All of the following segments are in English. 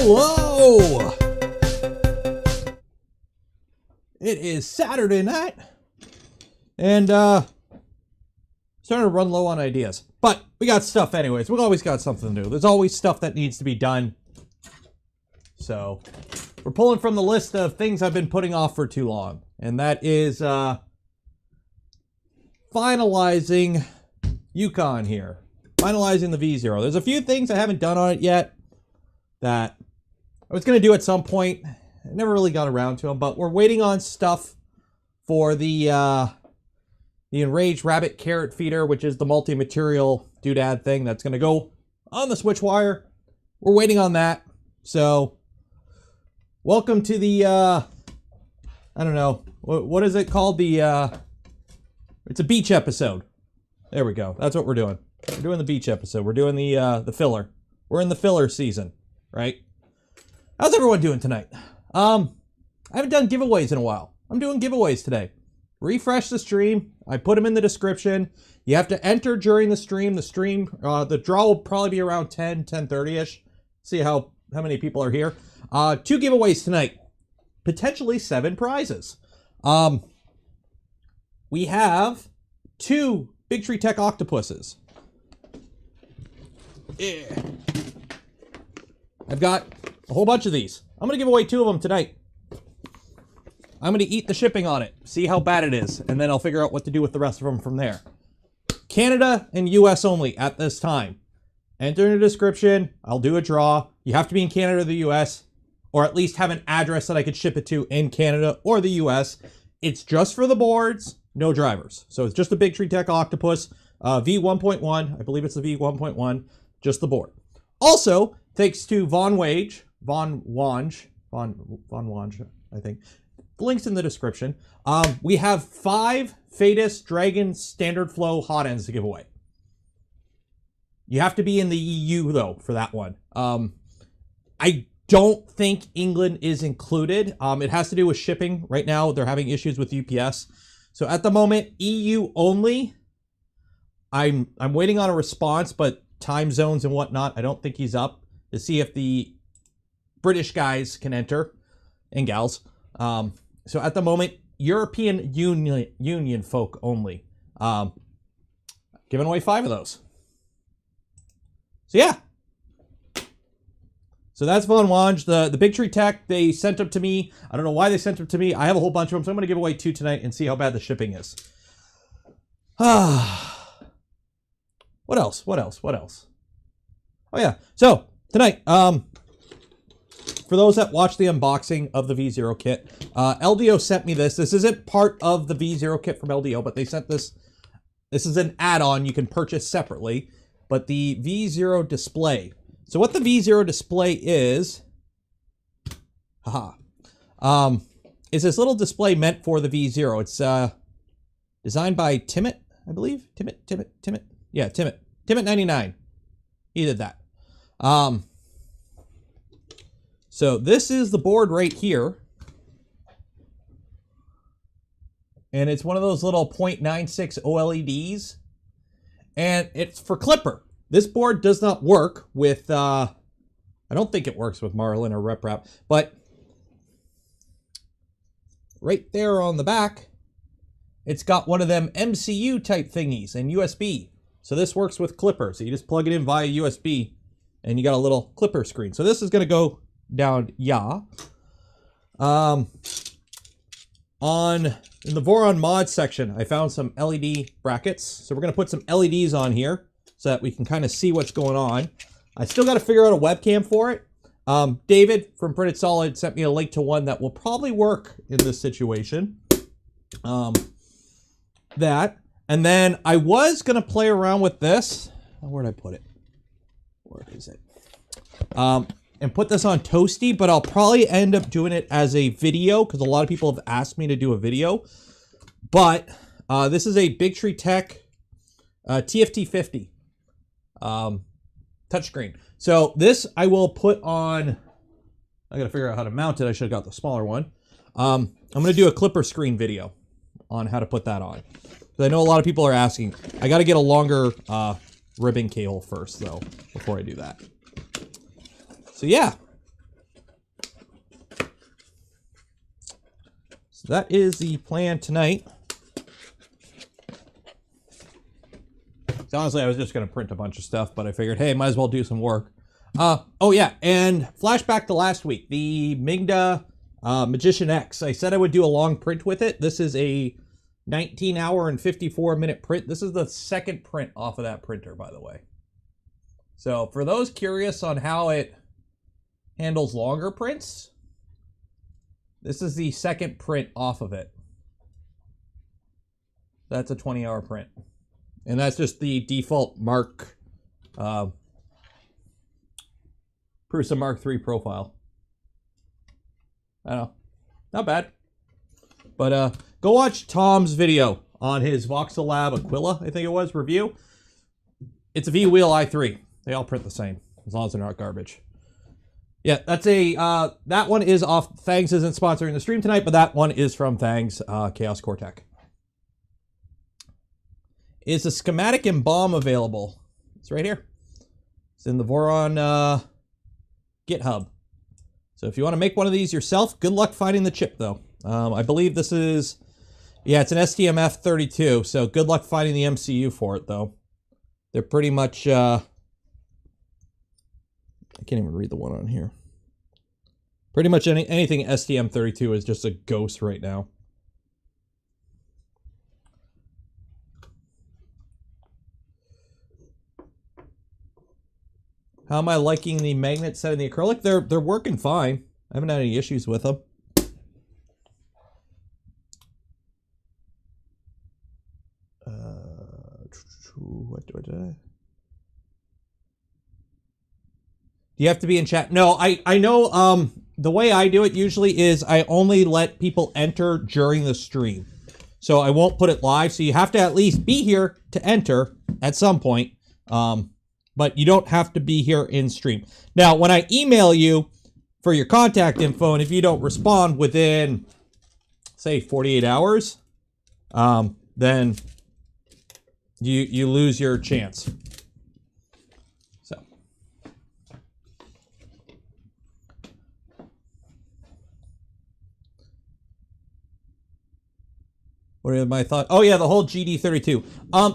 Hello! It is Saturday night, and starting to run low on ideas. But we got stuff anyways. We've always got something to do. There's always stuff that needs to be done. So, we're pulling from the list of things I've been putting off for too long. And that is finalizing Yukon here. Finalizing the V0. There's a few things I haven't done on it yet that I was going to do at some point. I never really got around to them, but we're waiting on stuff for the Enraged Rabbit Carrot Feeder, which is the multi-material doodad thing that's going to go on the switch wire. We're waiting on that. So, welcome to the, I don't know, what is it called? It's a beach episode. There we go. That's what we're doing. We're doing the beach episode. We're doing the filler. We're in the filler season, right? How's everyone doing tonight? I haven't done giveaways in a while. I'm doing giveaways today. Refresh the stream. I put them in the description. You have to enter during the stream. The draw will probably be around 10:30ish. See how many people are here. 2 giveaways tonight. Potentially 7 prizes. We have 2 Big Tree Tech octopuses. Yeah. I've got a whole bunch of these. I'm going to give away 2 of them tonight. I'm going to eat the shipping on it, see how bad it is, and then I'll figure out what to do with the rest of them from there. Canada and US only at this time. Enter in the description. I'll do a draw. You have to be in Canada or the US, or at least have an address that I could ship it to in Canada or the US. It's just for the boards, no drivers. So it's just a Big Tree Tech Octopus V1.1. I believe it's the V1.1, just the board. Also, thanks to Voron V0, I think. The link's in the description. We have 5 Fadus Dragon Standard Flow hot ends to give away. You have to be in the EU, though, for that one. I don't think England is included. It has to do with shipping. Right now, they're having issues with UPS. So at the moment, EU only. I'm waiting on a response, but time zones and whatnot, I don't think he's up to see if the British guys can enter, and gals. So at the moment, European Union folk only. Giving away 5 of those. So yeah. So that's Voron V0. The Big Tree Tech, they sent them to me. I don't know why they sent them to me. I have a whole bunch of them, so I'm going to give away 2 tonight and see how bad the shipping is. What else? Oh yeah. So tonight, for those that watch the unboxing of the V0 kit, LDO sent me this. This isn't part of the V0 kit from LDO, but they sent this. This is an add-on you can purchase separately, but the V0 display. So what the V0 display is, is this little display meant for the V0. It's designed by Timit, I believe. Timit. Yeah, Timit 99. He did that. So this is the board right here. And it's one of those little 0.96 OLEDs. And it's for Klipper. This board does not work with, I don't think it works with Marlin or RepRap, but right there on the back, it's got one of them MCU type thingies and USB. So this works with Klipper. So you just plug it in via USB and you got a little Klipper screen. So this is going to go down, yeah. In the Voron mod section, I found some LED brackets. So we're going to put some LEDs on here so that we can kind of see what's going on. I still got to figure out a webcam for it. David from Printed Solid sent me a link to one that will probably work in this situation. And then I was going to play around with this. Where'd I put it? Where is it? And put this on Toasty, but I'll probably end up doing it as a video because a lot of people have asked me to do a video. But this is a Big Tree Tech TFT50 touchscreen. So this I will put on. I got to figure out how to mount it. I should have got the smaller one. I'm going to do a Klipper screen video on how to put that on. I know a lot of people are asking. I got to get a longer ribbon cable first, though, before I do that. So yeah, So that is the plan tonight. So honestly, I was just going to print a bunch of stuff, but I figured, hey, might as well do some work. Oh yeah, and flashback to last week, the Mingda Magician X. I said I would do a long print with it. This is a 19-hour and 54-minute print. This is the second print off of that printer, by the way. So for those curious on how it handles longer prints, this is the second print off of it. That's a 20-hour print. And that's just the default Prusa Mark III profile. I don't know. Not bad. But go watch Tom's video on his Voxel Lab Aquila, I think it was, review. It's a V-Wheel i3. They all print the same, as long as they're not garbage. Yeah, that's a, that one is off. Thangs isn't sponsoring the stream tonight, but that one is from Thangs, Chaos Cortec. Is a schematic and BOM available? It's right here. It's in the Voron GitHub. So if you want to make one of these yourself, good luck finding the chip, though. I believe this is, yeah, it's an STM-F32, so good luck finding the MCU for it, though. They're pretty much, I can't even read the one on here. Pretty much anything STM-32 is just a ghost right now. How am I liking the magnet set and the acrylic? They're working fine. I haven't had any issues with them. What do I do? Do you have to be in chat? No, I know the way I do it usually is I only let people enter during the stream. So I won't put it live. So you have to at least be here to enter at some point. But you don't have to be here in stream. Now, when I email you for your contact info, and if you don't respond within, say, 48 hours, then you lose your chance. So. What are my thoughts? Oh yeah, the whole GD32.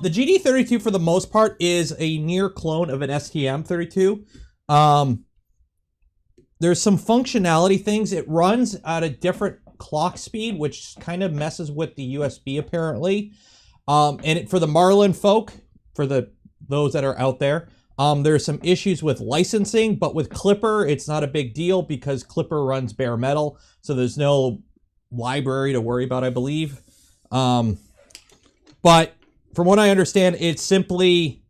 The GD32 for the most part is a near clone of an STM32. There's some functionality things. It runs at a different clock speed, which kind of messes with the USB apparently. And for the Marlin folk, for those that are out there, there's some issues with licensing, but with Klipper, it's not a big deal because Klipper runs bare metal, so there's no library to worry about, I believe. But from what I understand, it's simply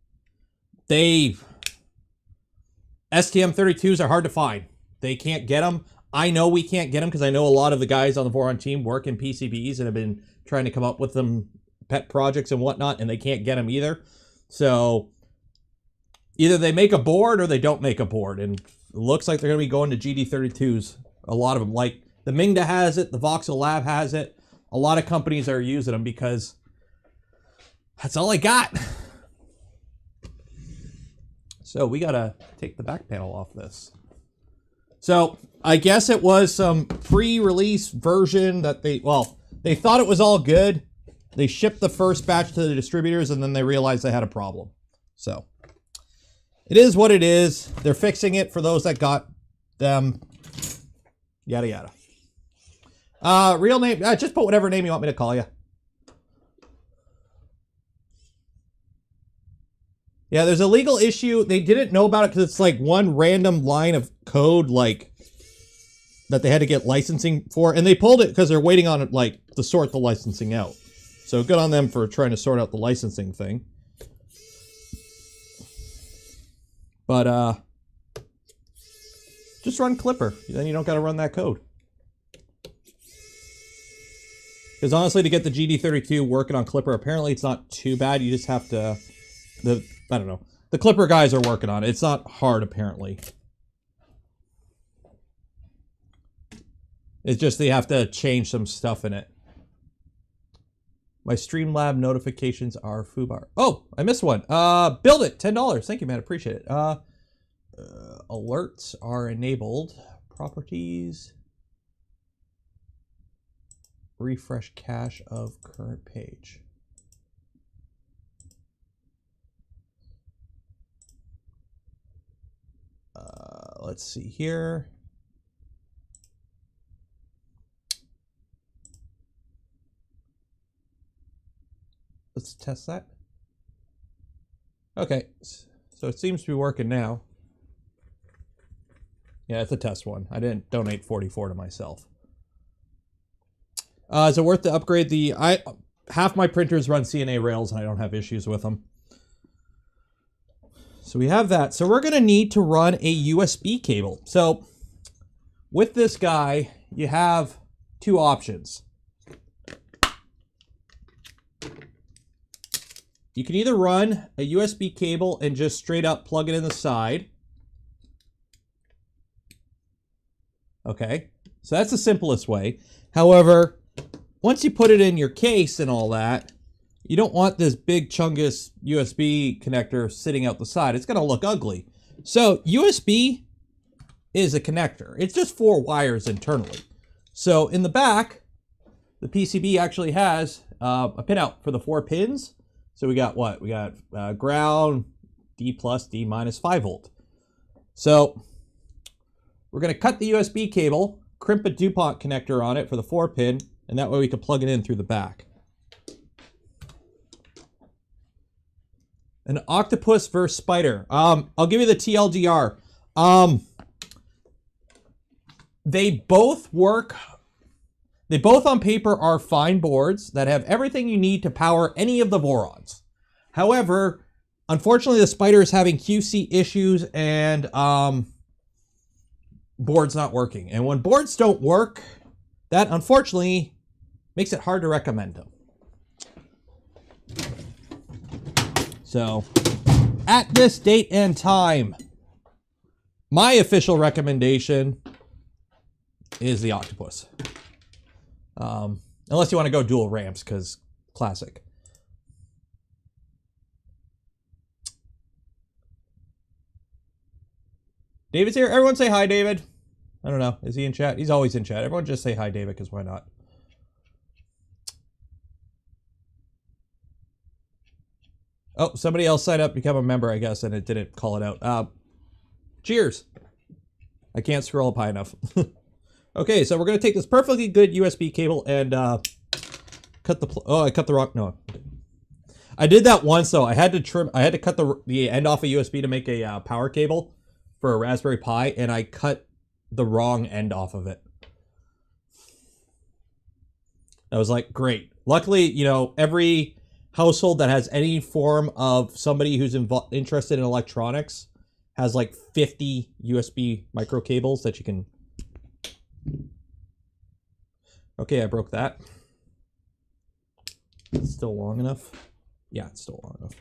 STM32s are hard to find. They can't get them. I know we can't get them because I know a lot of the guys on the Voron team work in PCBs and have been trying to come up with them pet projects and whatnot, and they can't get them either. So either they make a board or they don't make a board, and it looks like they're going to be going to GD32s. A lot of them, like the Mingda has it, the Voxel Lab has it. A lot of companies are using them because that's all I got. So we got to take the back panel off this. So I guess it was some pre-release version that they thought it was all good. They shipped the first batch to the distributors and then they realized they had a problem. So it is what it is. They're fixing it for those that got them. Yada, yada. Real name, just put whatever name you want me to call you. Yeah, there's a legal issue. They didn't know about it because it's like one random line of code, like, that they had to get licensing for. And they pulled it because they're waiting on it, like, to sort the licensing out. So good on them for trying to sort out the licensing thing. But, just run Klipper. Then you don't got to run that code. Because honestly, to get the GD32 working on Klipper, apparently it's not too bad. You just have to... I don't know. The Klipper guys are working on it. It's not hard, apparently. It's just they have to change some stuff in it. My Streamlab notifications are foobar. Oh, I missed one. Build it. $10. Thank you, man. Appreciate it. Alerts are enabled. Properties. refresh cache of current page. Let's see here. Let's test that. Okay, so it seems to be working now. Yeah, it's a test one. I didn't donate 44 to myself. Is it worth to upgrade the... half my printers run CNA rails and I don't have issues with them. So we have that. So we're going to need to run a USB cable. So with this guy, you have two options. You can either run a USB cable and just straight up plug it in the side. Okay, so that's the simplest way. However, once you put it in your case and all that, you don't want this big chungus USB connector sitting out the side. It's going to look ugly. So USB is a connector. It's just 4 wires internally. So in the back, the PCB actually has a pinout for the 4 pins. So we got what? We got ground, D+, D-, 5 volt. So we're going to cut the USB cable, crimp a DuPont connector on it for the 4 pin, and that way we can plug it in through the back. An octopus versus spider. I'll give you the TLDR. They both work. They both on paper are fine boards that have everything you need to power any of the Vorons. However, unfortunately, the spider is having QC issues and boards not working. And when boards don't work, that unfortunately makes it hard to recommend them. So, at this date and time, my official recommendation is the octopus. Unless you want to go dual ramps, because classic. David's here. Everyone say hi, David. I don't know. Is he in chat? He's always in chat. Everyone just say hi, David, because why not? Oh, somebody else signed up, become a member, I guess, and it didn't call it out. Cheers. I can't scroll up high enough. Okay, so we're going to take this perfectly good USB cable and cut the... Oh, I cut the wrong... No. I did that once, though. I had to cut the end off a USB to make a power cable for a Raspberry Pi, and I cut the wrong end off of it. I was like, great. Luckily, you know, every household that has any form of somebody who's interested in electronics has like 50 USB micro cables that you can... Okay, I broke that. It's still long enough. Yeah, it's still long enough.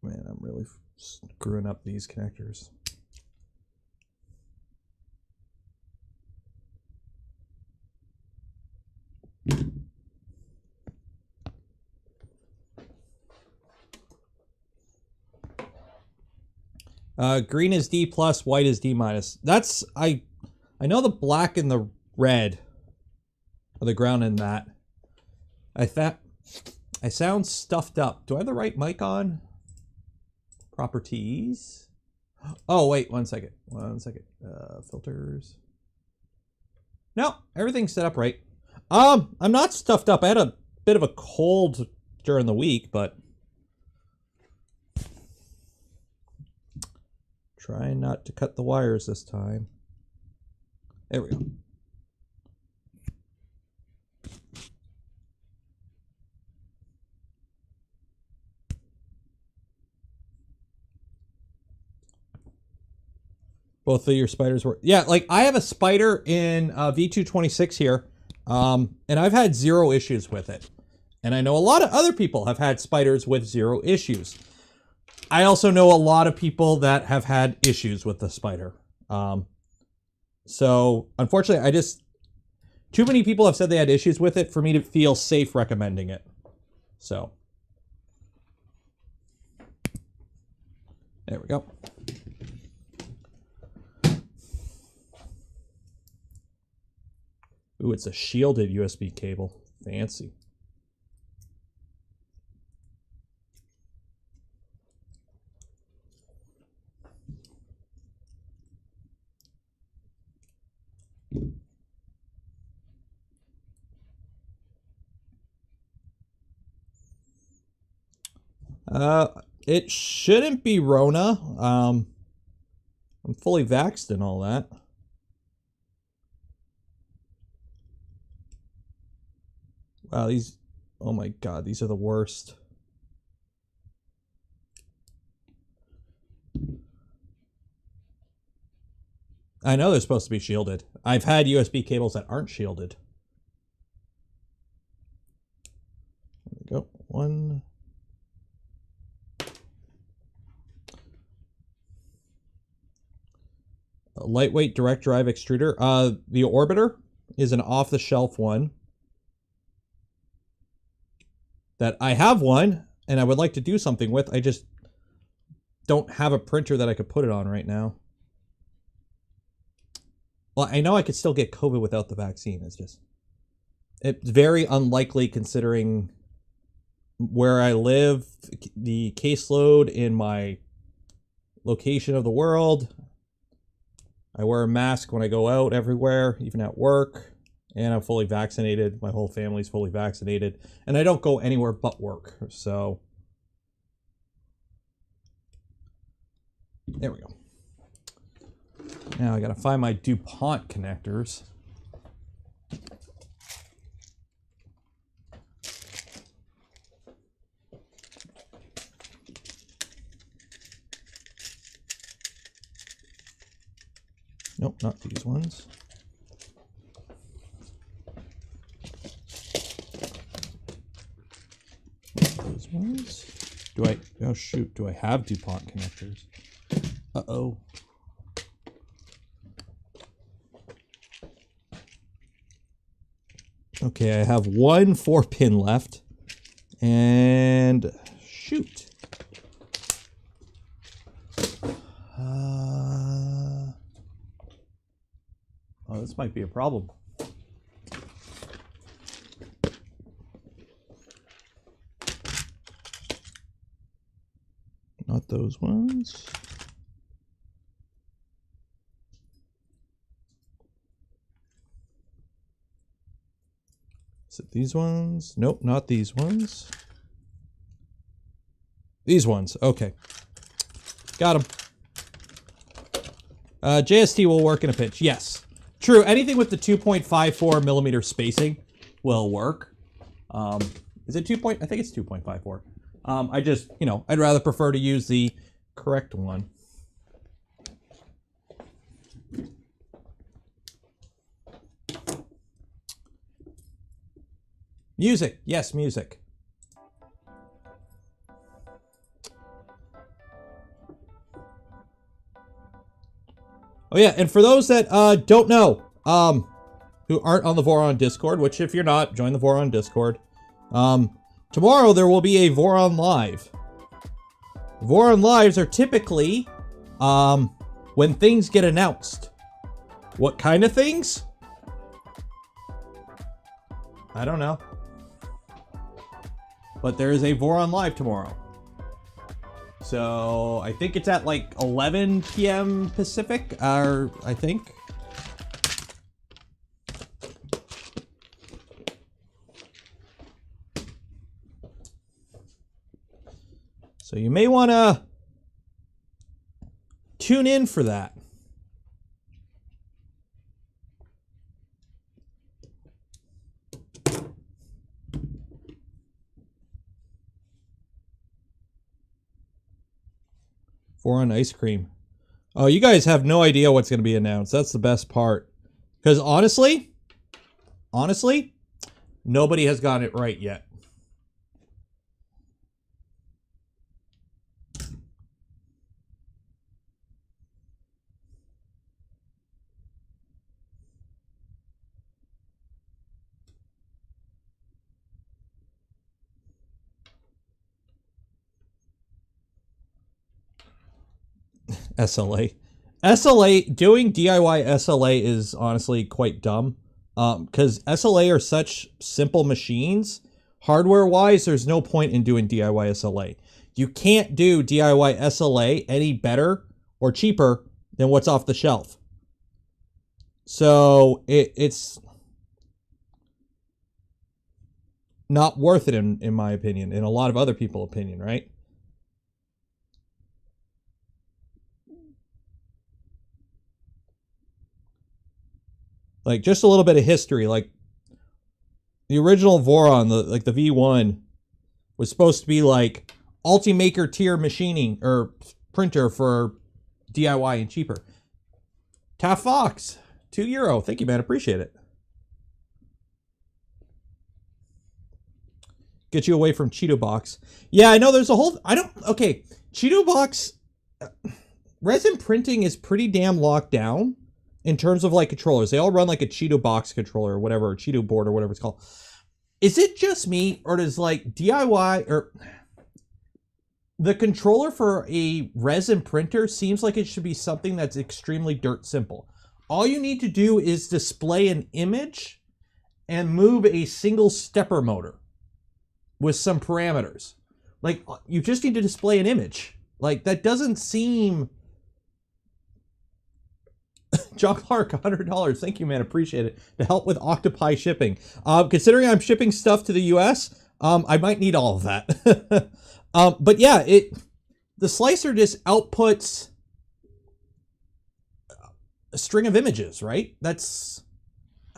Man, I'm really screwing up these connectors. Green is D+, white is D-. That's, I know the black and the red are the ground in that. I sound stuffed up. Do I have the right mic on? Properties. Oh, wait, one second. Filters. No, everything's set up right. I'm not stuffed up. I had a bit of a cold during the week, but trying not to cut the wires this time. There we go. Both of your spiders work. Yeah, like I have a spider in V226 here, and I've had 0 issues with it. And I know a lot of other people have had spiders with 0 issues. I also know a lot of people that have had issues with the spider. So unfortunately, too many people have said they had issues with it for me to feel safe recommending it. So there we go. Ooh, it's a shielded USB cable. Fancy. It shouldn't be Rona. I'm fully vaxxed and all that. Wow, these, oh my God, these are the worst. I know they're supposed to be shielded. I've had USB cables that aren't shielded. There we go. One. A lightweight direct drive extruder. The Orbiter is an off-the-shelf one. That I have one, and I would like to do something with. I just don't have a printer that I could put it on right now. Well, I know I could still get COVID without the vaccine. It's very unlikely considering where I live, the caseload in my location of the world. I wear a mask when I go out everywhere, even at work, and I'm fully vaccinated. My whole family's fully vaccinated, and I don't go anywhere but work. So there we go. Now I gotta find my DuPont connectors. Nope, not these ones. Those ones. Oh shoot, do I have DuPont connectors? Uh-oh. Okay, I have one 4-pin left. And shoot. Oh, this might be a problem. Not those ones. Is it these ones? Nope, not these ones. These ones, okay. Got them. JST will work in a pinch, yes. True, anything with the 2.54 millimeter spacing will work. Is it 2. I think it's 2.54. I just, I'd rather prefer to use the correct one. Music, yes, music. Oh yeah, and for those that don't know, who aren't on the Voron Discord, which if you're not, join the Voron Discord. Tomorrow there will be a Voron Live. Voron Lives are typically when things get announced. What kind of things? I don't know. But there is a Voron Live tomorrow. So I think it's at like 11 p.m. Pacific, or I think. So you may want to tune in for that. Voron ice cream. Oh, you guys have no idea what's going to be announced. That's the best part. Because honestly, nobody has gotten it right yet. SLA. SLA, doing DIY SLA is honestly quite dumb. Because SLA are such simple machines. Hardware-wise, there's no point in doing DIY SLA. You can't do DIY SLA any better or cheaper than what's off the shelf. So it's not worth it in my opinion, in a lot of other people's opinion, right? Like, just a little bit of history. Like, the original Voron, the V1, was supposed to be like Ultimaker tier machining or printer for DIY and cheaper. Taff Fox, €2. Thank you, man. Appreciate it. Get you away from Cheeto Box. Yeah, I know there's a whole... Okay, Cheeto Box... Resin printing is pretty damn locked down in terms of like controllers. They all run like a Cheeto Box controller or whatever, or Cheeto board or whatever it's called. Is it just me, or does like DIY or the controller for a resin printer seems like it should be something that's extremely dirt simple? All you need to do is display an image and move a single stepper motor with some parameters. Like, you just need to display an image. Like, that doesn't seem... John Clark, $100. Thank you, man. Appreciate it. To help with Octopi shipping. Considering I'm shipping stuff to the US, I might need all of that. But yeah, the slicer just outputs a string of images, right? That's...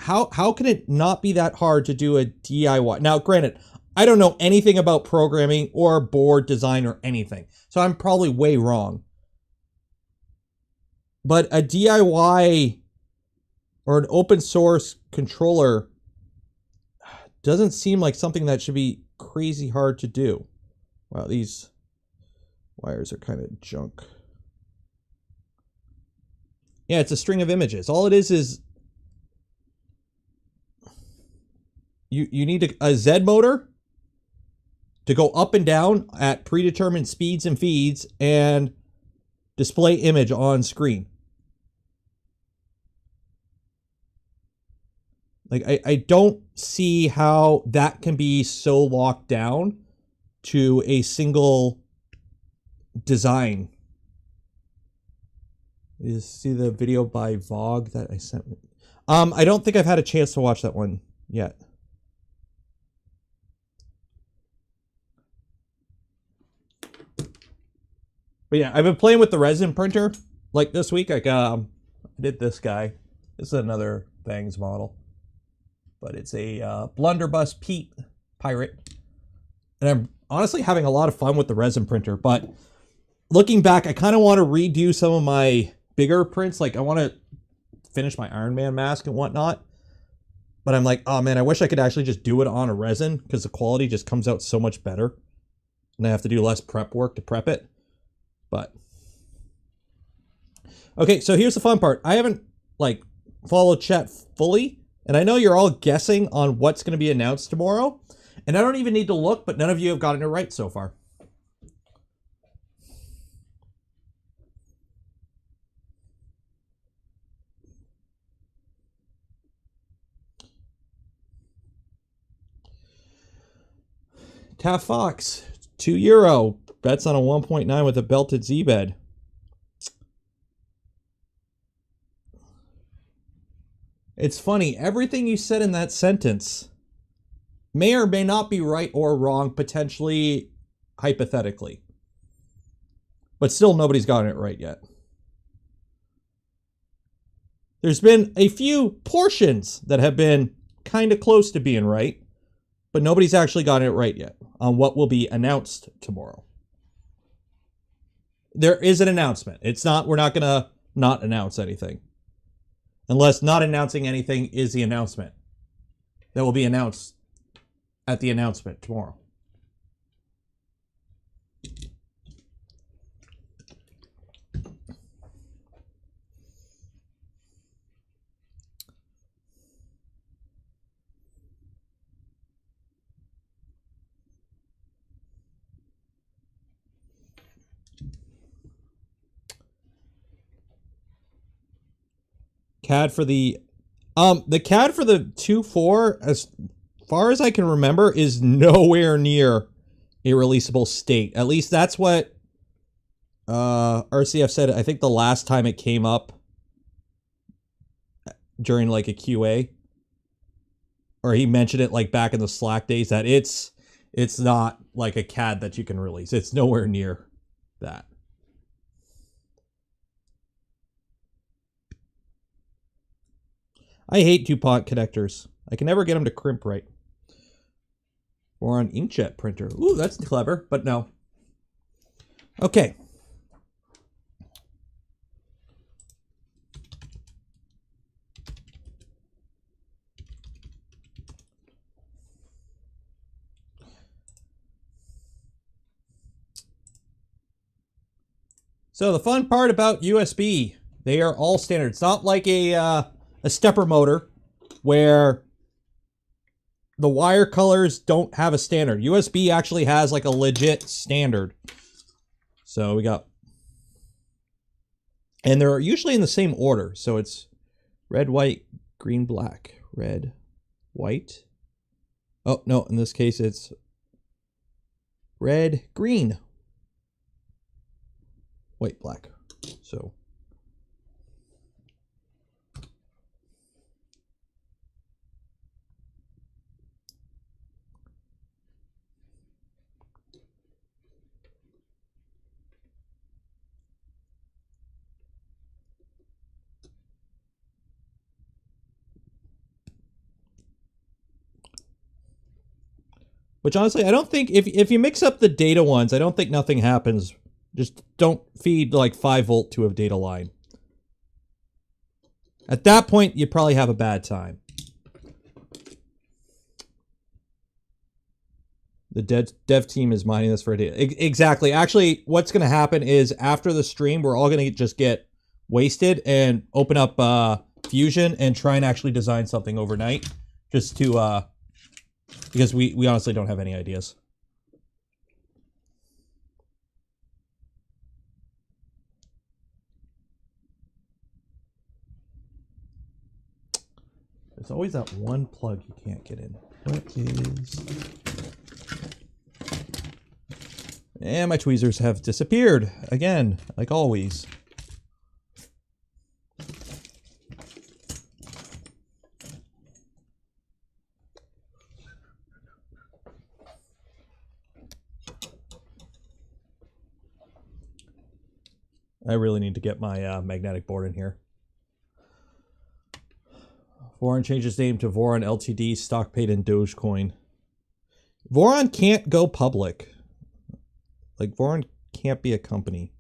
How can it not be that hard to do a DIY? Now, granted, I don't know anything about programming or board design or anything, so I'm probably way wrong. But a DIY or an open source controller doesn't seem like something that should be crazy hard to do. Wow, these wires are kind of junk. Yeah, it's a string of images. All it is you need a Z motor to go up and down at predetermined speeds and feeds and display image on screen. Like, I don't see how that can be so locked down to a single design. You see the video by Vogue that I sent? I don't think I've had a chance to watch that one yet. But yeah, I've been playing with the resin printer. Like this week, I did this guy. This is another Bangs model. But it's a Blunderbuss Pete Pirate. And I'm honestly having a lot of fun with the resin printer. But looking back, I kind of want to redo some of my bigger prints. Like, I want to finish my Iron Man mask and whatnot. But I'm like, oh man, I wish I could actually just do it on a resin, because the quality just comes out so much better. And I have to do less prep work to prep it. But okay, so here's the fun part. I haven't like followed chat fully, and I know you're all guessing on what's going to be announced tomorrow, and I don't even need to look, but none of you have gotten it right so far. Taff Fox, €2. Bets on a 1.9 with a belted Z-bed. It's funny, everything you said in that sentence may or may not be right or wrong, potentially, hypothetically. But still, nobody's gotten it right yet. There's been a few portions that have been kind of close to being right, but nobody's actually gotten it right yet on what will be announced tomorrow. There is an announcement. It's not, we're not going to not announce anything. Unless not announcing anything is the announcement. That will be announced at the announcement tomorrow. CAD for the CAD for the 2.4, as far as I can remember, is nowhere near a releasable state. At least that's what RCF said. I think the last time it came up during like a QA, or he mentioned it like back in the Slack days, that it's not like a CAD that you can release. It's nowhere near that. I hate DuPont connectors. I can never get them to crimp right. Or on inkjet printer. Ooh, that's clever, but no. Okay. So the fun part about USB, they are all standard. It's not like a stepper motor where the wire colors don't have a standard. USB actually has like a legit standard. So we got, and they're usually in the same order. So it's red, white, green, black, red, white. Oh, no, in this case it's red, green, white, black. So which honestly, I don't think, if you mix up the data ones, I don't think nothing happens. Just don't feed like 5 volt to a data line. At that point, you probably have a bad time. The dev team is mining this for data. Exactly. Actually, what's going to happen is after the stream, we're all going to just get wasted and open up Fusion and try and actually design something overnight. Just to, because we honestly don't have any ideas. There's always that one plug you can't get in. What is... And my tweezers have disappeared again, like always. I really need to get my magnetic board in here. Voron changed his name to Voron LTD, stock paid in Dogecoin. Voron can't go public. Like, Voron can't be a company.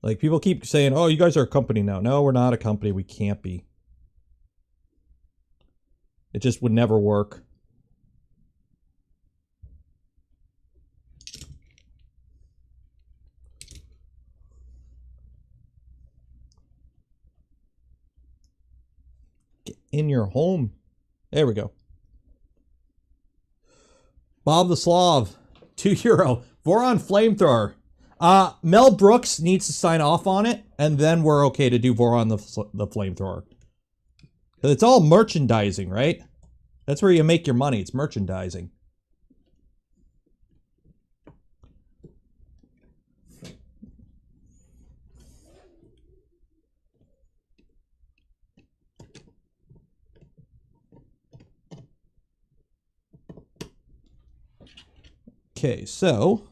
Like, people keep saying, oh, you guys are a company now. No, we're not a company. We can't be. It just would never work. Get in your home. There we go. Bob the Slav, €2. Voron flamethrower. Mel Brooks needs to sign off on it, and then we're okay to do Voron the flamethrower. It's all merchandising, right? That's where you make your money. It's merchandising. Okay, so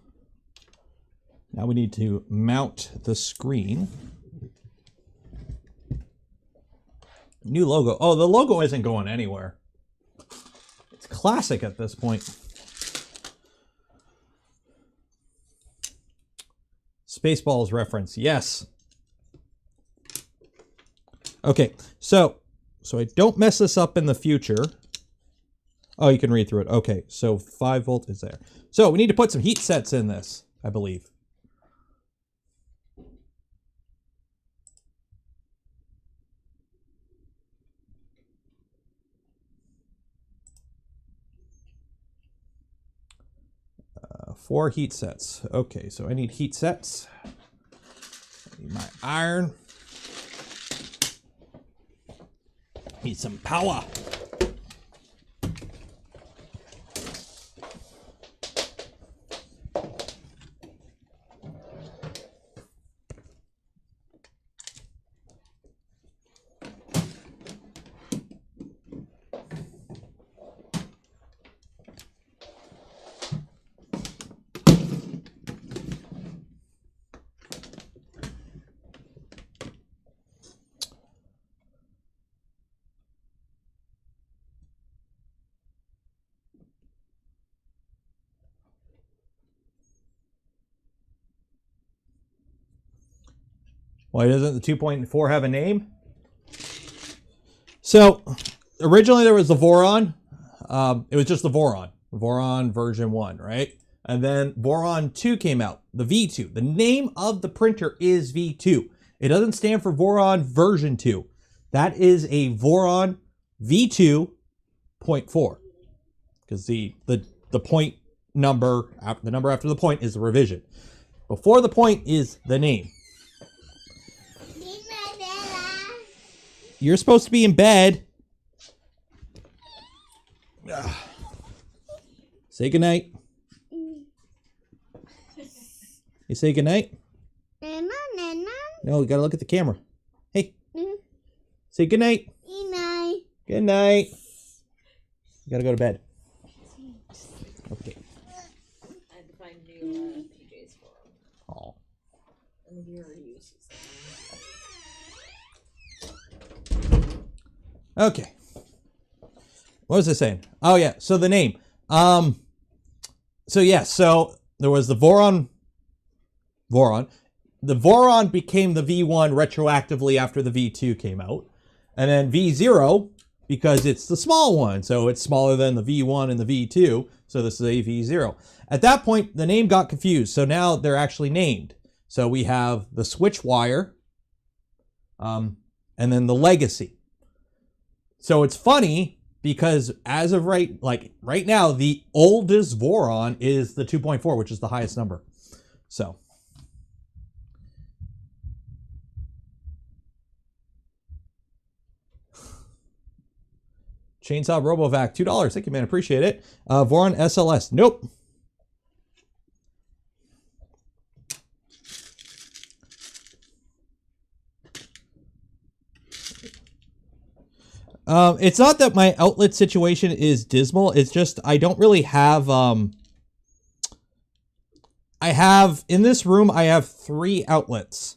now we need to mount the screen. New logo. Oh, the logo isn't going anywhere. It's classic at this point. Spaceballs reference, yes. Okay, so I don't mess this up in the future. Oh, you can read through it. Okay, so 5 volt is there. So we need to put some heat sets in this, I believe. Four heat sets. Okay, so I need heat sets. I need my iron. Need some power. Why doesn't the 2.4 have a name? So, originally there was the Voron. It was just the Voron. Voron version 1, right? And then Voron 2 came out, the V2. The name of the printer is V2. It doesn't stand for Voron version 2. That is a Voron V2.4. Because the point number, the number after the point is the revision. Before the point is the name. You're supposed to be in bed. Say goodnight. You say goodnight? No, you gotta look at the camera. Hey. Say goodnight. Good night. You gotta go to bed. Okay. I had to find new PJs for him. Oh. And he already uses them. Okay. What was I saying? Oh yeah, so the name. So there was the Voron. The Voron became the V1 retroactively after the V2 came out. And then V0, because it's the small one, so it's smaller than the V1 and the V2, so this is a V0. At that point, the name got confused, so now they're actually named. So we have the switch wire, and then the legacy. So it's funny because as of right now, the oldest Voron is the 2.4, which is the highest number. So. Chainsaw RoboVac, $2. Thank you, man. Appreciate it. Voron SLS. Nope. It's not that my outlet situation is dismal. It's just I don't really have... in this room, I have 3 outlets.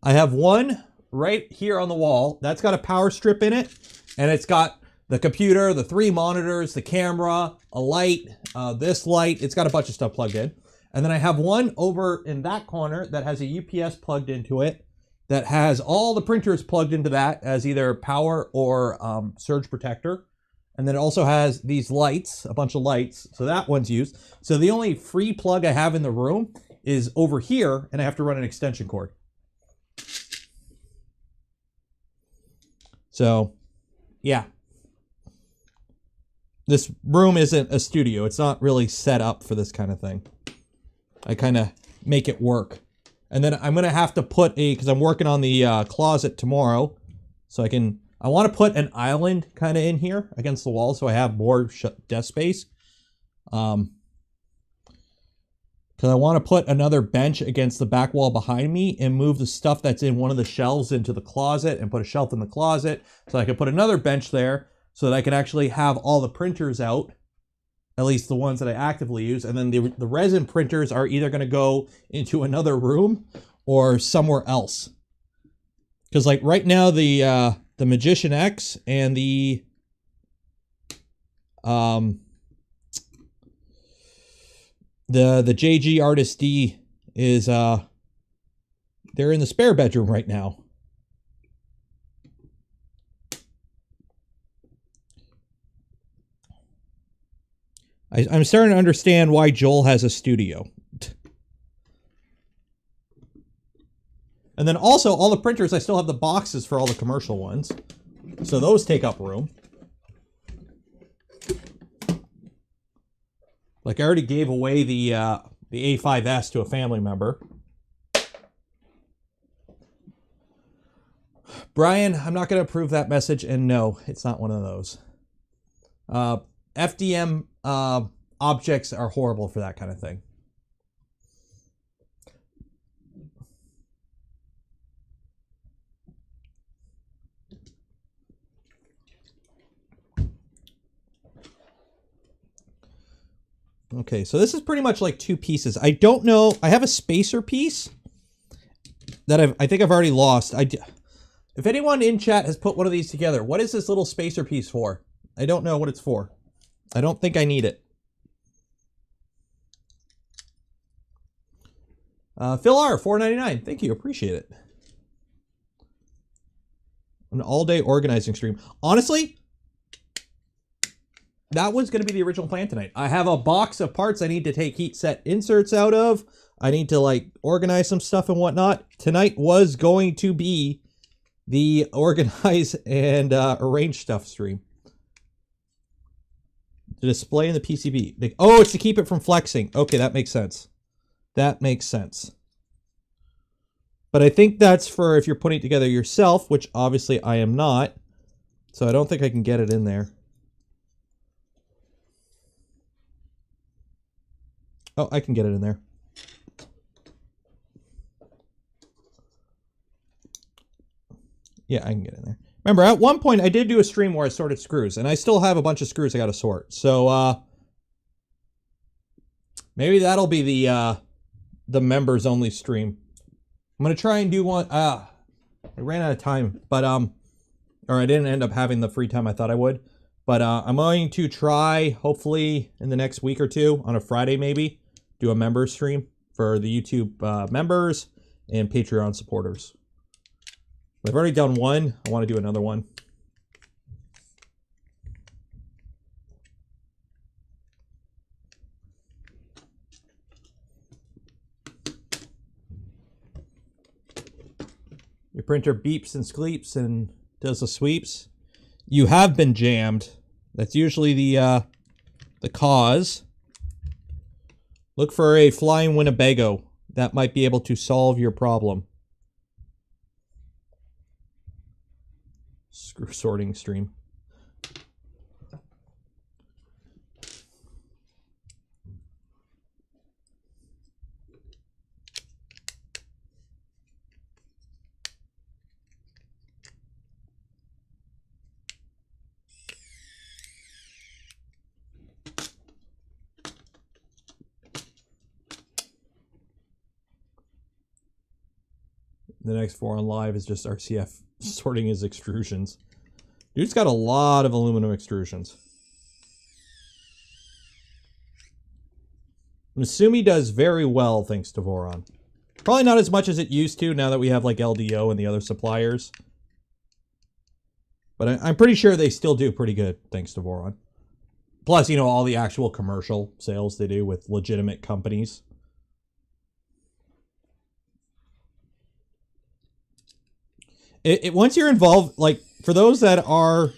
I have one right here on the wall. That's got a power strip in it. And it's got the computer, the 3 monitors, the camera, a light, this light. It's got a bunch of stuff plugged in. And then I have one over in that corner that has a UPS plugged into it that has all the printers plugged into that as either power or surge protector. And then it also has these lights, a bunch of lights. So that one's used. So the only free plug I have in the room is over here, and I have to run an extension cord. So, yeah. This room isn't a studio. It's not really set up for this kind of thing. I kind of make it work. And then I'm going to have to put because I'm working on the closet tomorrow. So I want to put an island kind of in here against the wall so I have more desk space. Because I want to put another bench against the back wall behind me and move the stuff that's in one of the shelves into the closet and put a shelf in the closet. So I can put another bench there so that I can actually have all the printers out. At least the ones that I actively use. And then the resin printers are either going to go into another room or somewhere else. Because like right now, the Magician X and the JG Artist D is they're in the spare bedroom right now. I'm starting to understand why Joel has a studio. And then also, all the printers, I still have the boxes for all the commercial ones. So those take up room. Like I already gave away the A5S to a family member. Brian, I'm not going to approve that message, and no, it's not one of those. FDM objects are horrible for that kind of thing. Okay, so this is pretty much like two pieces. I don't know. I have a spacer piece that I think I've already lost. If anyone in chat has put one of these together, what is this little spacer piece for? I don't know what it's for. I don't think I need it. Phil R, $4.99. Thank you. Appreciate it. An all-day organizing stream. Honestly, that was going to be the original plan tonight. I have a box of parts I need to take heat set inserts out of. I need to like organize some stuff and whatnot. Tonight was going to be the organize and arrange stuff stream. The display in the PCB. Oh, it's to keep it from flexing. Okay, that makes sense. That makes sense. But I think that's for if you're putting it together yourself, which obviously I am not. So I don't think I can get it in there. Oh, I can get it in there. Yeah, I can get in there. Remember, at one point I did do a stream where I sorted screws, and I still have a bunch of screws I got to sort. So maybe that'll be the members only stream. I'm gonna try and do one. I ran out of time, but or I didn't end up having the free time I thought I would. But I'm going to try, hopefully in the next week or two, on a Friday maybe, do a member stream for the YouTube members and Patreon supporters. I've already done one. I want to do another one. Your printer beeps and sleeps and does the sweeps. You have been jammed. That's usually the cause. Look for a flying Winnebago. That might be able to solve your problem. Screw sorting stream. The next Voron Live is just RCF sorting his extrusions. Dude's got a lot of aluminum extrusions. I'm assuming he does very well thanks to Voron. Probably not as much as it used to now that we have like LDO and the other suppliers. But I'm pretty sure they still do pretty good thanks to Voron. Plus, you know, all the actual commercial sales they do with legitimate companies. Once you're involved, like, for those that are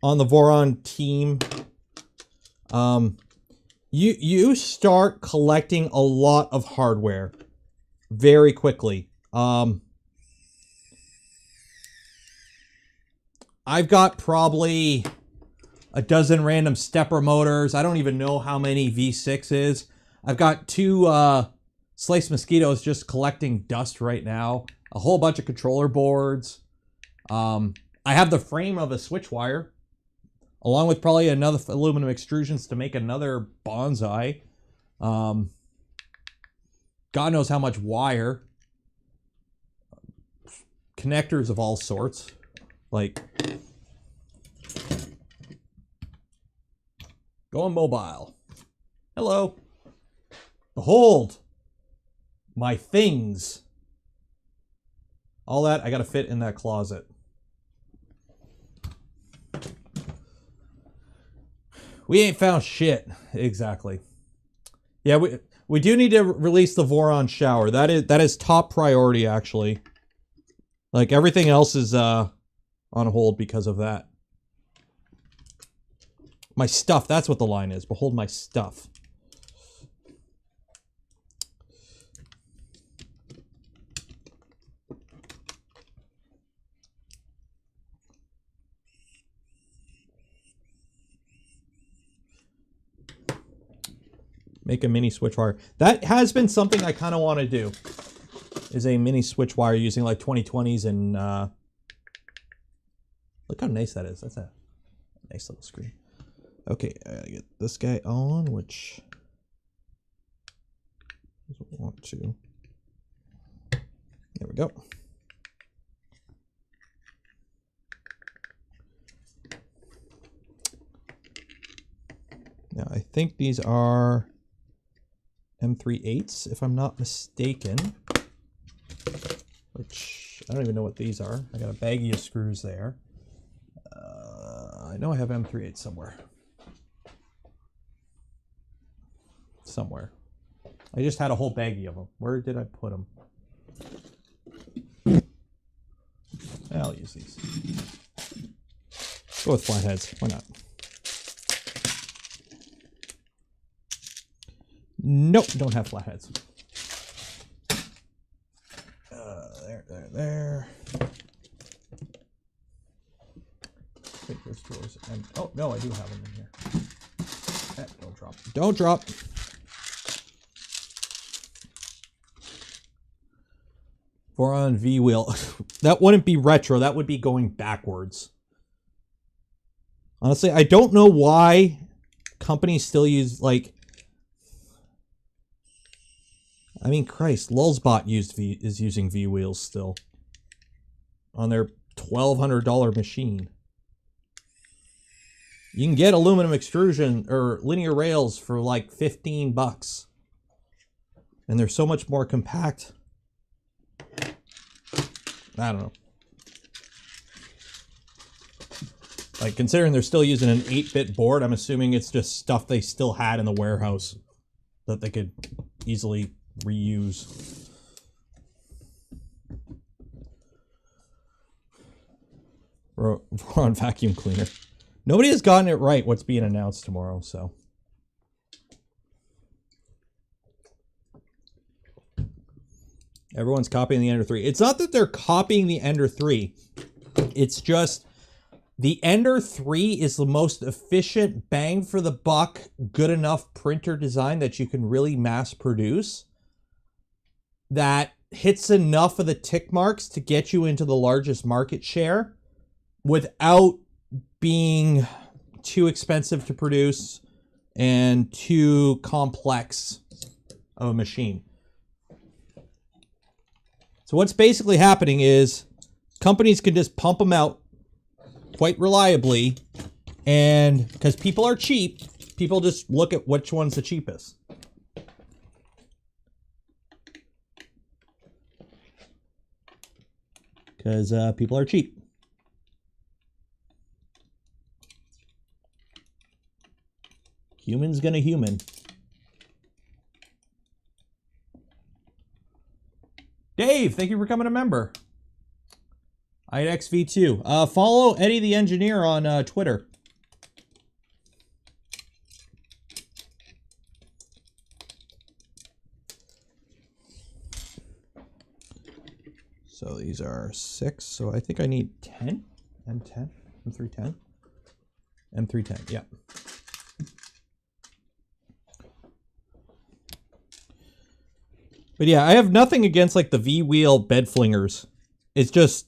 on the Voron team, you start collecting a lot of hardware very quickly. I've got probably a dozen random stepper motors. I don't even know how many V6 is. I've got two sliced mosquitoes just collecting dust right now. A whole bunch of controller boards. I have the frame of a switch wire, along with probably another aluminum extrusions to make another bonsai. God knows how much wire. Connectors of all sorts. Like, going mobile. Hello. Behold my things. All that I gotta fit in that closet. We ain't found shit. Exactly. Yeah, we do need to release the Voron shower. That is top priority, actually. Like, everything else is on hold because of that. My stuff, that's what the line is. Behold my stuff. Make a mini switch wire. That has been something I kind of want to do. Is a mini switch wire using like 2020s and look how nice that is. That's a nice little screen. Okay, I gotta get this guy on, which doesn't want to. There we go. Now I think these are M38s, if I'm not mistaken. Which I don't even know what these are. I got a baggie of screws there. I know I have M38 somewhere. I just had a whole baggie of them. Where did I put them? I'll use these. Go with flatheads. Why not? Nope, don't have flatheads. There. I think this drawers. And oh no, I do have them in here. Don't drop. Don't drop. Voron V wheel. That wouldn't be retro. That would be going backwards. Honestly, I don't know why companies still use like. I mean, Christ, Lulzbot is using V wheels still on their $1,200 machine. You can get aluminum extrusion or linear rails for like 15 bucks. And they're so much more compact. I don't know. Like, considering they're still using an 8-bit board, I'm assuming it's just stuff they still had in the warehouse that they could easily reuse. We're on vacuum cleaner. Nobody has gotten it right what's being announced tomorrow, so. Everyone's copying the Ender 3. It's not that they're copying the Ender 3. It's just the Ender 3 is the most efficient, bang for the buck, good enough printer design that you can really mass produce. That hits enough of the tick marks to get you into the largest market share without being too expensive to produce and too complex of a machine. So what's basically happening is companies can just pump them out quite reliably, and because people are cheap, people just look at which one's the cheapest. Because people are cheap. Human's gonna human. Dave, thank you for becoming a member. IDXV2. Follow Eddie the Engineer on Twitter. So these are 6, so I think I need 10. M10, M310. M310, yeah. But yeah, I have nothing against like the V-wheel bed flingers. It's just,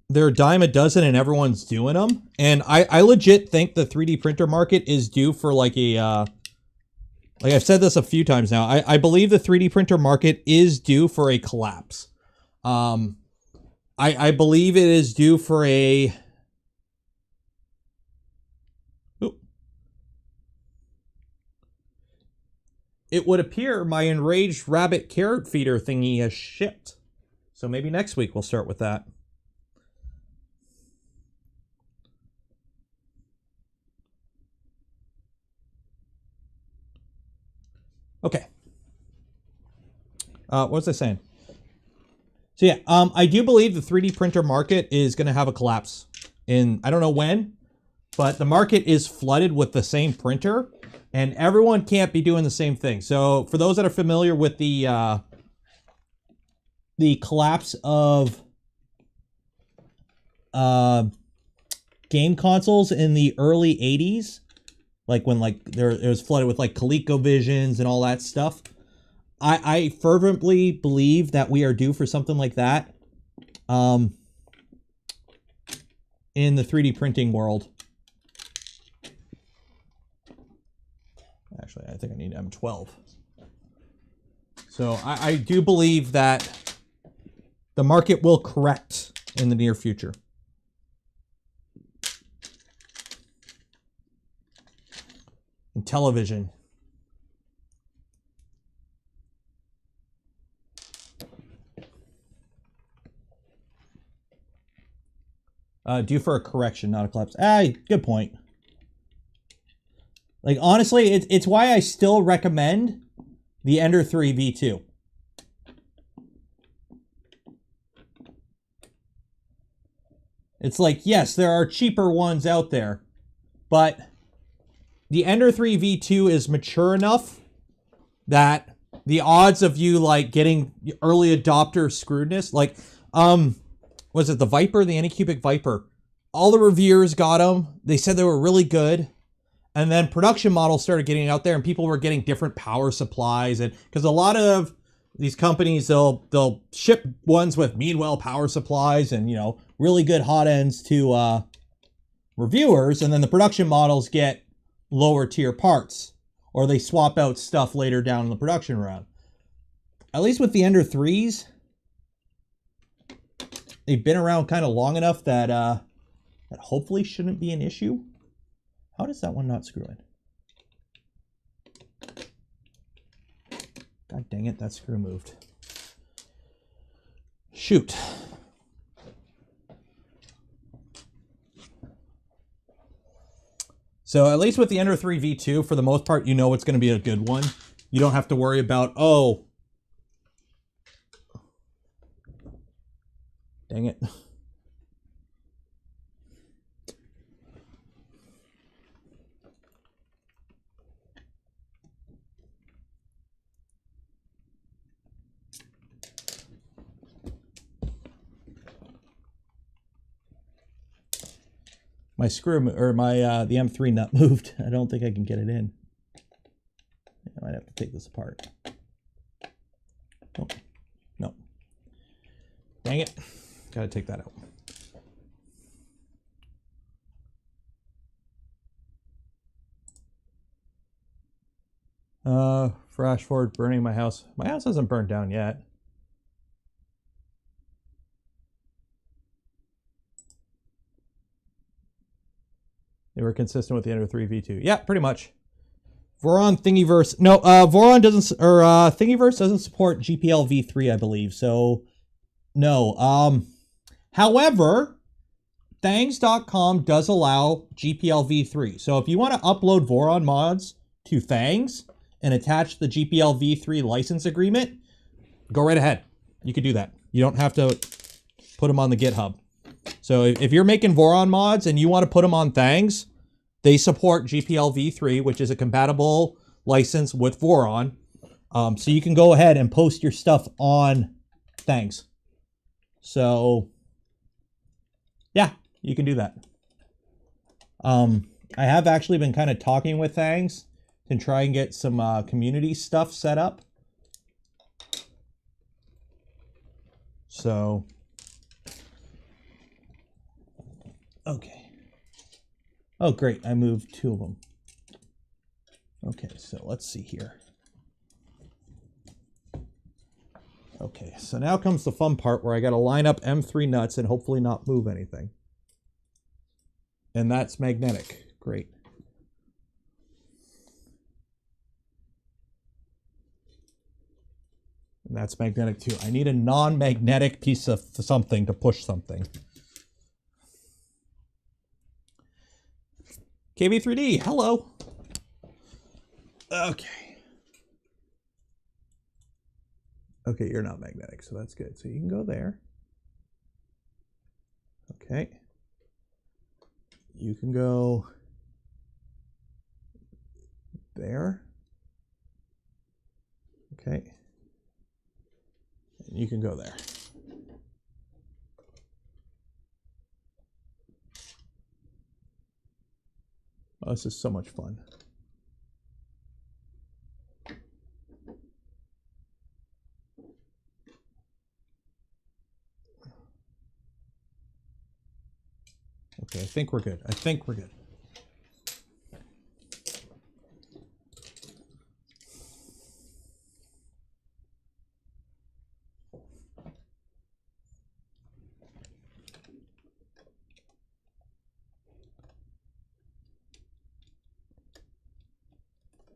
they're a dime a dozen and everyone's doing them. And I legit think the 3D printer market is due for like a, like I've said this a few times now, I believe the 3D printer market is due for a collapse. I believe it is due for a... It would appear my enraged rabbit carrot feeder thingy has shipped. So maybe next week we'll start with that. Okay. What was I saying? So yeah, I do believe the 3D printer market is going to have a collapse in, I don't know when, but the market is flooded with the same printer. And everyone can't be doing the same thing. So for those that are familiar with the collapse of game consoles in the early 80s, like when like it was flooded with like ColecoVisions and all that stuff. I fervently believe that we are due for something like that in the 3D printing world. Actually, I think I need M12. So I do believe that the market will correct in the near future. In television. Due for a correction, not a collapse. Good point. Like, honestly, it's why I still recommend the Ender 3 V2. It's like, yes, there are cheaper ones out there, but the Ender 3 V2 is mature enough that the odds of you, like, getting early adopter screwedness, like, was it the Viper, the Anycubic Viper? All the reviewers got them. They said they were really good. And then production models started getting out there and people were getting different power supplies. And because a lot of these companies, they'll ship ones with Meanwell power supplies and, you know, really good hot ends to reviewers. And then the production models get lower tier parts or they swap out stuff later down in the production round. At least with the Ender 3s, they've been around kind of long enough that that hopefully shouldn't be an issue. How does that one not screw in? God dang it, that screw moved. Shoot. So at least with the Ender 3 V2, for the most part, you know it's going to be a good one. You don't have to worry about, oh, dang it. My screw, or my, the M3 nut moved. I don't think I can get it in. I might have to take this apart. Oh, no. Dang it. Gotta take that out. Flash forward burning my house. My house hasn't burned down yet. They were consistent with the Ender 3 V2. Yeah, pretty much. Voron Thingiverse. No, Voron doesn't, or Thingiverse doesn't support GPL V3, I believe. So, no. However, Thangs.com does allow GPL V3. So if you want to upload Voron mods to Thangs and attach the GPL V3 license agreement, go right ahead. You can do that. You don't have to put them on the GitHub. So if you're making Voron mods and you want to put them on Thangs, they support GPL V3, which is a compatible license with Voron. So you can go ahead and post your stuff on Thangs. So yeah, you can do that. I have actually been kind of talking with Thangs to try and get some community stuff set up. So, okay. Oh, great. I moved 2 of them. Okay, so let's see here. Okay, so now comes the fun part where I got to line up M3 nuts and hopefully not move anything. And that's magnetic. Great. And that's magnetic too. I need a non-magnetic piece of something to push something. KB3D, hello. Okay. Okay, you're not magnetic, so that's good. So you can go there. Okay. You can go there. Okay. And you can go there. Oh, this is so much fun. Okay, I think we're good. I think we're good.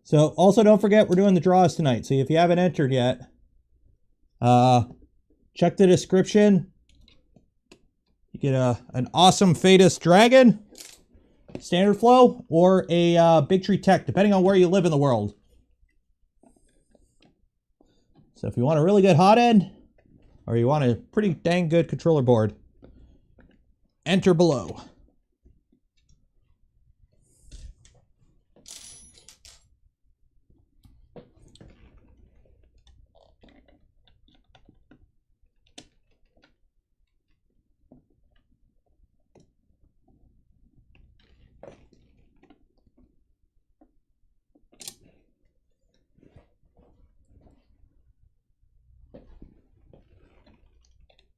So also don't forget we're doing the draws tonight. So if you haven't entered yet, check the description. You get an awesome Fadus Dragon, standard flow, or a Big Tree Tech, depending on where you live in the world. So if you want a really good hot end, or you want a pretty dang good controller board, enter below.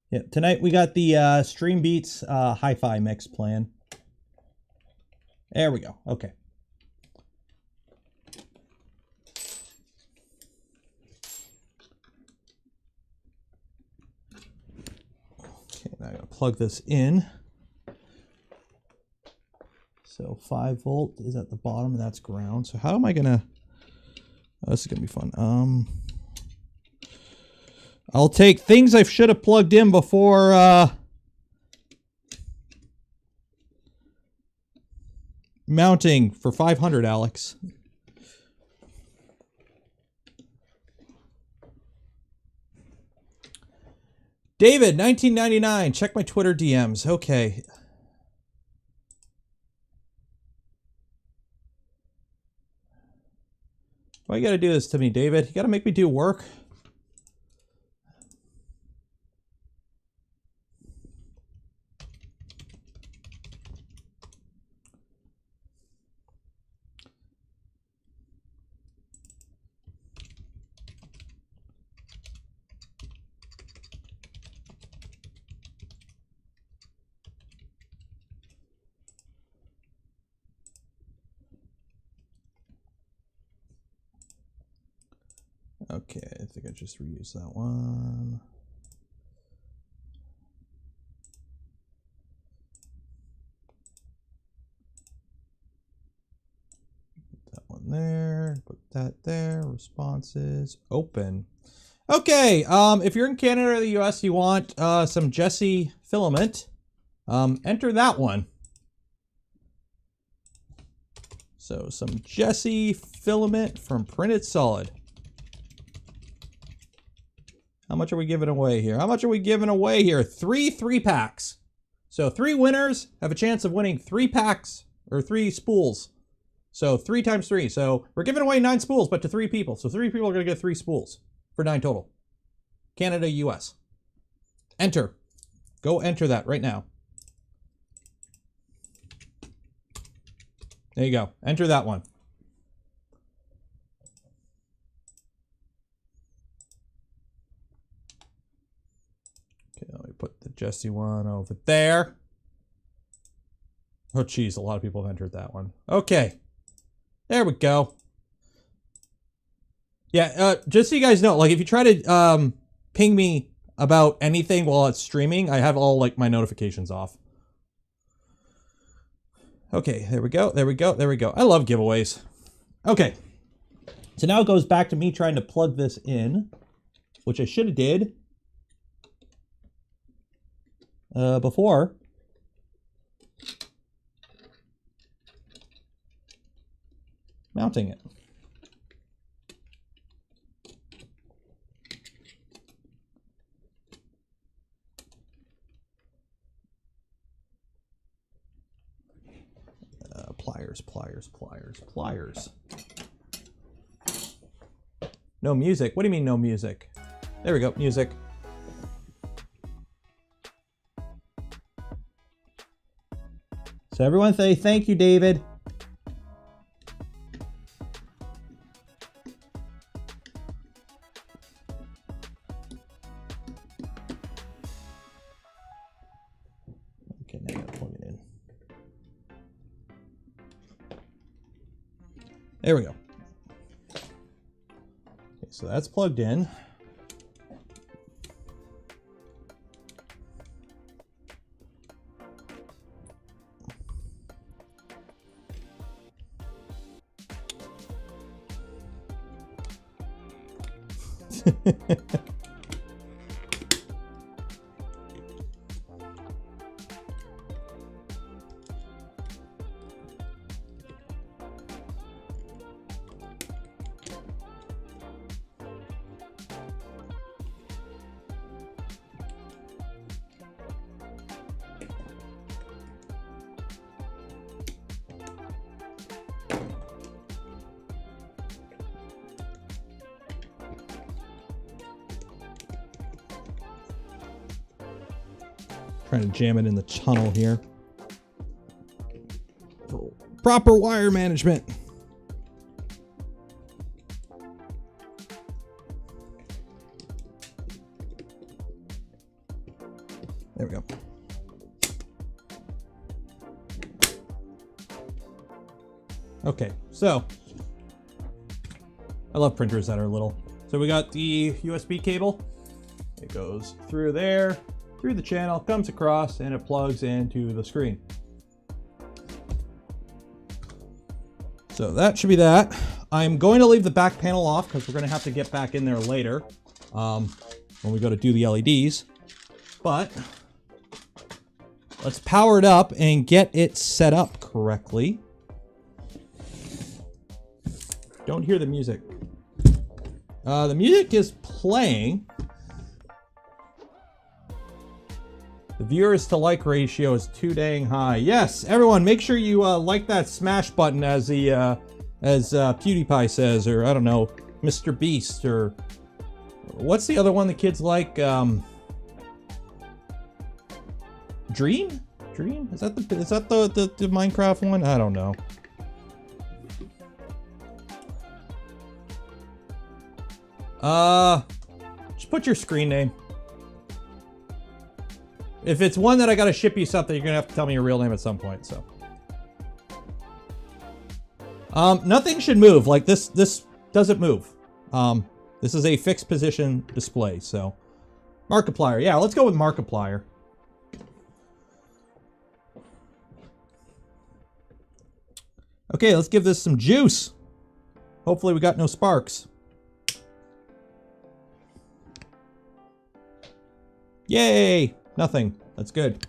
Yeah, tonight we got the Stream Beats hi-fi mix plan. There we go. Okay. Okay, now I'm gonna plug this in. So 5 volt is at the bottom, and that's ground. So how am I gonna? Oh, this is gonna be fun. I'll take things I should have plugged in before mounting for 500, Alex. David, 1999. Check my Twitter DMs. Okay. Why you gotta do this to me, David? You gotta make me do work. Okay, I think I just reused that one. Put that one there, put that there, responses, open. Okay, if you're in Canada or the US, you want some Jesse filament, enter that one. So some Jesse filament from Printed Solid. How much are we giving away here? How much are we giving away here? 3 3-packs. So 3 winners have a chance of winning 3 packs or 3 spools. So 3 times 3. So we're giving away 9 spools, but to 3 people. So 3 people are going to get 3 spools for 9 total. Canada, US. Enter. Go enter that right now. There you go. Enter that one. Okay, let me put the Jesse one over there. Oh, geez, a lot of people have entered that one. Okay. There we go. Yeah, just so you guys know, like, if you try to ping me about anything while it's streaming, I have all, like, my notifications off. Okay, there we go, there we go, there we go. I love giveaways. Okay. So now it goes back to me trying to plug this in, which I should have did before. Mounting it. Pliers, pliers, pliers, pliers. No music. What do you mean no music? There we go, music. So everyone say thank you, David. There we go. Okay, so that's plugged in. Trying to jam it in the tunnel here. Proper wire management. There we go. Okay, so I love printers that are little. So we got the USB cable. It goes through there, through the channel, comes across, and it plugs into the screen. So that should be that. I'm going to leave the back panel off because we're going to have to get back in there later when we go to do the LEDs. But let's power it up and get it set up correctly. Don't hear the music. The music is playing. The viewers to like ratio is too dang high. Yes, everyone, make sure you like that smash button, as the as PewDiePie says, or I don't know, Mr. Beast, or what's the other one the kids like? Dream? Dream? Is that the Minecraft one? I don't know. Just put your screen name. If it's one that I gotta ship you something, you're gonna have to tell me your real name at some point, so. Nothing should move. Like this doesn't move. This is a fixed position display, so. Markiplier, yeah, let's go with Markiplier. Okay, let's give this some juice. Hopefully we got no sparks. Yay! Nothing. That's good.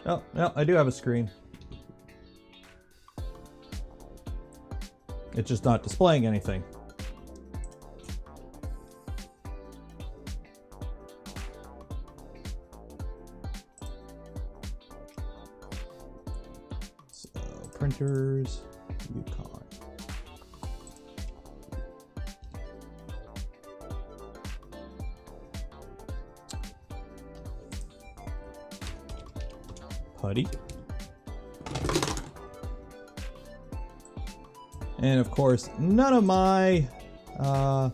Oh, no, I do have a screen. It's just not displaying anything. So, printers, Yukon. Putty. And of course, none of my the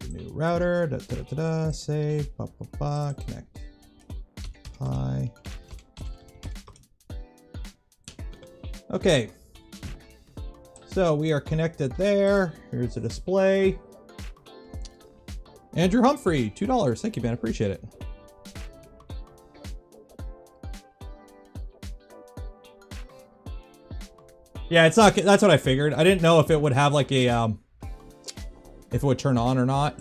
new router, save, connect, Pi. Okay, so we are connected there. Here's the display. Andrew Humphrey, $2. Thank you, man. Appreciate it. Yeah, it's not. That's what I figured. I didn't know if it would have like a, if it would turn on or not.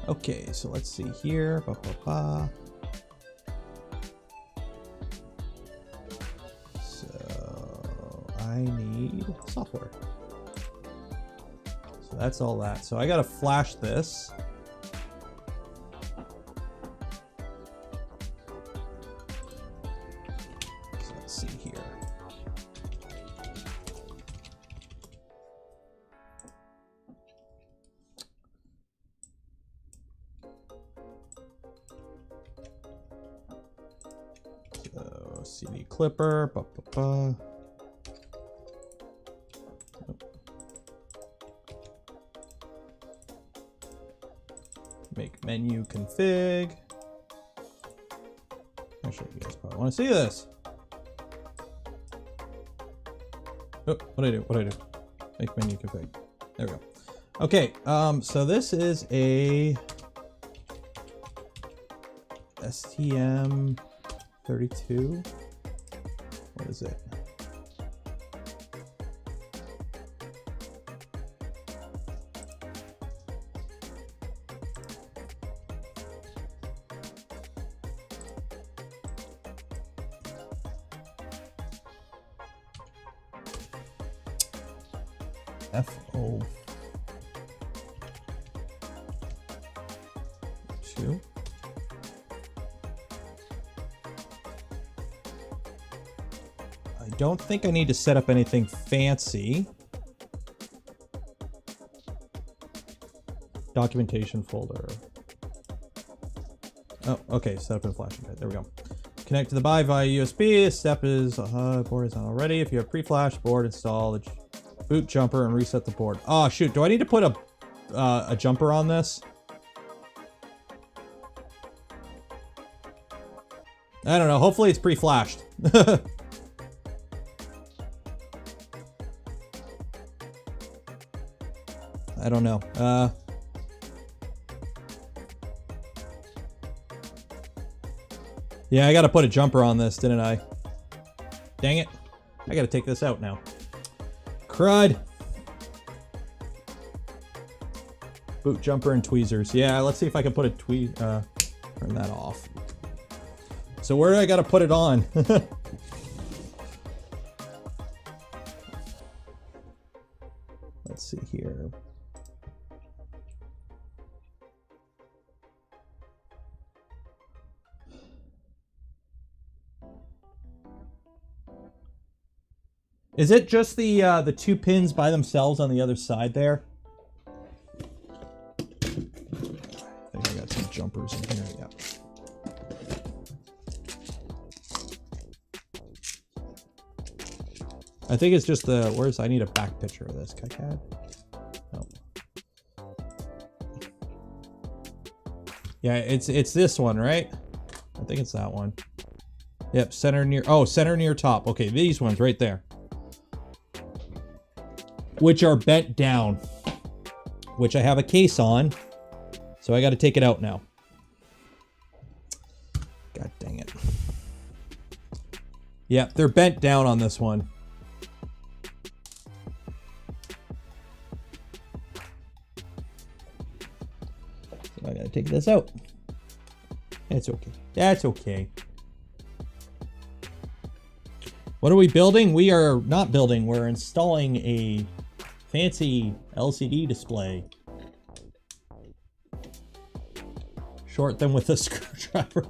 Okay, so let's see here. So I need software. So that's all that. So I gotta flash this. Let's see here. So CD Klipper. Make menu config. Actually, you guys probably want to see this. Oh, what'd I do? What'd I do? Make menu config. There we go. Okay, so this is a STM32. What is it? FO2. I don't think I need to set up anything fancy. Documentation folder. Oh, okay, set up in flashing guide. There we go. Connect to the buy via USB. This step is board is not already. If you have pre-flash board, install the boot jumper and reset the board. Oh shoot! Do I need to put a jumper on this? I don't know. Hopefully it's pre-flashed. I don't know. Yeah, I gotta put a jumper on this, didn't I? Dang it. I gotta take this out now. Crud. Boot jumper and tweezers. Yeah, let's see if I can put a turn that off. So where do I gotta put it on? Let's see here. Is it just the two pins by themselves on the other side there? I think I got some jumpers in here. Yeah. I think it's just the where's I need a back picture of this. KiCad? No. Yeah, it's this one, right? I think it's that one. Yep, center near top. Okay, these ones right there. Which are bent down, which I have a case on, so I got to take it out now. God dang it. Yeah, they're bent down on this one. So I got to take this out. That's okay. That's okay. What are we building? We are not building. We're installing a fancy LCD display. Short them with a screwdriver.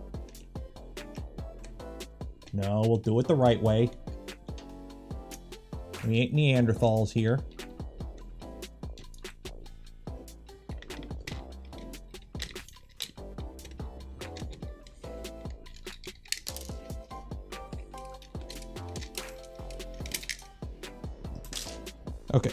No, we'll do it the right way. We ain't Neanderthals here. Okay.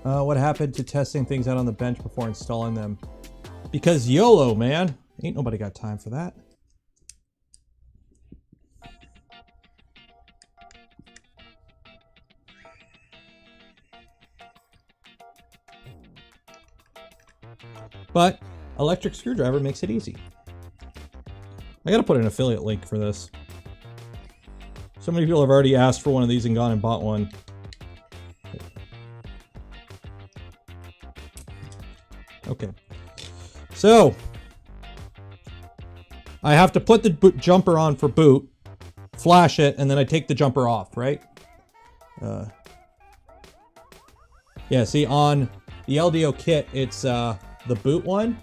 What happened to testing things out on the bench before installing them? Because YOLO, man. Ain't nobody got time for that. But electric screwdriver makes it easy. I gotta put an affiliate link for this. So many people have already asked for one of these and gone and bought one. Okay. So I have to put the jumper on for boot, flash it, and then I take the jumper off, right? Yeah, see, on the LDO kit, it's the boot one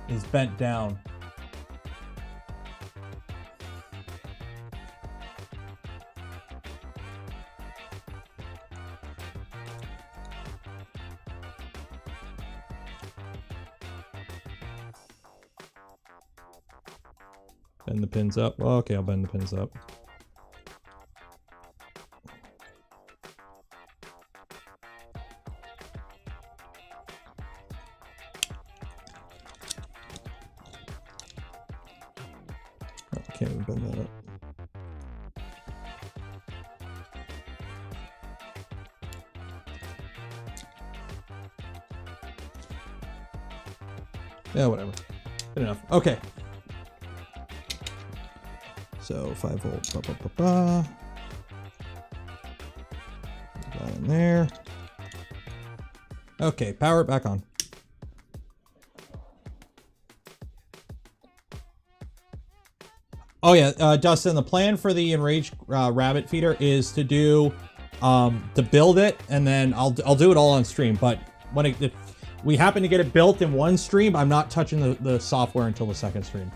is bent down. Bend the pins up. Well, okay, I'll bend the pins up. Okay, we bend that up. Yeah, whatever. Good enough. Okay. So 5 volt. Put that in there. Okay, power it back on. Oh yeah, Dustin, the plan for the Enraged Rabbit feeder is to do to build it, and then I'll do it all on stream. But when if we happen to get it built in one stream, I'm not touching the software until the second stream.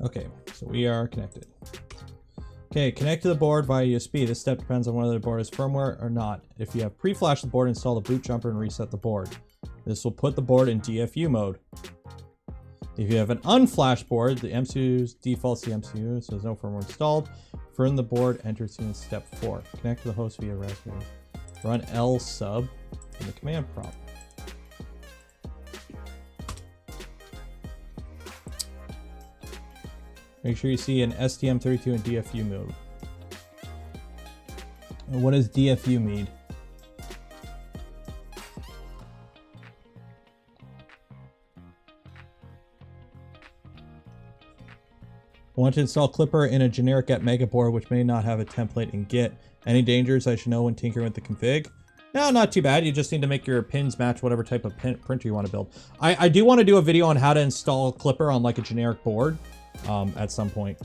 Okay, so we are connected. Okay, connect to the board via USB. This step depends on whether the board is firmware or not. If you have pre-flashed the board, install the boot jumper and reset the board. This will put the board in DFU mode. If you have an unflashed board, the MCU defaults the MCU, so there's no firmware installed. Firm the board, enter in step 4. Connect to the host via Raspberry. Run L sub in the command prompt. Make sure you see an STM32 in DFU mode. And what does DFU mean? I want to install Klipper in a generic Get Mega board which may not have a template in Git. Any dangers I should know when tinkering with the config? No, not too bad. You just need to make your pins match whatever type of printer you want to build. I do want to do a video on how to install Klipper on like a generic board. At some point.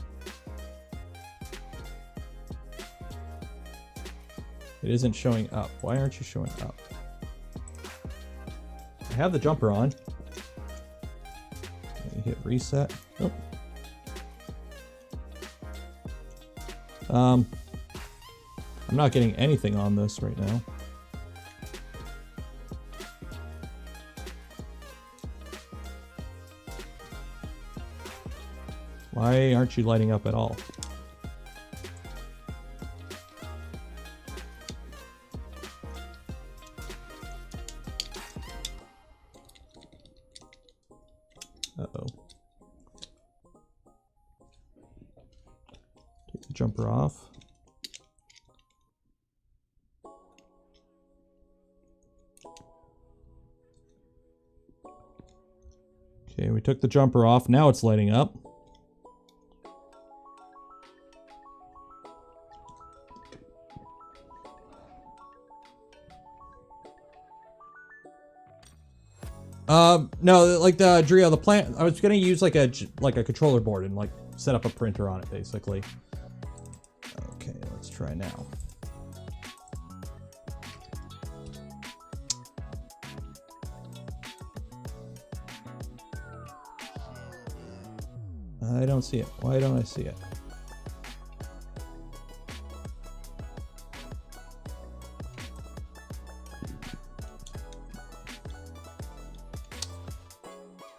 It isn't showing up. Why aren't you showing up? I have the jumper on. Hit reset. Nope. I'm not getting anything on this right now. Why aren't you lighting up at all? Uh-oh. Take the jumper off. Okay, we took the jumper off. Now it's lighting up. No, like the Drio, the plant. I was gonna use like a controller board and like set up a printer on it, basically. Okay, let's try now. I don't see it. Why don't I see it?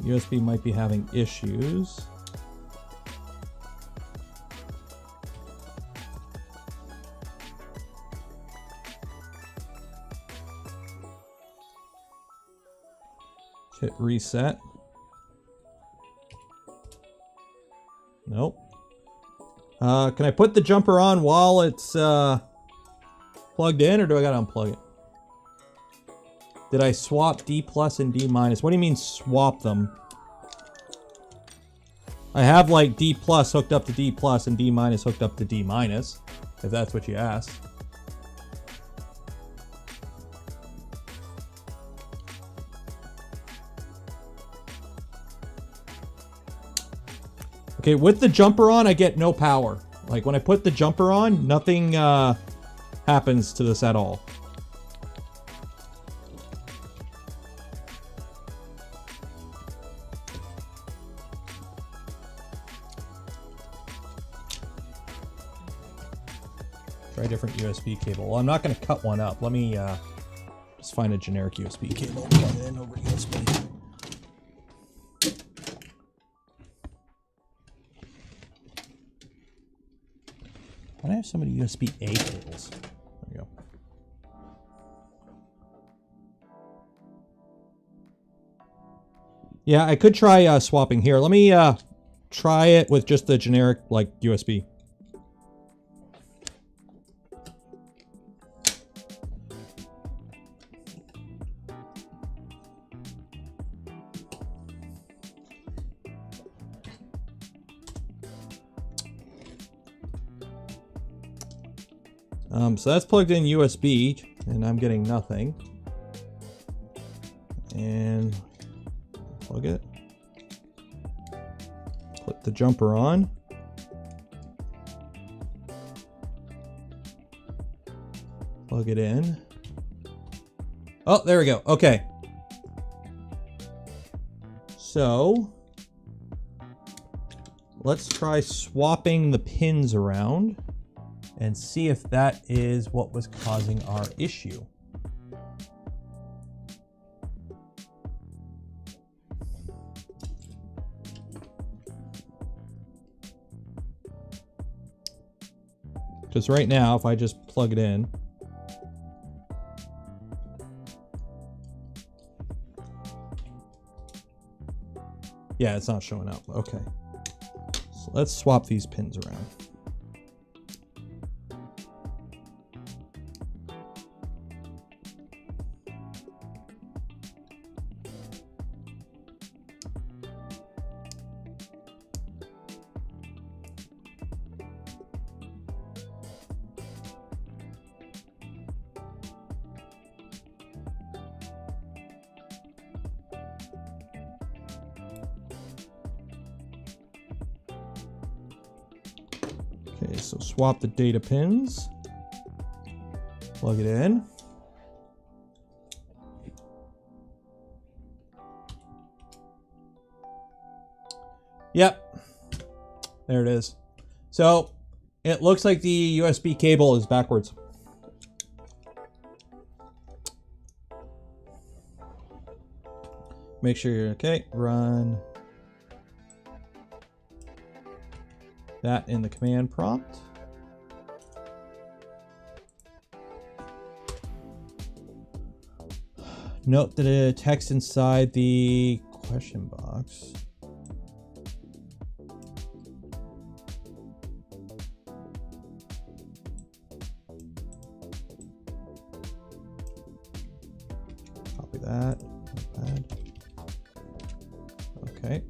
USB might be having issues. Hit reset. Nope. Can I put the jumper on while it's plugged in, or do I gotta unplug it? Did I swap D plus and D minus? What do you mean swap them? I have like D plus hooked up to D plus and D minus hooked up to D minus, if that's what you asked. Okay, with the jumper on, I get no power. Like when I put the jumper on, nothing happens to this at all. Try a different USB cable. Well, I'm not going to cut one up. Let me just find a generic USB cable and plug it in over USB. Why do I have so many USB-A cables? There we go. Yeah, I could try swapping here. Let me try it with just the generic, like, USB. So that's plugged in USB, and I'm getting nothing. And plug it. Put the jumper on. Plug it in. Oh, there we go. Okay. So let's try swapping the pins around and see if that is what was causing our issue. Because right now, if I just plug it in, yeah, it's not showing up. Okay. So let's swap these pins around. Okay, so swap the data pins. Plug it in. Yep. There it is. So it looks like the USB cable is backwards. Make sure you're okay. Run that in the command prompt. Note the text inside the question box. Copy that. Not bad. Okay.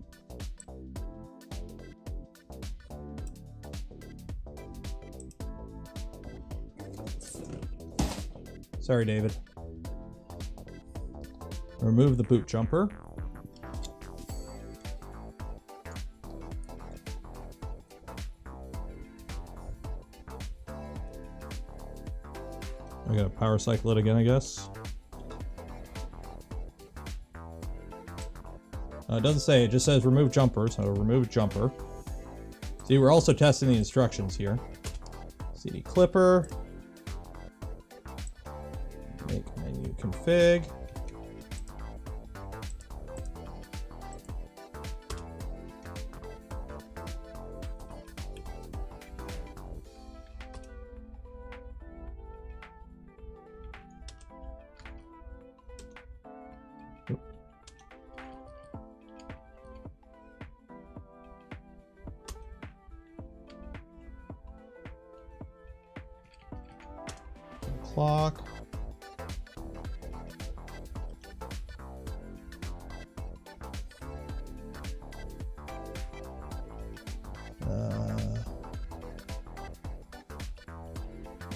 Sorry, David. Remove the boot jumper. I gotta power cycle it again, I guess. It doesn't say, it just says remove jumper, so remove jumper. See, we're also testing the instructions here. CD Klipper. Make menu config. clock.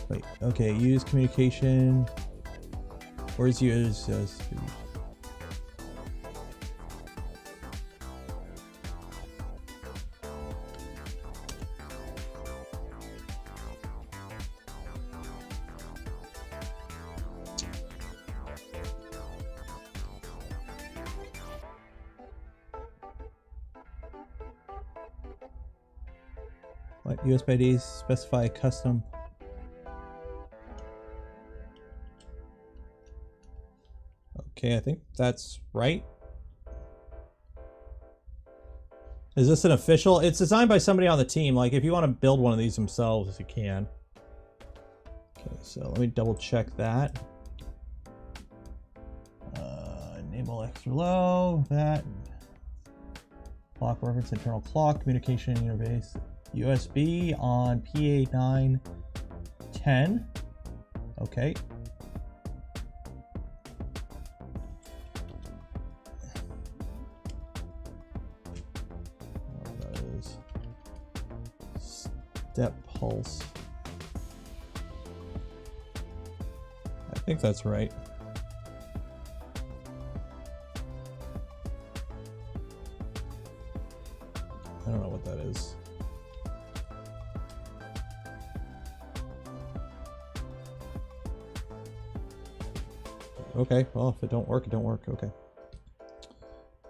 Wait, okay, use communication. Where's use? What USB IDs specify custom? Okay, I think that's right. Is this an official? It's designed by somebody on the team. Like, if you want to build one of these themselves, you can. Okay, so let me double check that. Enable extra low, that. Clock reference, internal clock, communication interface. USB on PA910. Okay. Step pulse. I think that's right. I don't know what that is. Okay, well, if it don't work, it don't work. Okay.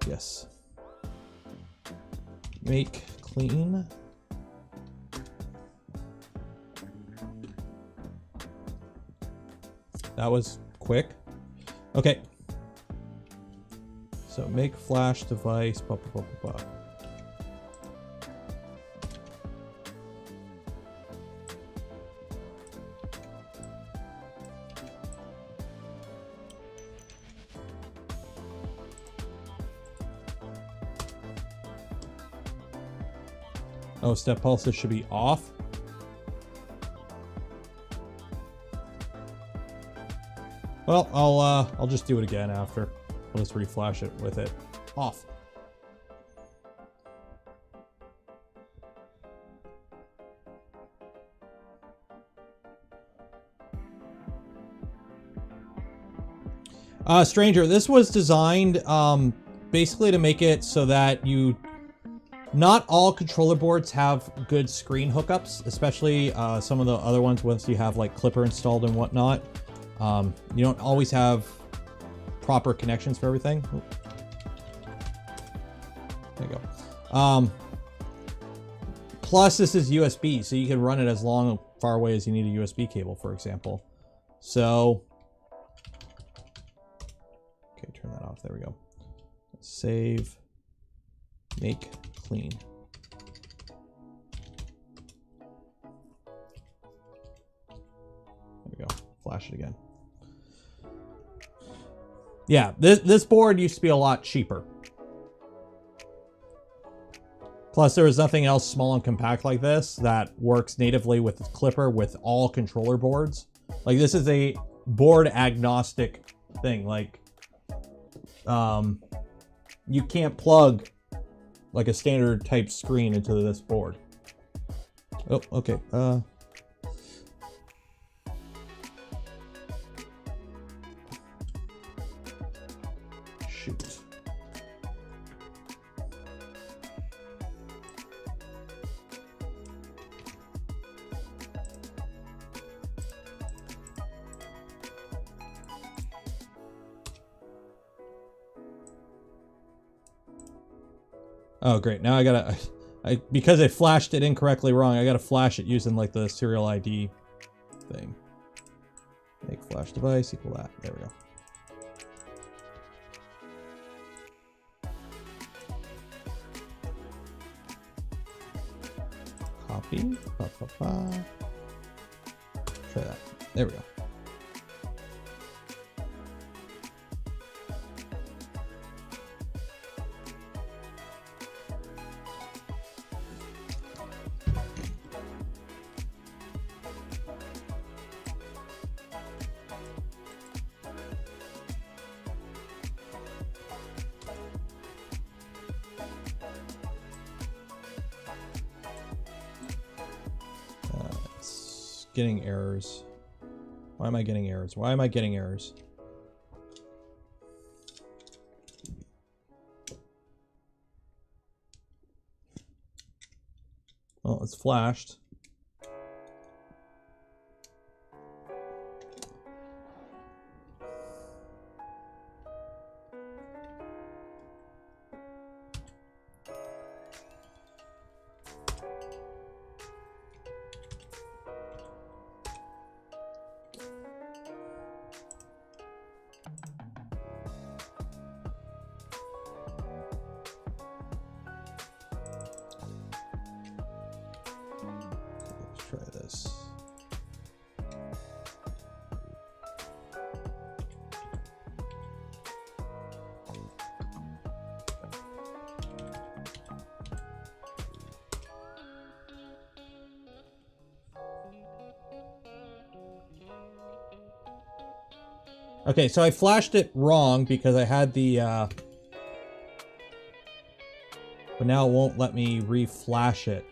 Yes. Make clean. That was quick. Okay. So make flash device. Blah, blah, blah, blah, blah. Oh, step pulses should be off. Well, I'll just do it again after. I'll just reflash it with it off. Stranger, this was designed basically to make it so that not all controller boards have good screen hookups, especially some of the other ones once you have like Klipper installed and whatnot. You don't always have proper connections for everything. Ooh. There you go. Plus, this is USB, so you can run it as long and far away as you need a USB cable, for example. So, okay, turn that off. There we go. Save, make clean. There we go. Flash it again. Yeah, this board used to be a lot cheaper. Plus, there was nothing else small and compact like this that works natively with Klipper with all controller boards. Like, this is a board agnostic thing. Like, you can't plug like a standard type screen into this board. Oh, okay. Shoot. Oh, great. Now I gotta, because I flashed it incorrectly wrong, I gotta flash it using like the serial ID thing. Make flash device equal that. There we go. Copy. Try that. There we go. getting errors. Why am I getting errors? Why am I getting errors? Well, it's flashed. Try this. Okay, so I flashed it wrong because I had the but now it won't let me re-flash it.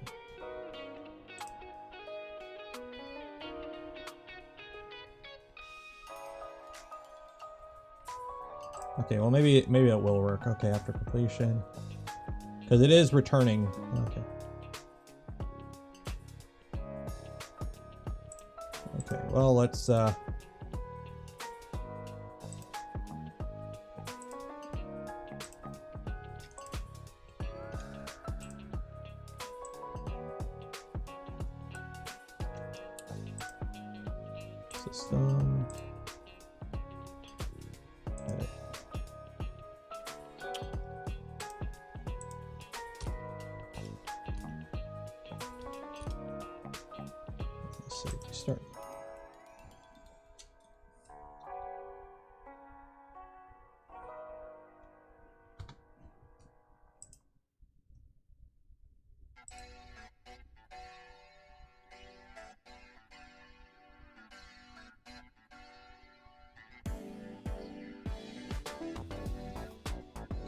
Okay, well maybe it will work. Okay, after completion, because it is returning. Okay. Okay, well let's system. Edit. Let's see, start.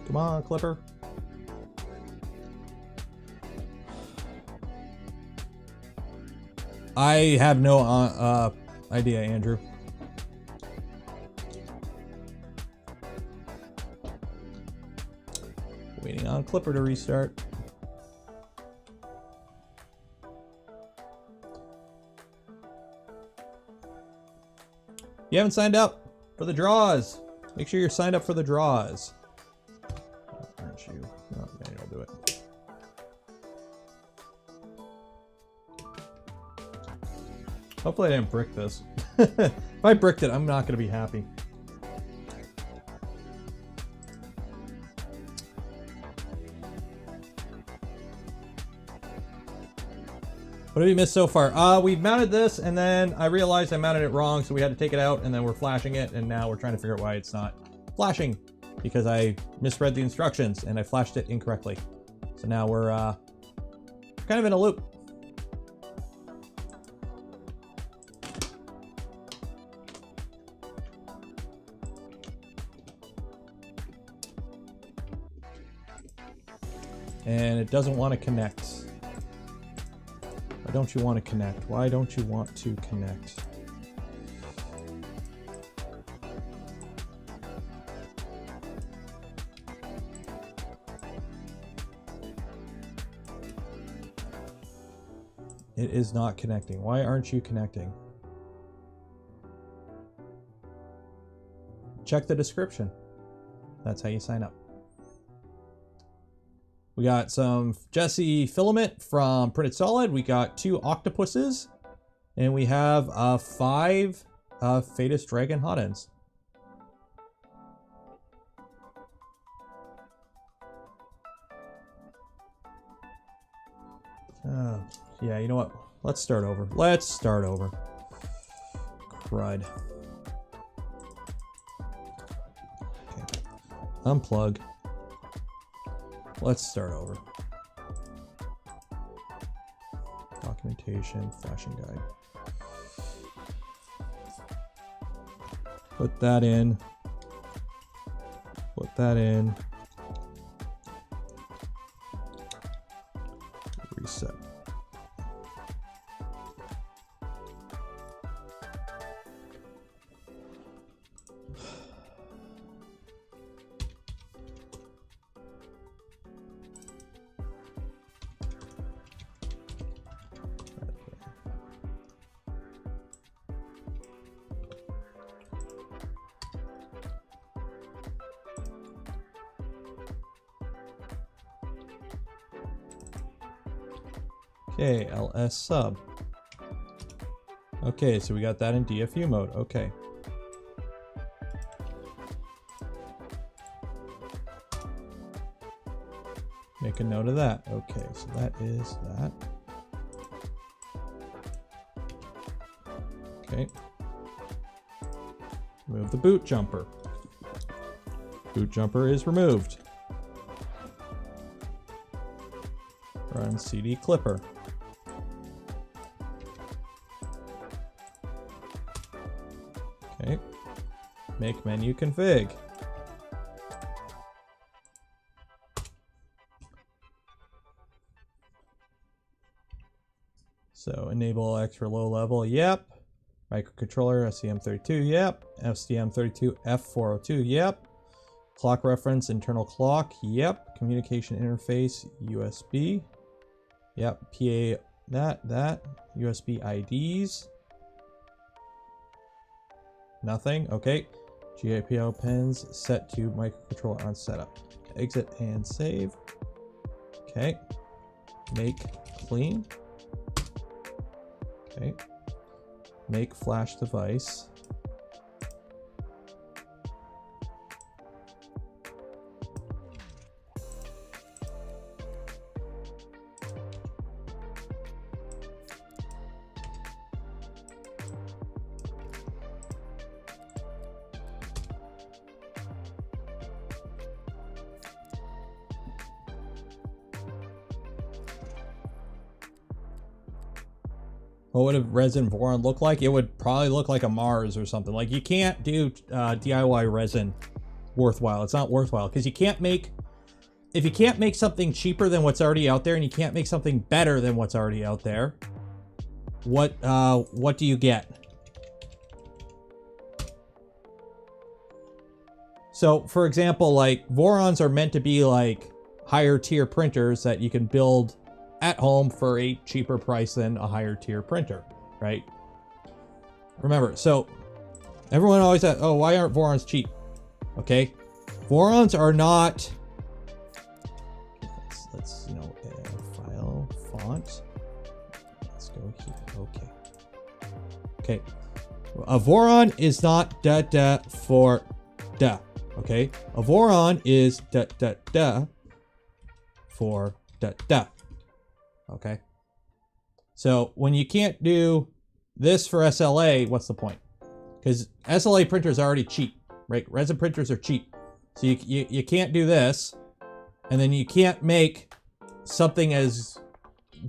Come on, Klipper. I have no idea, Andrew. Waiting on Klipper to restart. You haven't signed up for the draws. Make sure you're signed up for the draws. Aren't you? No, maybe I'll do it. Hopefully I didn't brick this. If I bricked it, I'm not going to be happy. What have you missed so far? We've mounted this, and then I realized I mounted it wrong, so we had to take it out, and then we're flashing it, and now we're trying to figure out why it's not flashing, because I misread the instructions, and I flashed it incorrectly. So now we're kind of in a loop. And it doesn't want to connect. Why don't you want to connect? Why don't you want to connect? It is not connecting. Why aren't you connecting? Check the description. That's how you sign up. We got some Jesse filament from Printed Solid. We got 2 octopuses. And we have 5 Fadus Dragon hot ends. Yeah, you know what? Let's start over. Let's start over. Crud. Okay. Unplug. Let's start over. Documentation, flashing guide. Put that in. Put that in. Reset. Okay, ls sub. Okay, so we got that in DFU mode. Okay. Make a note of that. Okay, so that is that. Okay. Remove the boot jumper. Boot jumper is removed. Run CD Klipper. Okay. Make menu config. So enable extra low level, yep. Microcontroller, STM32, yep. STM32F402, yep. Clock reference, internal clock, yep. Communication interface, USB, yep. PA, that. USB IDs. Nothing, okay. GPIO pins set to microcontroller on setup. Exit and save. Okay. Make clean. Okay. Make flash device. What would a Resin Voron look like? It would probably look like a Mars or something. Like, you can't do DIY resin worthwhile. It's not worthwhile because you can't make, if you can't make something cheaper than what's already out there and you can't make something better than what's already out there, what do you get? So, for example, like Vorons are meant to be like higher tier printers that you can build at home for a cheaper price than a higher tier printer, right? Remember, so everyone always says, oh, why aren't Vorons cheap? Okay, Vorons are not, let's file, font, let's go here, okay. A Voron is not for da, okay? A Voron is for da. Okay, so when you can't do this for SLA, what's the point? Because SLA printers are already cheap, right? Resin printers are cheap, so you can't do this, and then you can't make something as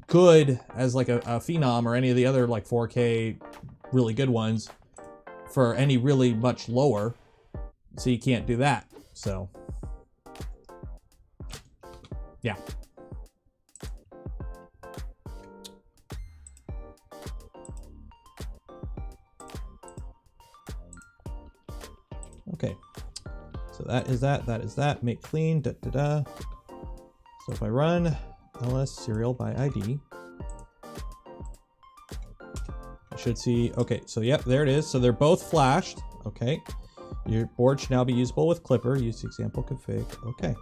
good as like a Phenom or any of the other like 4K really good ones for any really much lower, so you can't do that. So yeah. Okay, so that is that, make clean, So if I run ls serial by ID, I should see, okay, so yep, there it is. So they're both flashed, okay. Your board should now be usable with Klipper, use the example config, okay.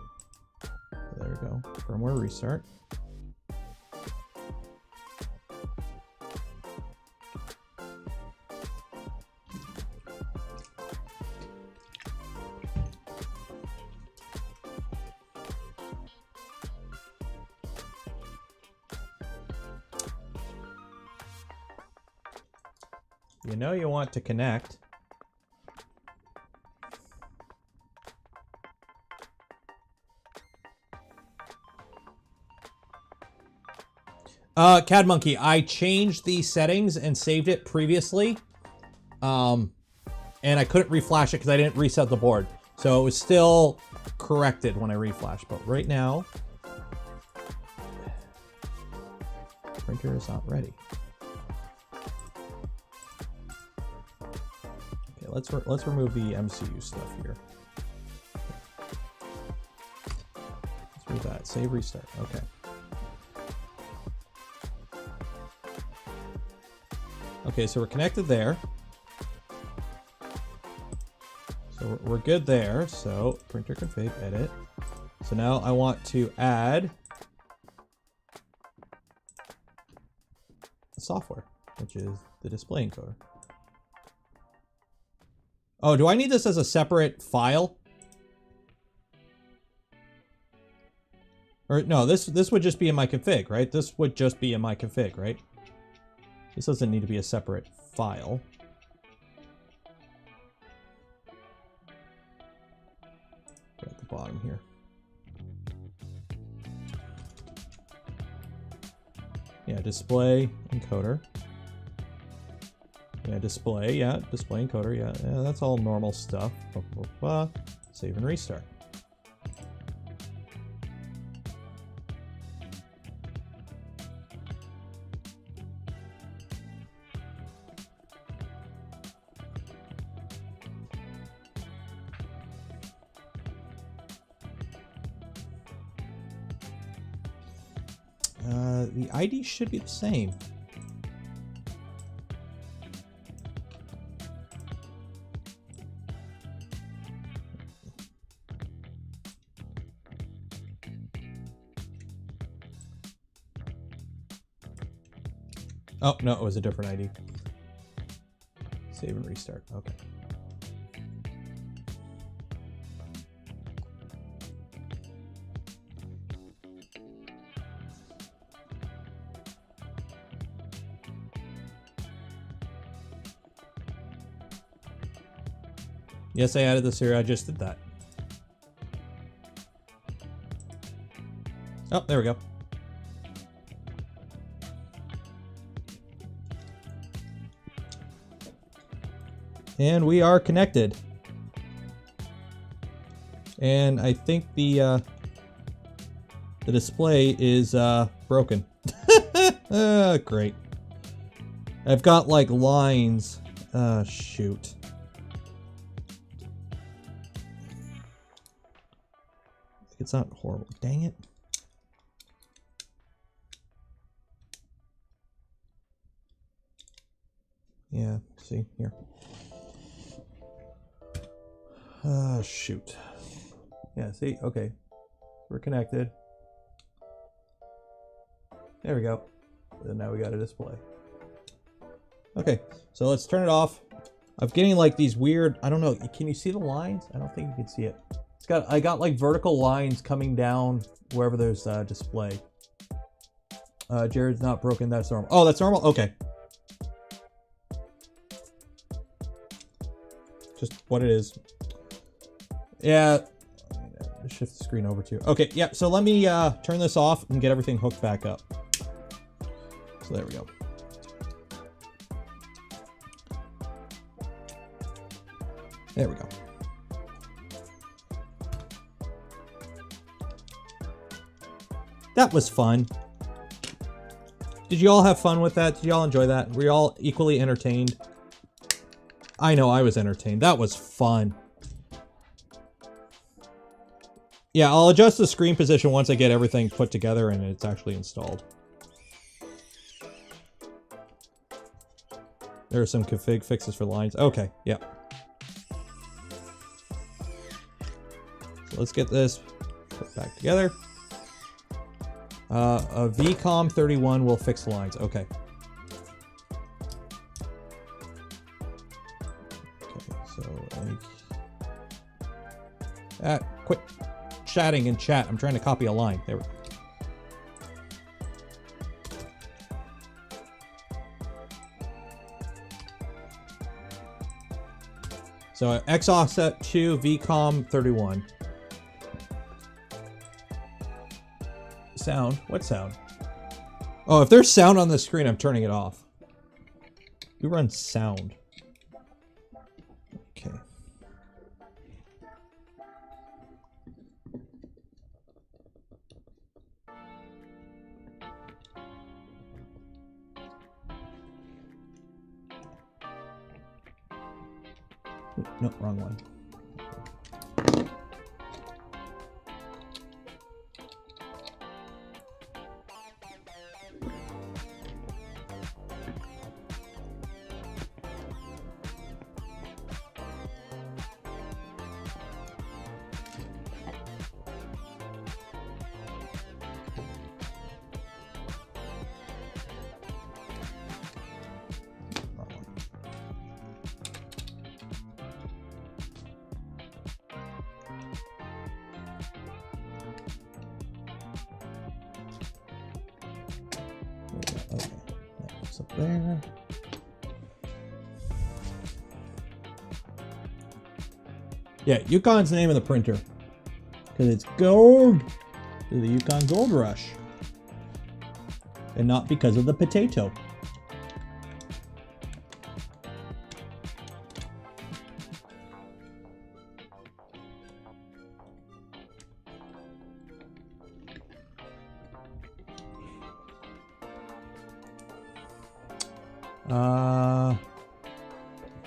So there we go, firmware restart. You know you want to connect. CAD Monkey, I changed the settings and saved it previously. And I couldn't reflash it because I didn't reset the board. So it was still corrected when I reflashed. But right now, printer is not ready. Let's remove the MCU stuff here. Let's remove that. Save, restart. Okay. Okay, so we're connected there. So we're good there. So printer config, edit. So now I want to add software, which is the display encoder. Oh, do I need this as a separate file? Or no, this would just be in my config, right? This would just be in my config, right? This doesn't need to be a separate file. At the bottom here. Yeah, display encoder. Yeah, display encoder, yeah, that's all normal stuff. Save and restart. The ID should be the same. Oh, no, it was a different ID. Save and restart. Okay. Yes, I added this here. I just did that. Oh, there we go. And we are connected. And I think the display is broken. Great. I've got like lines. Shoot. It's not horrible. Dang it. Yeah, see here. Shoot. Yeah, see, okay. We're connected. There we go. And now we got a display. Okay, so let's turn it off. I'm getting like these weird, I don't know, can you see the lines? I don't think you can see it. I got like vertical lines coming down wherever there's display. Jared's not broken, that's normal. Oh, that's normal? Okay. Just what it is. Yeah. Shift the screen over too. Okay, yeah, so let me turn this off and get everything hooked back up. So there we go. There we go. That was fun. Did you all have fun with that? Did you all enjoy that? Were you all equally entertained? I know I was entertained. That was fun. Yeah, I'll adjust the screen position once I get everything put together and it's actually installed. There are some config fixes for lines. Okay, yeah. So let's get this put back together. A VCOM 31 will fix the lines. Okay. Okay, so quit chatting in chat. I'm trying to copy a line. There we go. So X offset 2 VCOM 31. Sound? What sound? Oh, if there's sound on the screen, I'm turning it off. We run sound. Okay. No, wrong one. there. Yeah, Yukon's the name of the printer. Because it's gold. The Yukon Gold Rush. And not because of the potato.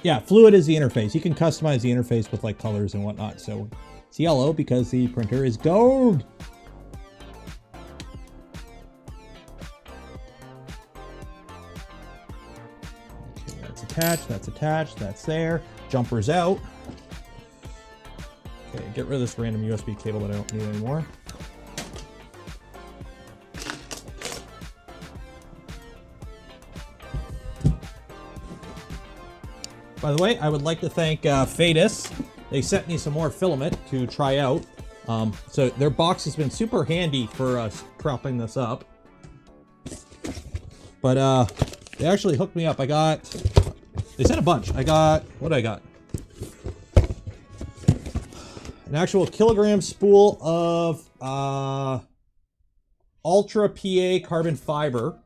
Yeah, fluid is the interface. You can customize the interface with like colors and whatnot. So it's yellow because the printer is gold. Okay, that's attached, that's there. Jumper's out. Okay, get rid of this random USB cable that I don't need anymore. By the way, I would like to thank Fadis. They sent me some more filament to try out. So their box has been super handy for us propping this up. But they actually hooked me up. They sent a bunch. What I got? An actual kilogram spool of Ultra PA carbon fiber.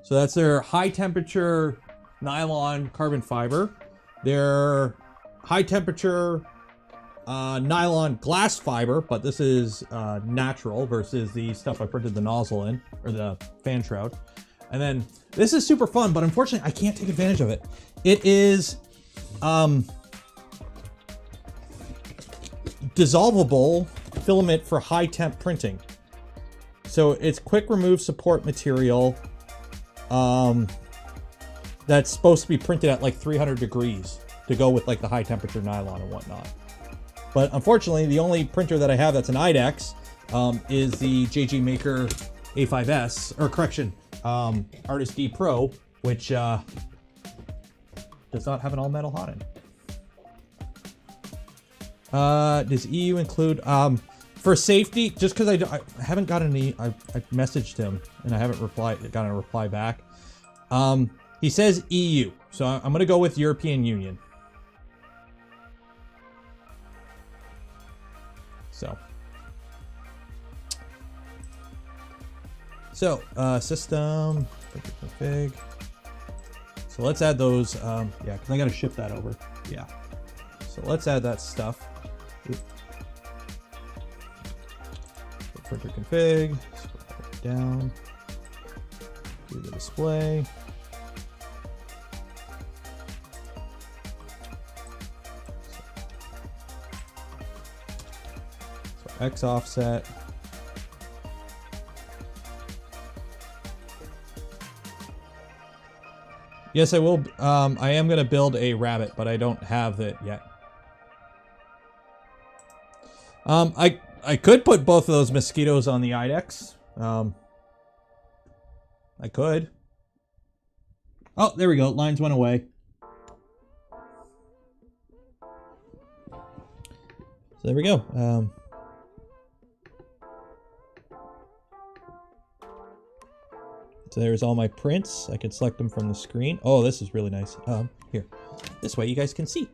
So that's their high temperature nylon carbon fiber. Their high temperature nylon glass fiber, but this is natural versus the stuff I printed the nozzle in, or the fan shroud. And then this is super fun, but unfortunately I can't take advantage of it. It is dissolvable filament for high temp printing. So it's quick remove support material. That's supposed to be printed at like 300 degrees to go with like the high temperature nylon and whatnot. But unfortunately, the only printer that I have that's an IDEX is the JG Maker A5S, or correction, Artist D Pro, which does not have an all metal hot end. Does EU include, for safety, just because I haven't gotten any, I've messaged him and I haven't gotten a reply back. He says EU, so I'm going to go with European Union. So, system, config. So let's add those, yeah, because I got to ship that over. Yeah. So let's add that stuff. Printer config, scroll down, do the display. X offset. Yes, I will. I am going to build a rabbit, but I don't have it yet. I could put both of those mosquitoes on the IDEX. I could. Oh, there we go. Lines went away. So there we go. So there's all my prints. I can select them from the screen. Oh, this is really nice. Here. This way you guys can see.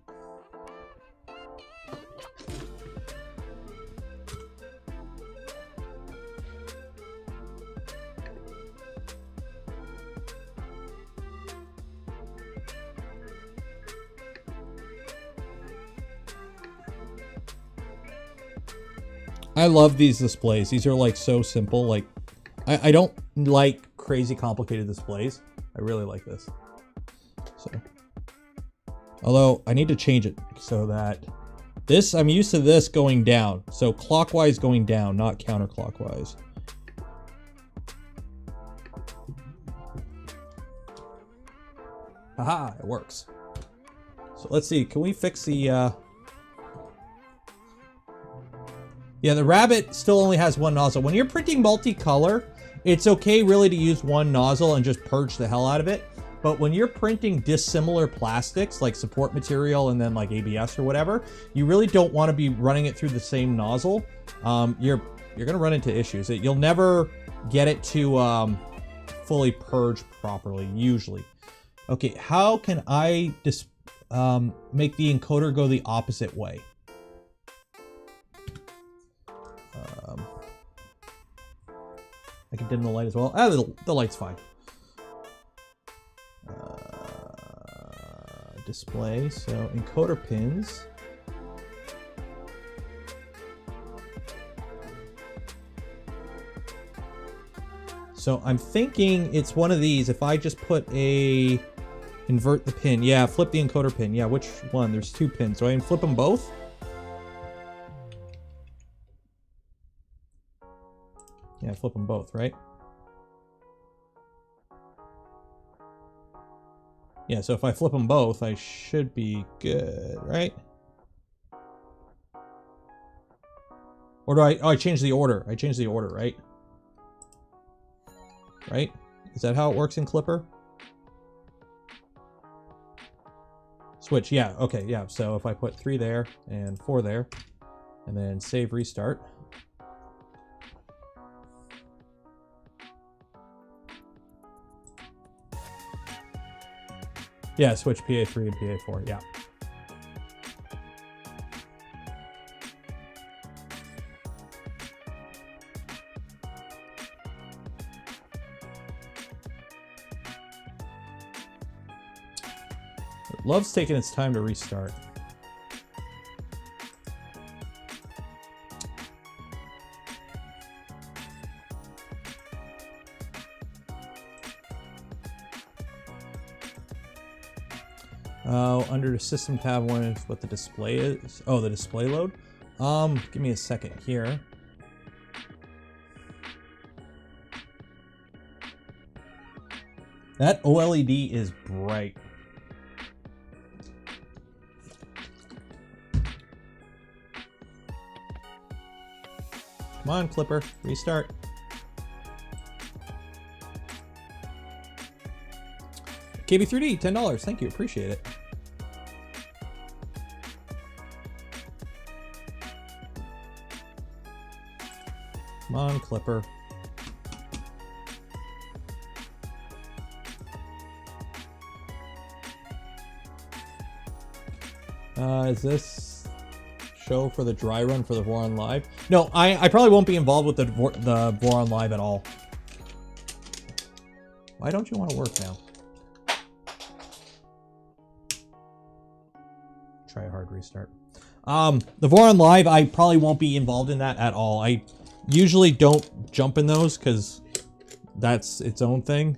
I love these displays. These are like so simple. Like, I don't like crazy complicated displays. I really like this. So, although I need to change it so that this, I'm used to this going down. So clockwise going down, not counterclockwise. Aha, it works. So let's see, can we fix the, yeah, the rabbit still only has one nozzle. When you're printing multicolor, it's okay really to use one nozzle and just purge the hell out of it. But when you're printing dissimilar plastics, like support material and then like ABS or whatever, you really don't want to be running it through the same nozzle. You're going to run into issues. You'll never get it to fully purged properly, usually. Okay, how can I make the encoder go the opposite way? I can dim the light as well. Ah, the light's fine. Display, so encoder pins. So I'm thinking it's one of these. If I just put a invert the pin, yeah, flip the encoder pin. Yeah, which one? There's 2 pins, so I can flip them both. Yeah, flip them both, right? Yeah, so if I flip them both, I should be good, right? Or do I... Oh, I changed the order. I changed the order, right? Right? Is that how it works in Klipper? Switch, yeah, okay, yeah. So if I put 3 there and 4 there, and then save, restart. Yeah, switch PA3 and PA4, yeah. It loves taking its time to restart. Under the system tab, one is what the display is. Oh, the display load. Give me a second here. That OLED is bright. Come on, Klipper, restart. KB3D, $10. Thank you, appreciate it. Come on, Klipper. Is this show for the dry run for the Voron Live? No, I probably won't be involved with the Voron Live at all. Why don't you want to work now? Try a hard restart. The Voron Live, I probably won't be involved in that at all. I usually don't jump in those because that's its own thing.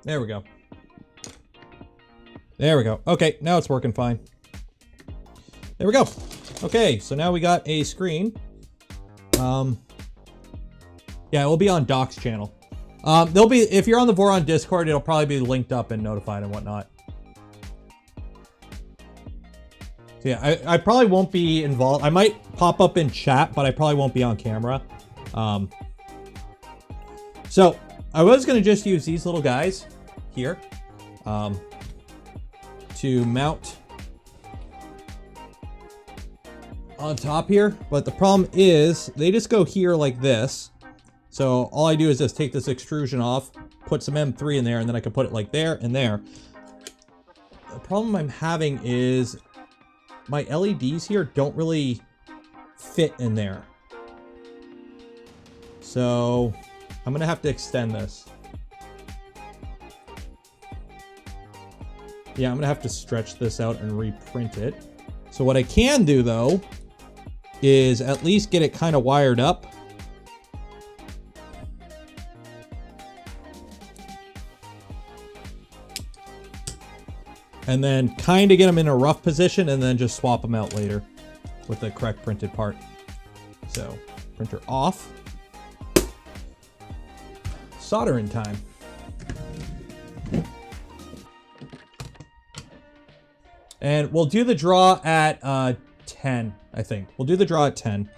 There we go. There we go. Okay, now it's working fine. There we go. Okay, so now we got a screen. Yeah, it will be on Doc's channel. There'll be, if you're on the Voron Discord, it'll probably be linked up and notified and whatnot. So yeah, I probably won't be involved. I might pop up in chat, but I probably won't be on camera. So I was going to just use these little guys here to mount on top here, but the problem is they just go here like this. So all I do is just take this extrusion off, put some M3 in there, and then I can put it like there and there. The problem I'm having is my LEDs here don't really fit in there. So I'm gonna have to extend this. Yeah, I'm gonna have to stretch this out and reprint it. So what I can do though is at least get it kind of wired up. And then kind of get them in a rough position and then just swap them out later with the correct printed part. So Printer off. Soldering time. And we'll do the draw at 10, I think. We'll do the draw at 10.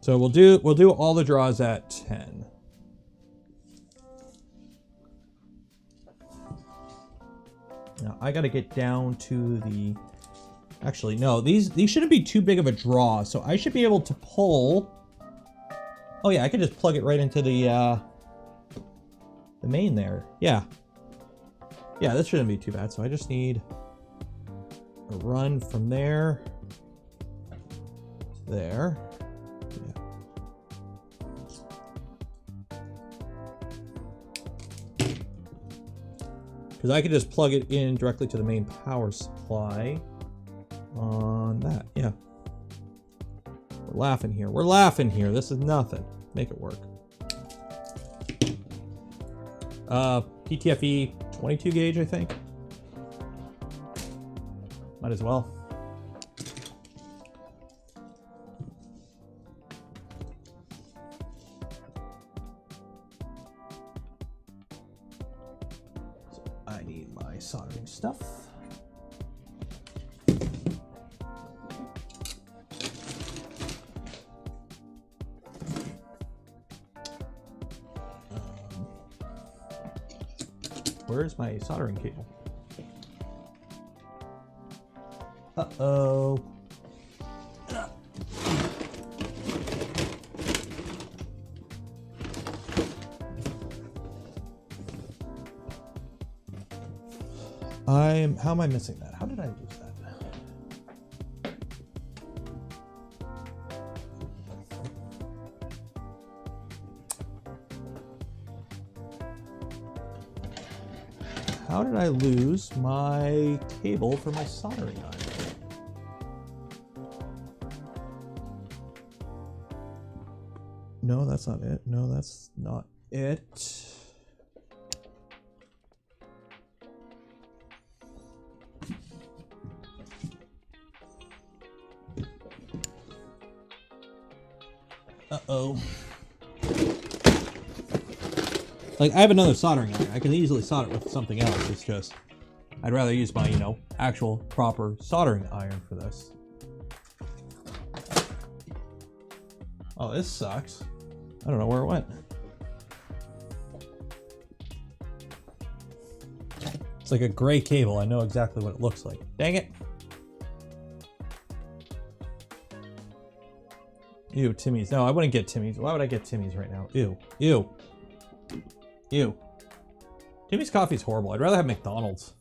So we'll do all the draws at 10. Now I got to get down to the. Actually, no, these shouldn't be too big of a draw, so I should be able to pull. Oh yeah, I could just plug it right into the main there. Yeah, this shouldn't be too bad. So I just need a run from there to there. Because I could just plug it in directly to the main power supply on that. Yeah. We're laughing here. We're laughing here. This is nothing. Make it work. PTFE 22 gauge, I think. Might as well. I need my soldering stuff. Where's my soldering cable? Uh-oh. How am I missing that? How did I lose that? How did I lose my cable for my soldering iron? No, that's not it. No, that's not it. Uh-oh. Like, I have another soldering iron. I can easily solder it with something else. It's just, I'd rather use my, you know, actual proper soldering iron for this. Oh, this sucks. I don't know where it went. It's like a gray cable. I know exactly what it looks like. Dang it. Ew, Timmy's. No, I wouldn't get Timmy's. Why would I get Timmy's right now? Ew. Ew. Ew. Timmy's coffee's horrible. I'd rather have McDonald's.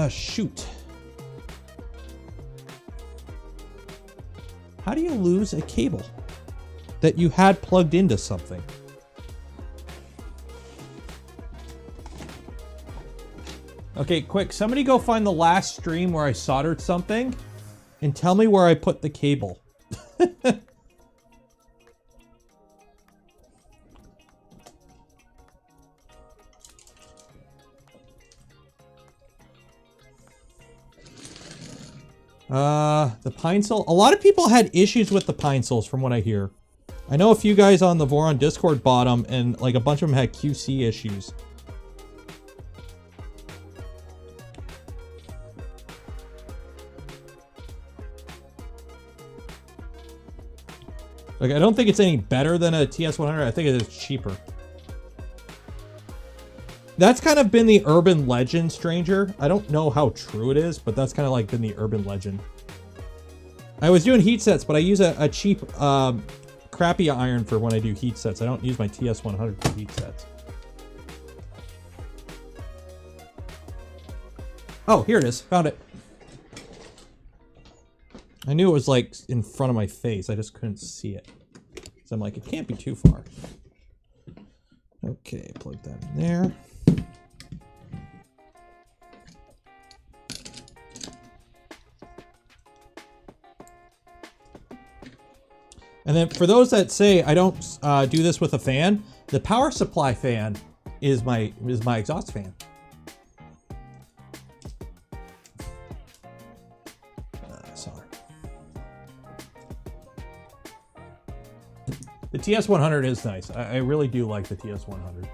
Shoot. How do you lose a cable that you had plugged into something? Okay, quick. Somebody go find the last stream where I soldered something and tell me where I put the cable. The pine sol. A lot of people had issues with the pine sols from what I hear. I know a few guys on the Voron Discord bought them and like a bunch of them had QC issues. Like, I don't think it's any better than a TS100. I think it is cheaper. That's kind of been the urban legend, Stranger. I don't know how true it is, but that's kind of like been the urban legend. I was doing heat sets, but I use a cheap, crappy iron for when I do heat sets. I don't use my TS100 for heat sets. Oh, here it is. Found it. I knew it was like in front of my face. I just couldn't see it. So I'm like, it can't be too far. Okay, plug that in there. And then for those that say I don't do this with a fan, the power supply fan is my exhaust fan. Sorry. The TS100 is nice. I really do like the TS100.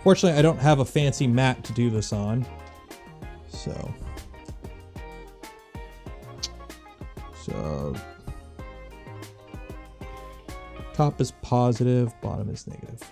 Fortunately, I don't have a fancy mat to do this on, so top is positive, bottom is negative.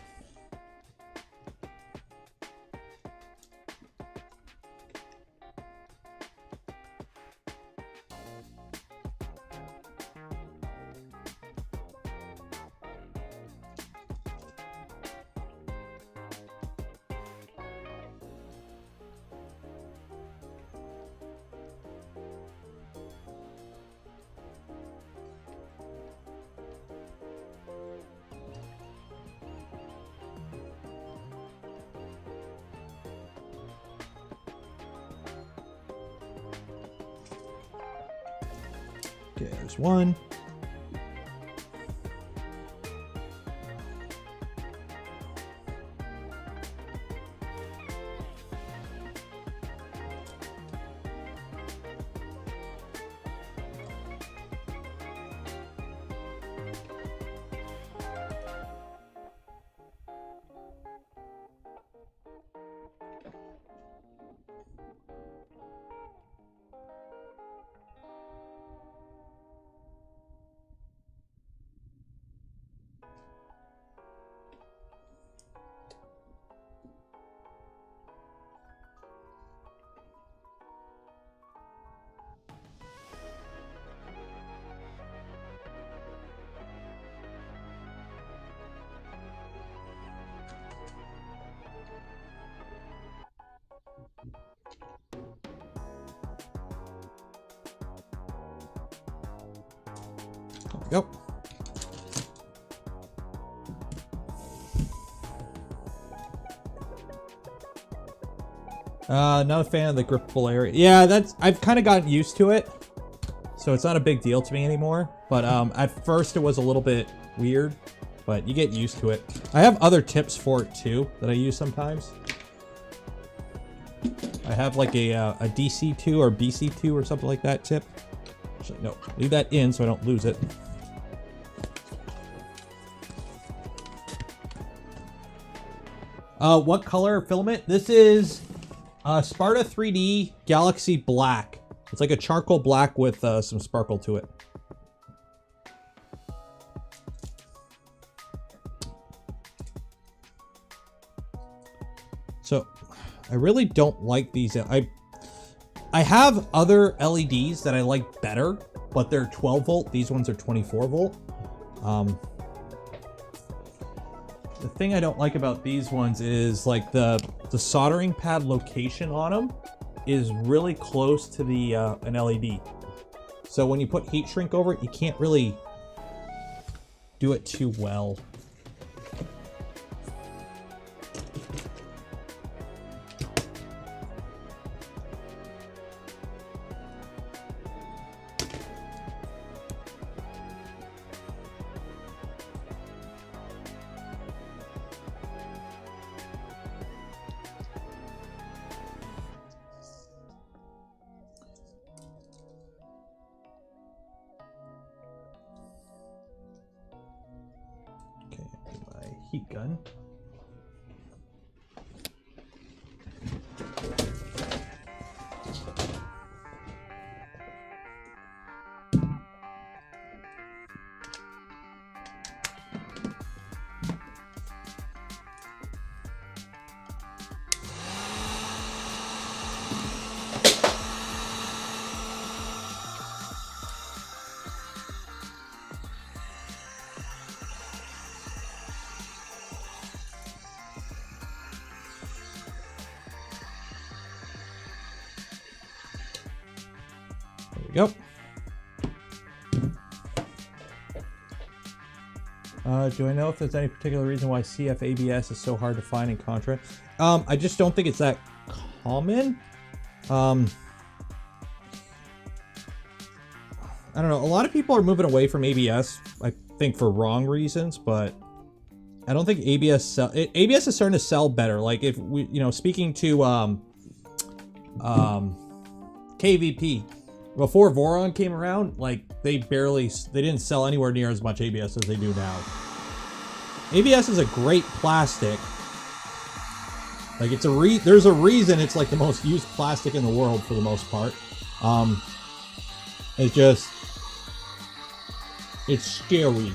Okay, there's one. There we go. Not a fan of the grippable area. Yeah, I've kind of gotten used to it, so it's not a big deal to me anymore. But at first it was a little bit weird, but you get used to it. I have other tips for it too that I use sometimes. I have like a DC2 or BC2 or something like that tip. Actually, no, leave that in so I don't lose it. What color filament? This is Sparta 3D Galaxy Black. It's like a charcoal black with some sparkle to it. So I really don't like these. I have other LEDs that I like better, but they're 12 volt. These ones are 24 volt. The thing I don't like about these ones is like the soldering pad location on them is really close to the an LED. So when you put heat shrink over it, you can't really do it too well. Heat gun. There we go. Do I know if there's any particular reason why CF ABS is so hard to find in Contra? I just don't think it's that common. I don't know. A lot of people are moving away from ABS, I think for wrong reasons, but I don't think ABS ABS is starting to sell better. Like if we, you know, speaking to KVP, before Voron came around, like they didn't sell anywhere near as much ABS as they do now. ABS is a great plastic. Like it's there's a reason it's like the most used plastic in the world for the most part. It's scary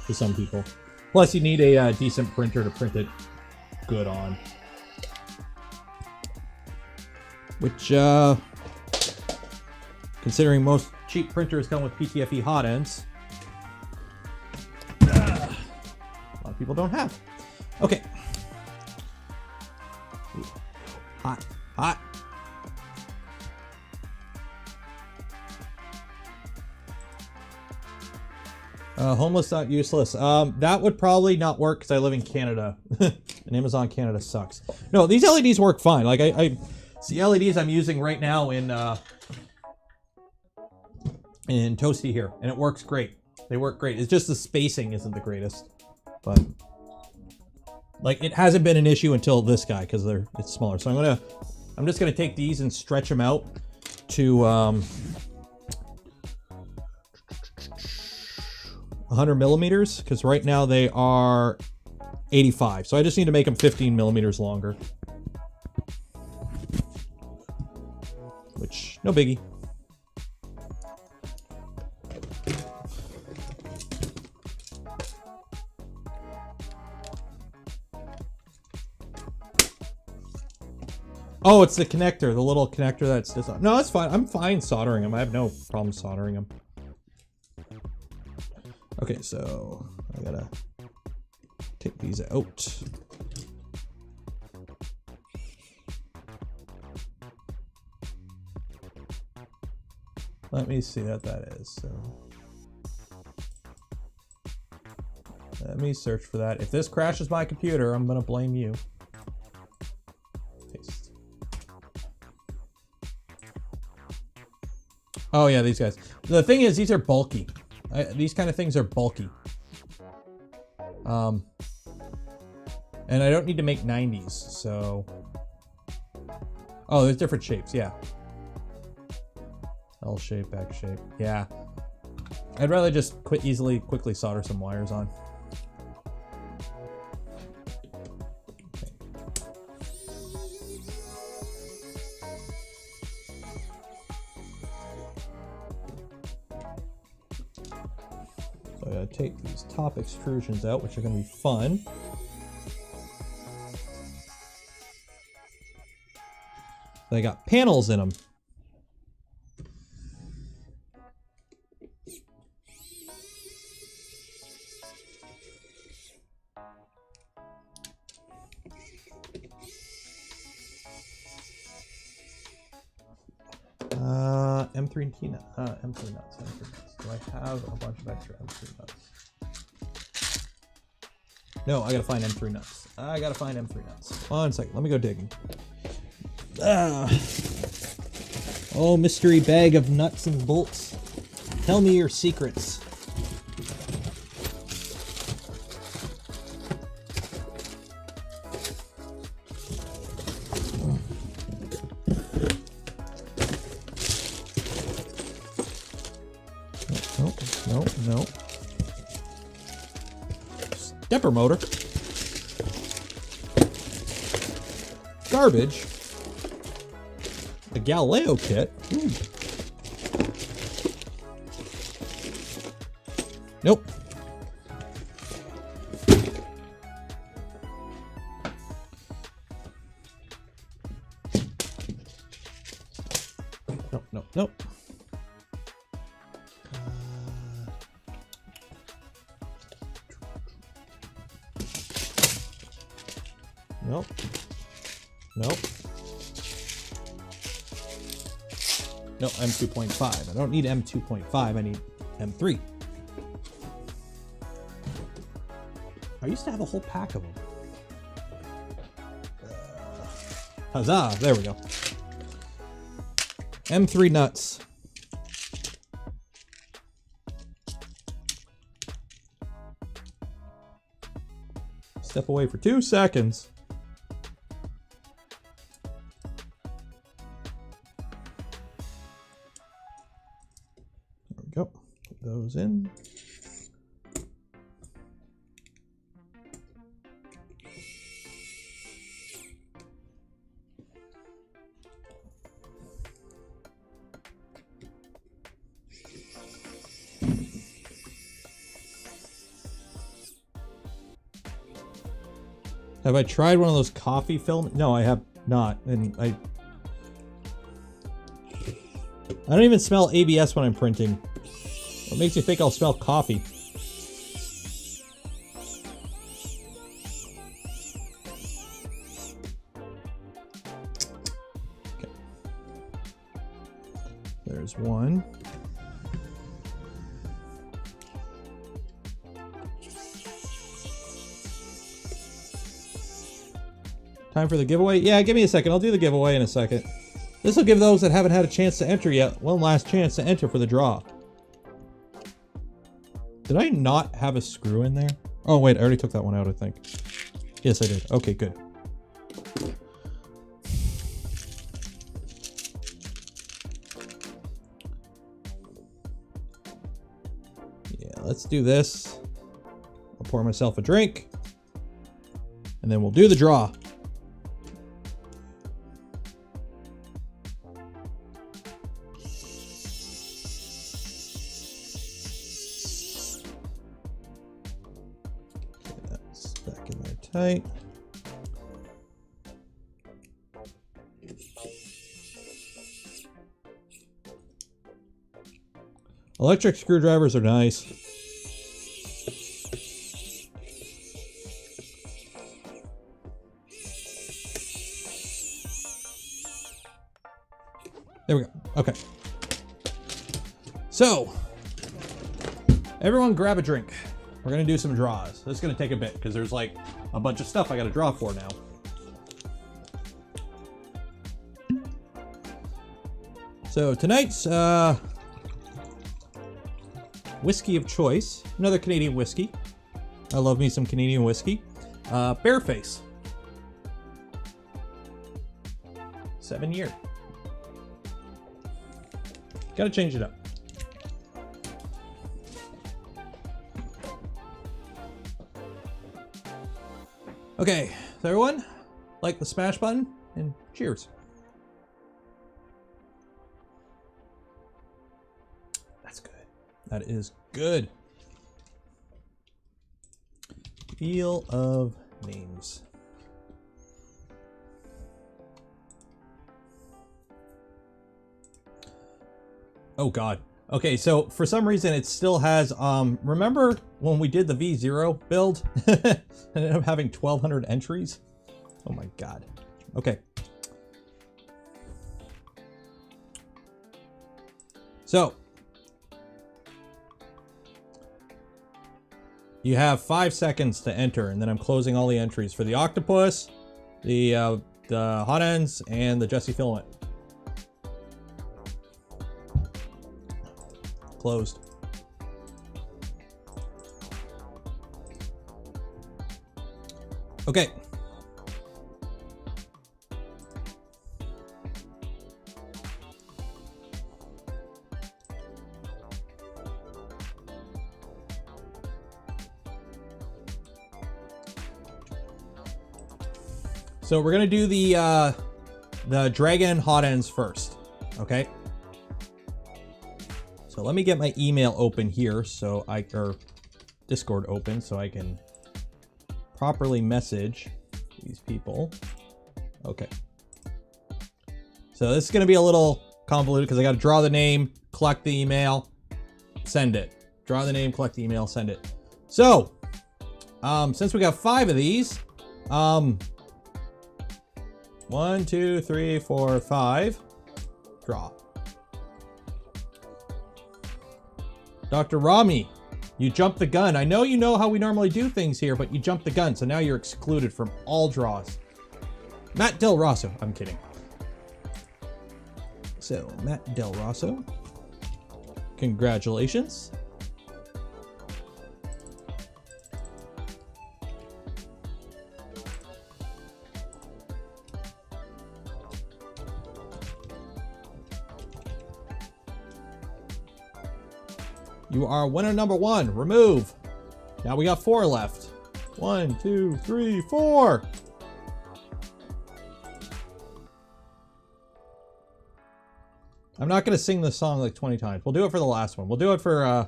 to some people. Plus you need a decent printer to print it good on. Which, considering most cheap printers come with PTFE hot ends, a lot of people don't have. Okay. Ooh. Hot, hot. Homeless, not useless. That would probably not work because I live in Canada. And Amazon Canada sucks. No, these LEDs work fine. Like I the LEDs I'm using right now in Toasty here, and it works great. They work great. It's just the spacing isn't the greatest, but like it hasn't been an issue until this guy because it's smaller. So I'm just gonna take these and stretch them out to 100 millimeters because right now they are 85. So I just need to make them 15 millimeters longer. Which, no biggie. Oh, it's the connector, the little connector that's just... No, it's fine. I'm fine soldering them. I have no problem soldering them. Okay, so I gotta take these out. Let me see what that is. So let me search for that. If this crashes my computer, I'm gonna blame you. Paste. Oh yeah, these guys. The thing is, these are bulky. These kind of things are bulky. And I don't need to make 90s, so... Oh, there's different shapes, yeah. L shape, X shape, yeah. I'd rather just quickly solder some wires on. Okay. So I gotta take these top extrusions out, which are gonna be fun. They got panels in them. M3 nuts. M3 nuts. Do I have a bunch of extra M3 nuts? No, I gotta find M3 nuts. I gotta find M3 nuts. 1 second, let me go digging. Oh, mystery bag of nuts and bolts. Tell me your secrets. No. Stepper motor. Garbage. A Galileo kit. Ooh. Nope. Nope. No, M2.5. I don't need M2.5. I need M3. I used to have a whole pack of them. Huzzah! There we go. M3 nuts. Step away for 2 seconds. There we go. Put those in. Have I tried one of those coffee filament? No, I have not. And I don't even smell ABS when I'm printing. What makes you think I'll smell coffee? Okay. There's one. Time for the giveaway? Yeah, give me a second. I'll do the giveaway in a second. This will give those that haven't had a chance to enter yet one last chance to enter for the draw. Did I not have a screw in there? Oh, wait. I already took that one out, I think. Yes, I did. Okay, good. Yeah, let's do this. I'll pour myself a drink. And then we'll do the draw. Tight. Electric screwdrivers are nice. There we go. Okay. So, everyone grab a drink. We're going to do some draws. This is going to take a bit because there's like a bunch of stuff I got to draw for now. So tonight's whiskey of choice, another Canadian whiskey. I love me some Canadian whiskey. Bareface. 7 year. Got to change it up. Okay, so everyone, like the smash button, and cheers. That's good. That is good. Wheel of names. Oh God. Okay, so for some reason it still has, remember when we did the V0 build? I ended up having 1,200 entries. Oh my God. Okay. So. You have 5 seconds to enter, and then I'm closing all the entries for the octopus, the hot ends, and the Jesse filament. Closed. Okay. So we're gonna do the dragon hot ends first. Okay. So let me get my email open here or Discord open so I can properly message these people. Okay. So this is going to be a little convoluted because I got to draw the name, collect the email, send it. Draw the name, collect the email, send it. So, since we got 5 of these, 1, 2, 3, 4, 5, draw. Dr. Rami, You jumped the gun. I know you know how we normally do things here, but you jumped the gun, so now you're excluded from all draws. Matt Del Rosso. I'm kidding. So, Matt Del Rosso, congratulations. You are winner number 1. Remove. Now we got 4 left. 1, 2, 3, 4. I'm not going to sing this song like 20 times. We'll do it for the last one. We'll do it for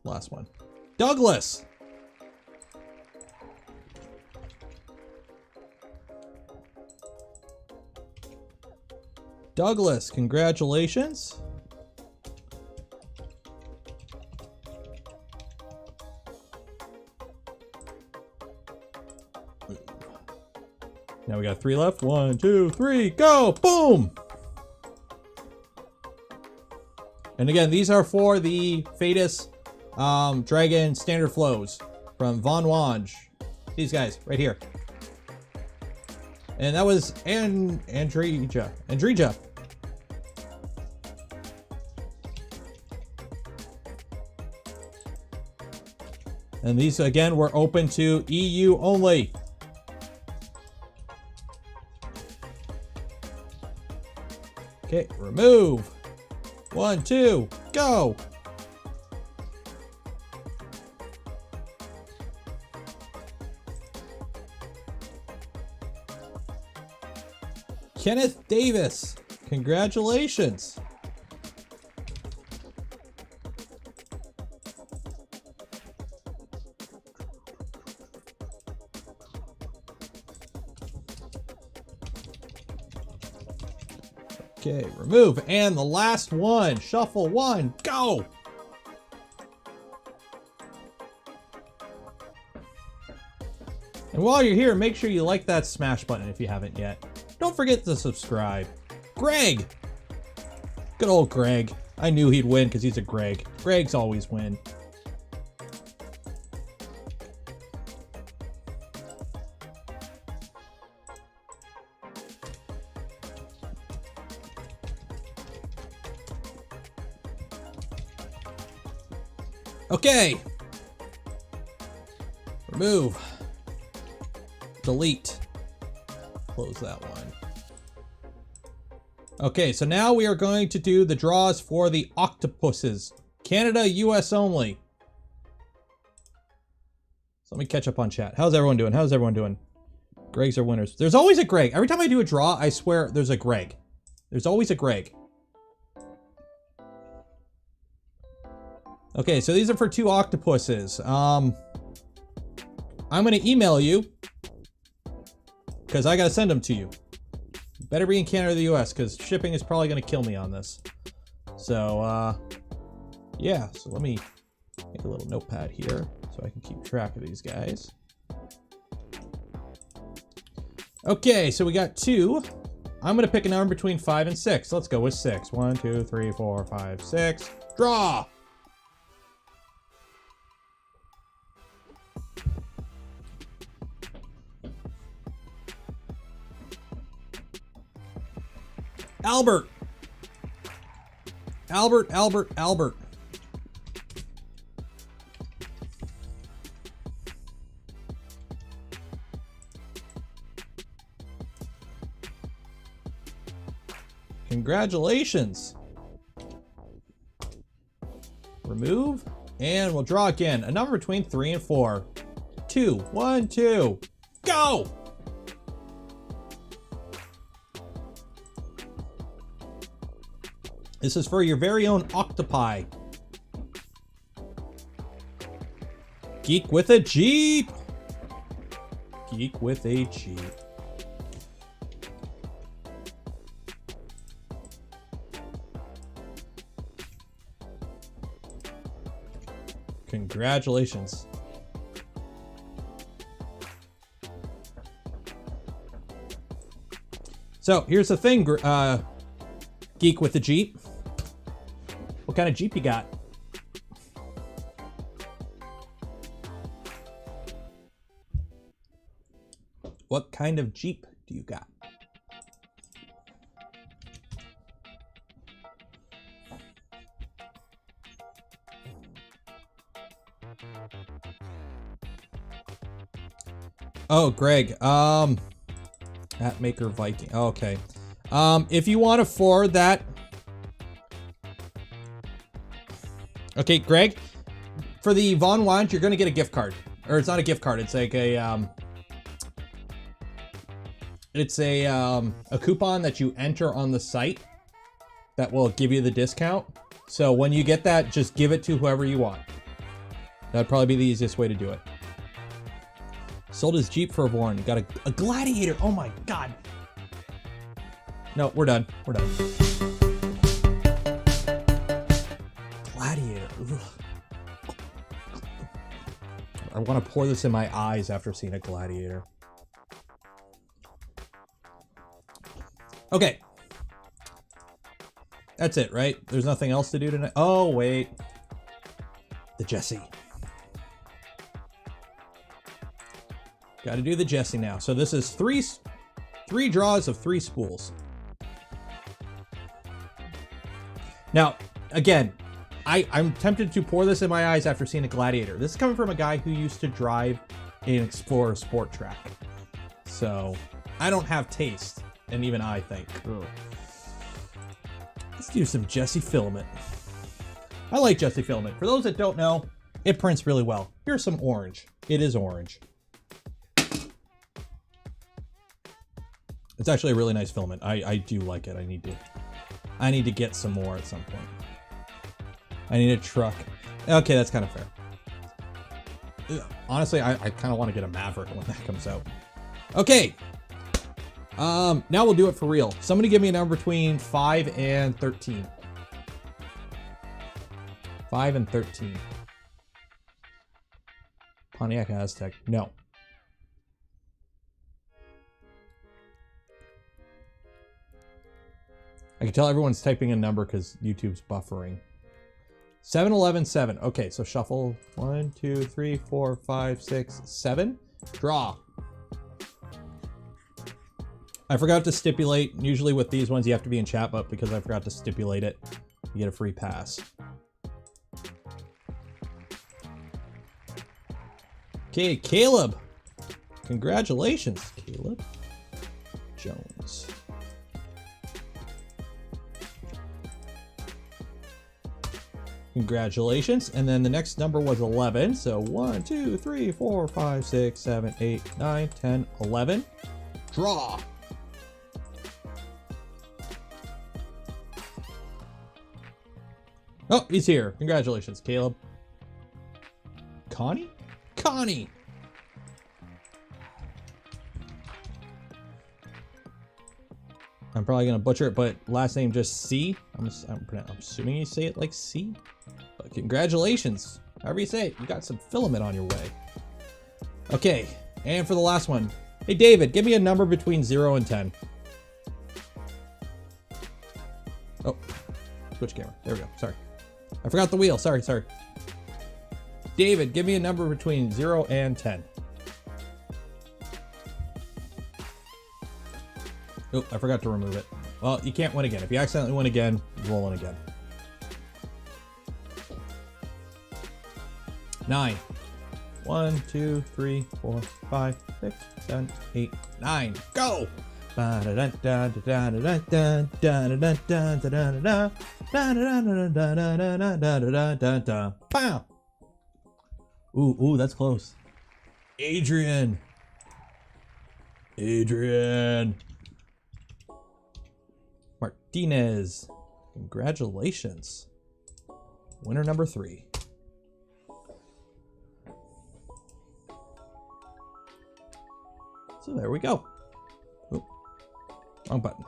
last one. Douglas. Douglas, congratulations. Now we got 3 left. 1, 2, 3, go! Boom! And again, these are for the Fadus Dragon Standard Flows from Von Wange. These guys, right here. And that was Andrija. And these, again, were open to EU only. Okay, remove. 1, 2, go. Kenneth Davis, congratulations. Okay, remove. And the last one, shuffle 1, go. And while you're here, make sure you like that smash button if you haven't yet. Don't forget to subscribe. Greg. Good old Greg. I knew he'd win because he's a Greg. Gregs always win. Okay. Remove. Delete. Close that one. Okay, so now we are going to do the draws for the octopuses. Canada, US only. So let me catch up on chat. How's everyone doing? How's everyone doing? Gregs are winners. There's always a Greg. Every time I do a draw, I swear there's a Greg. There's always a Greg. Okay, so these are for 2 octopuses. I'm going to email you because I got to send them to you. Better be in Canada or the US because shipping is probably going to kill me on this. So, yeah. So let me make a little notepad here so I can keep track of these guys. Okay, so we got 2. I'm going to pick a number between 5 and 6. Let's go with 6. 1, 2, 3, 4, 5, 6. Draw! Albert. Albert. Congratulations. Remove, and we'll draw again. A number between 3 and 4. 2, 1, 2, go! This is for your very own octopi. Geek with a Jeep. Geek with a Jeep. Congratulations. So here's the thing, Geek with the Jeep. What kind of Jeep you got? What kind of Jeep do you got? Oh, Greg, at Maker Viking. Oh, okay. If you want to forward that. Okay, Greg, for the Voron Watch, you're going to get a gift card. Or it's not a gift card. It's like a coupon that you enter on the site that will give you the discount. So when you get that, just give it to whoever you want. That'd probably be the easiest way to do it. Sold his Jeep for a Voron. Got a Gladiator. Oh my God. No, we're done. We're done. Gladiator. Ugh. I want to pour this in my eyes after seeing a Gladiator. Okay. That's it, right? There's nothing else to do tonight. Oh, wait. The Jesse. Got to do the Jesse now. So this is three draws of 3 spools. Now, again, I'm tempted to pour this in my eyes after seeing a Gladiator. This is coming from a guy who used to drive an Explorer Sport Track. So I don't have taste, and even I think. Ugh. Let's do some Jesse filament. I like Jesse filament. For those that don't know, it prints really well. Here's some orange. It is orange. It's actually a really nice filament. I do like it. I need to get some more at some point. I need a truck. Okay, that's kind of fair. Honestly, I kind of want to get a Maverick when that comes out. Okay. Now we'll do it for real. Somebody give me a number between 5 and 13. 5 and 13. Pontiac Aztec. No. I can tell everyone's typing a number because YouTube's buffering. 7, 11, 7. Okay, so shuffle 1, 2, 3, 4, 5, 6, 7. Draw. I forgot to stipulate. Usually with these ones you have to be in chat, but because I forgot to stipulate it, you get a free pass. Okay, Caleb. Congratulations, Caleb Jones. Congratulations. And then the next number was 11. So 1, 2, 3, 4, 5, 6, 7, 8, 9, 10, 11. Draw. Oh, he's here. Congratulations, Caleb. Connie? Connie! I'm probably going to butcher it, but last name just C. I'm assuming you say it like C. But congratulations. However you say it, you got some filament on your way. Okay, and for the last one. Hey, David, give me a number between 0 and 10. Oh, switch camera. There we go. Sorry. I forgot the wheel. Sorry. David, give me a number between 0 and 10. Oh, I forgot to remove it. Well, you can't win again. If you accidentally win again, roll in again. 9. 1, 2, 3, 4, 5, 6, 7, 8, 9. Go! Ooh, that's close. Adrian. Martinez. Congratulations. Winner number 3. So there we go. Oop. Wrong button.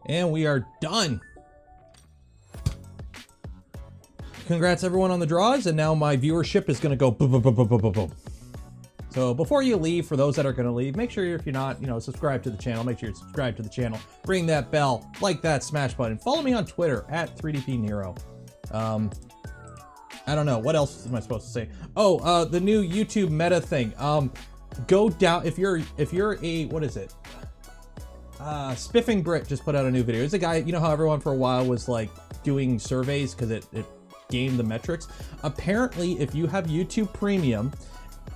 And we are done. Congrats everyone on the draws, and now my viewership is going to go boom, boom, boom, boom, boom, boom, boom. So before you leave, for those that are going to leave, make sure if you're not, subscribe to the channel. Make sure you're subscribed to the channel. Ring that bell, like that smash button. Follow me on Twitter at 3DPNero. I don't know. What else am I supposed to say? Oh, the new YouTube meta thing. go down, if you're a, what is it? Spiffing Brit just put out a new video. It's a guy, you know how everyone for a while was like doing surveys because it gamed the metrics. Apparently, if you have YouTube Premium,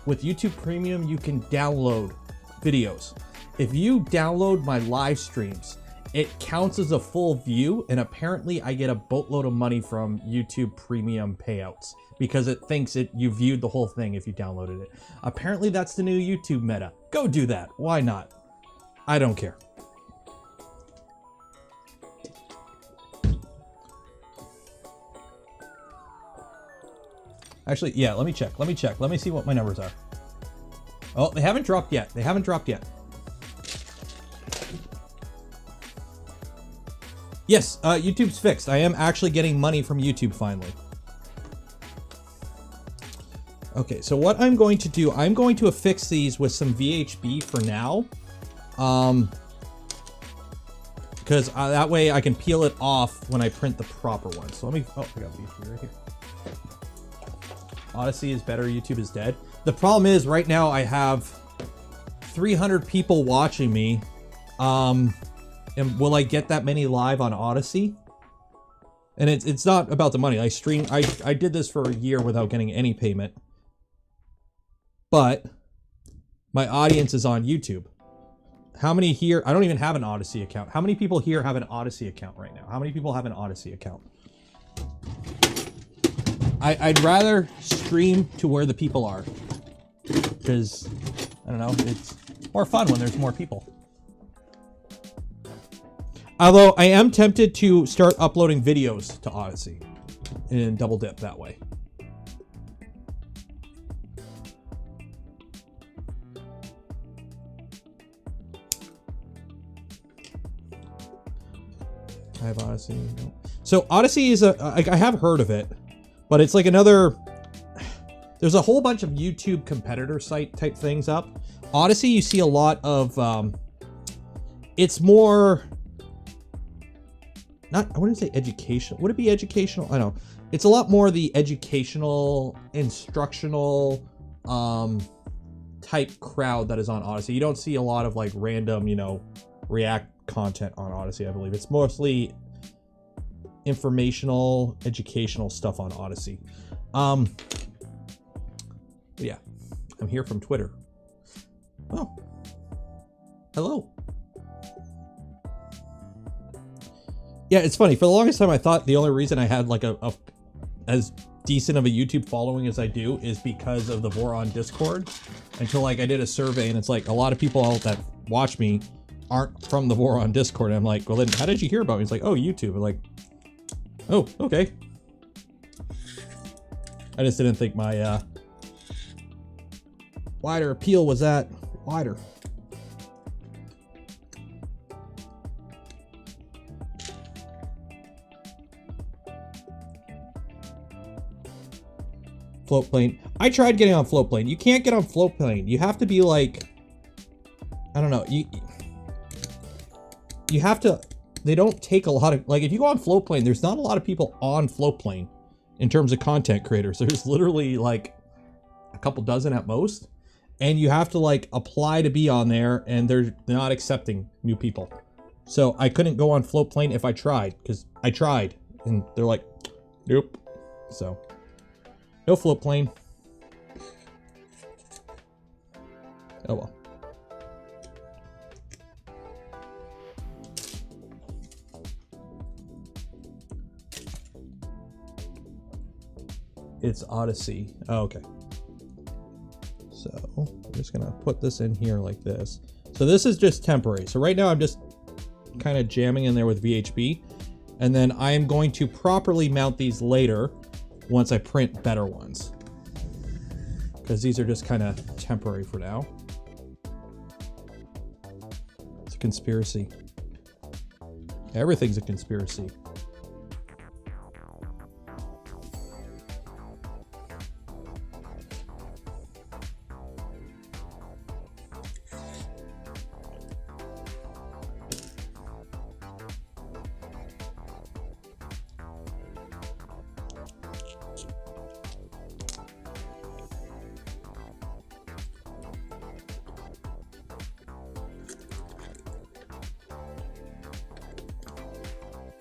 with YouTube Premium, you can download videos. If you download my live streams, it counts as a full view, and apparently I get a boatload of money from YouTube Premium payouts because it thinks you viewed the whole thing if you downloaded it. Apparently that's the new YouTube meta. Go do that. Why not? I don't care. Actually, yeah, let me check. Let me see what my numbers are. Oh, they haven't dropped yet. Yes, YouTube's fixed. I am actually getting money from YouTube finally. Okay, so what I'm going to do, I'm going to affix these with some VHB for now. Because that way I can peel it off when I print the proper one. So let me, oh, I got VHB right here. Odyssey is better, YouTube is dead. The problem is right now I have 300 people watching me. And will I get that many live on Odyssey? And it's not about the money. I did this for a year without getting any payment. But my audience is on YouTube. How many here? I don't even have an Odyssey account. How many people here have an Odyssey account right now? How many people have an Odyssey account? I'd rather stream to where the people are. Because, I don't know, it's more fun when there's more people. Although I am tempted to start uploading videos to Odyssey and double dip that way. I have Odyssey. No. So Odyssey is I have heard of it, but it's like another. There's a whole bunch of YouTube competitor site type things up. Odyssey, you see a lot of. It's more. I wouldn't say educational. Would it be educational? I don't know. It's a lot more the educational, instructional type crowd that is on Odyssey. You don't see a lot of like random, you know, React content on Odyssey, I believe. It's mostly informational, educational stuff on Odyssey. Yeah, I'm here from Twitter. Oh, hello. Yeah, it's funny. For the longest time, I thought the only reason I had like a as decent of a YouTube following as I do is because of the Voron Discord. Until like I did a survey, and it's like a lot of people that watch me aren't from the Voron Discord. And I'm like, well, then how did you hear about me? It's like, oh, YouTube. I'm like, oh, okay. I just didn't think my wider appeal was that wider. Float plane. I tried getting on float plane. You can't get on float plane. You have to be like, I don't know. You have to, they don't take a lot of, like if you go on float plane, there's not a lot of people on float plane in terms of content creators. There's literally like a couple dozen at most. And you have to like apply to be on there, and they're not accepting new people. So I couldn't go on float plane if I tried, because I tried and they're like, nope. So no float plane. Oh well. It's Odyssey. Oh, okay. So I'm just gonna put this in here like this. So this is just temporary. So right now I'm just kind of jamming in there with VHB, and then I am going to properly mount these later once I print better ones, because these are just kind of temporary for now. It's a conspiracy. Everything's a conspiracy.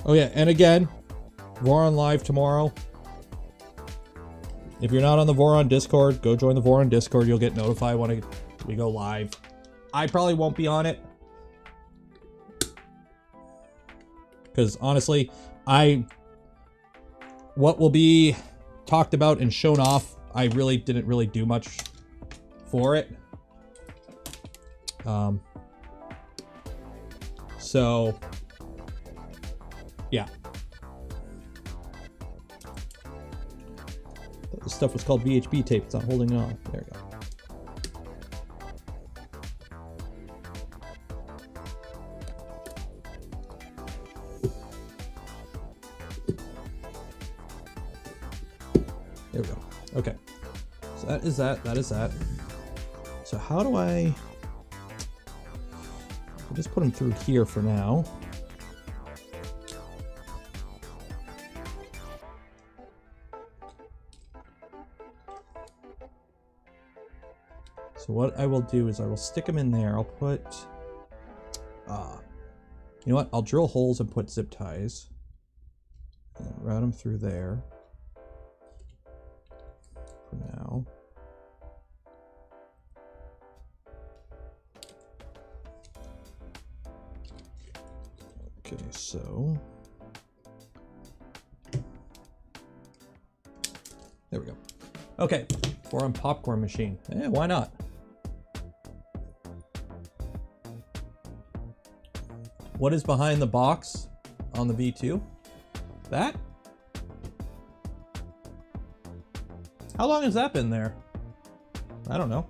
Oh yeah, and again, Voron live tomorrow. If you're not on the Voron Discord, go join the Voron Discord. You'll get notified when we go live. I probably won't be on it. Because honestly, what will be talked about and shown off, I really didn't really do much for it. So, yeah. This stuff was called VHB tape. It's not holding on. There we go. There we go. Okay. So that is that. That is that. So how do I... I'll just put them through here for now. So what I will do is I will stick them in there. I'll put... you know what? I'll drill holes and put zip ties. And route them through there. For now. Okay, so there we go. Okay, Voron popcorn machine. Yeah, why not? What is behind the box on the V2? That? How long has that been there? I don't know.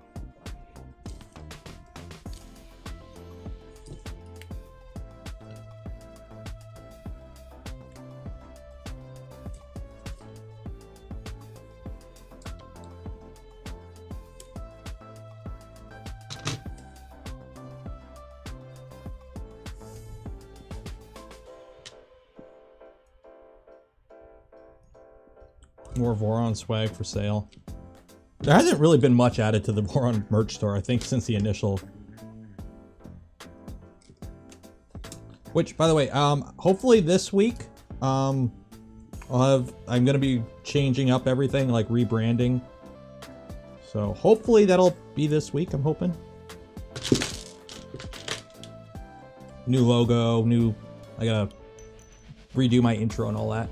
More Voron swag for sale. There hasn't really been much added to the Voron merch store, I think, since the initial. Which, by the way, hopefully this week, I'm gonna be changing up everything, like rebranding. So hopefully that'll be this week, I'm hoping. New logo, I gotta redo my intro and all that.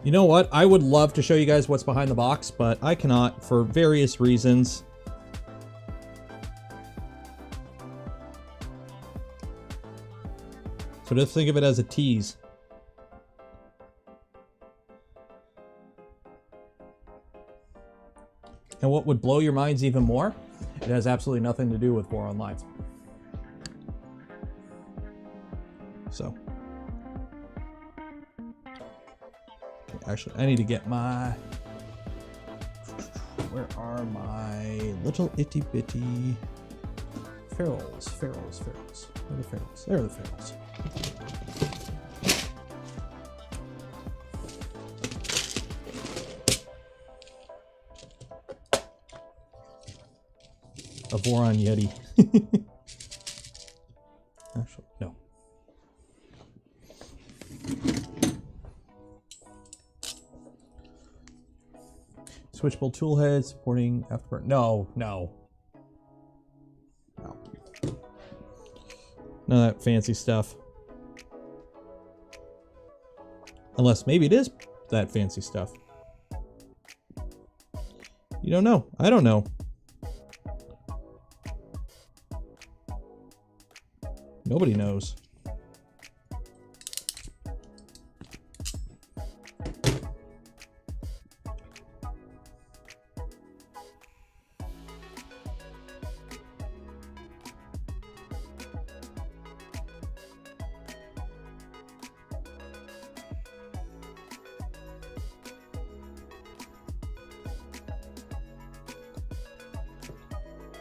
You know what? I would love to show you guys what's behind the box, but I cannot for various reasons. So just think of it as a tease. And what would blow your minds even more? It has absolutely nothing to do with Voron Live. So. Actually, I need to get my... Where are my little itty bitty ferrules? Ferrules. Where are the ferrules? There are the ferrules. A Voron Yeti. Actually, no. Switchable tool head supporting afterburn. No. None of that fancy stuff. Unless maybe it is that fancy stuff. You don't know. I don't know. Nobody knows.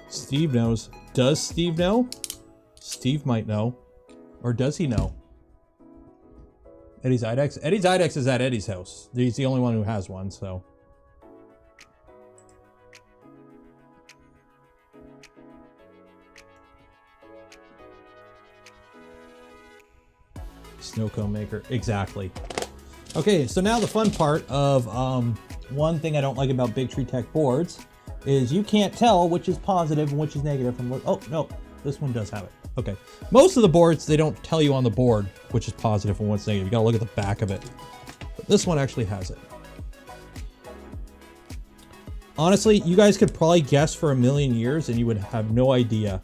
Steve knows. Does Steve know? Steve might know. Or does he know? Eddie's IDEX? Eddie's IDEX is at Eddie's house. He's the only one who has one, so. Snow cone maker. Exactly. Okay, so now the fun part of one thing I don't like about Big Tree Tech boards is you can't tell which is positive and which is negative from what. Oh, no, this one does have it. Okay. Most of the boards, they don't tell you on the board which is positive and what's negative. You gotta look at the back of it. But this one actually has it. Honestly, you guys could probably guess for a million years and you would have no idea.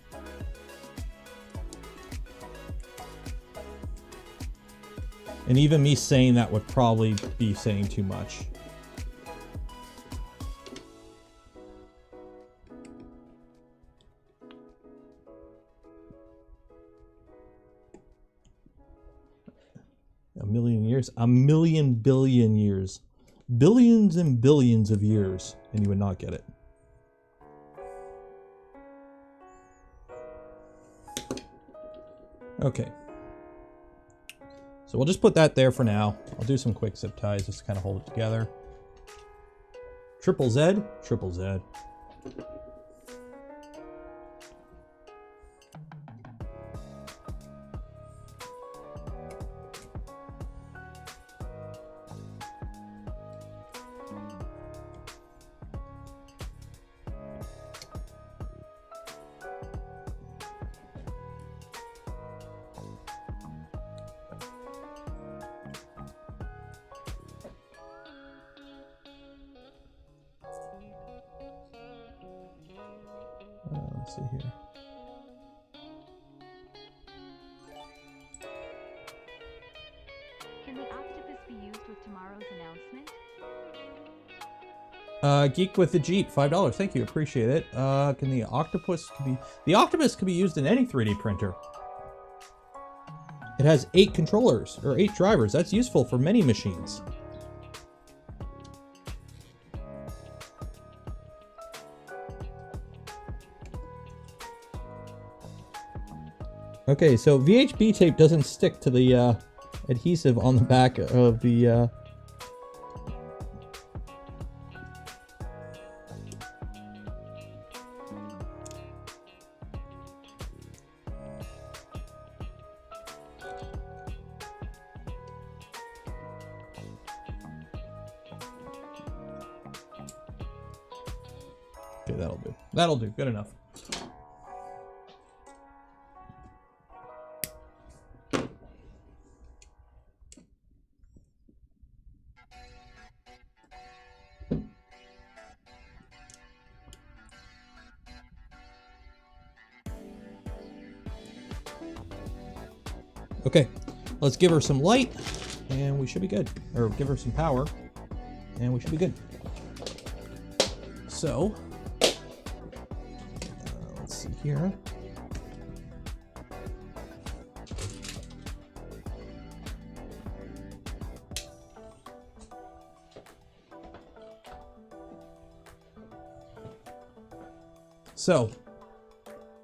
And even me saying that would probably be saying too much. A million years? A million billion years. Billions and billions of years, and you would not get it. Okay. So we'll just put that there for now. I'll do some quick zip ties just to kind of hold it together. Triple Z, triple Z. Let's see here. Can the octopus be used with tomorrow's announcement? Geek with the Jeep, $5. Thank you, appreciate it. Can the octopus could be used in any 3D printer. It has 8 controllers or 8 drivers. That's useful for many machines. Okay, so VHB tape doesn't stick to the adhesive on the back of the Okay, that'll do. That'll do. Good enough. Okay, let's give her some light and we should be good. Or give her some power and we should be good. So, let's see here. So,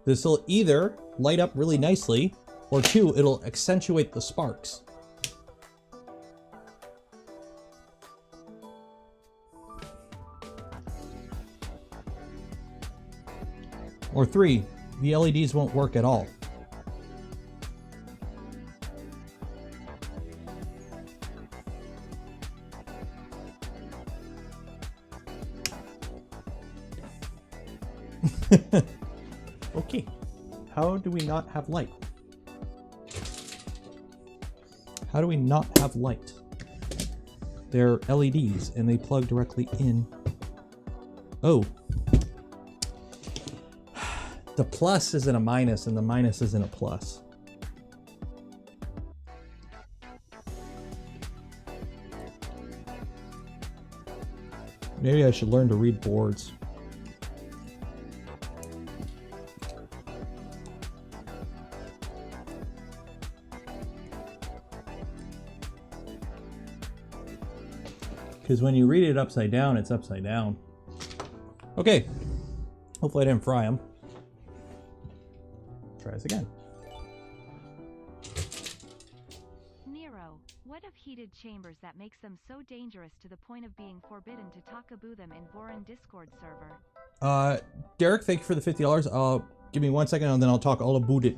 this will either light up really nicely, or 2, it'll accentuate the sparks. Or 3, the LEDs won't work at all. Okay, how do we not have light? How do we not have light? They're LEDs and they plug directly in. Oh. The plus isn't a minus and the minus isn't a plus. Maybe I should learn to read boards. Because when you read it upside down, it's upside down. Okay. Hopefully I didn't fry them. Try this again. Nero, what of heated chambers that makes them so dangerous to the point of being forbidden to talkaboo them in Voron Discord server? Derek, thank you for the $50. Give me 1 second and then I'll talk all about it.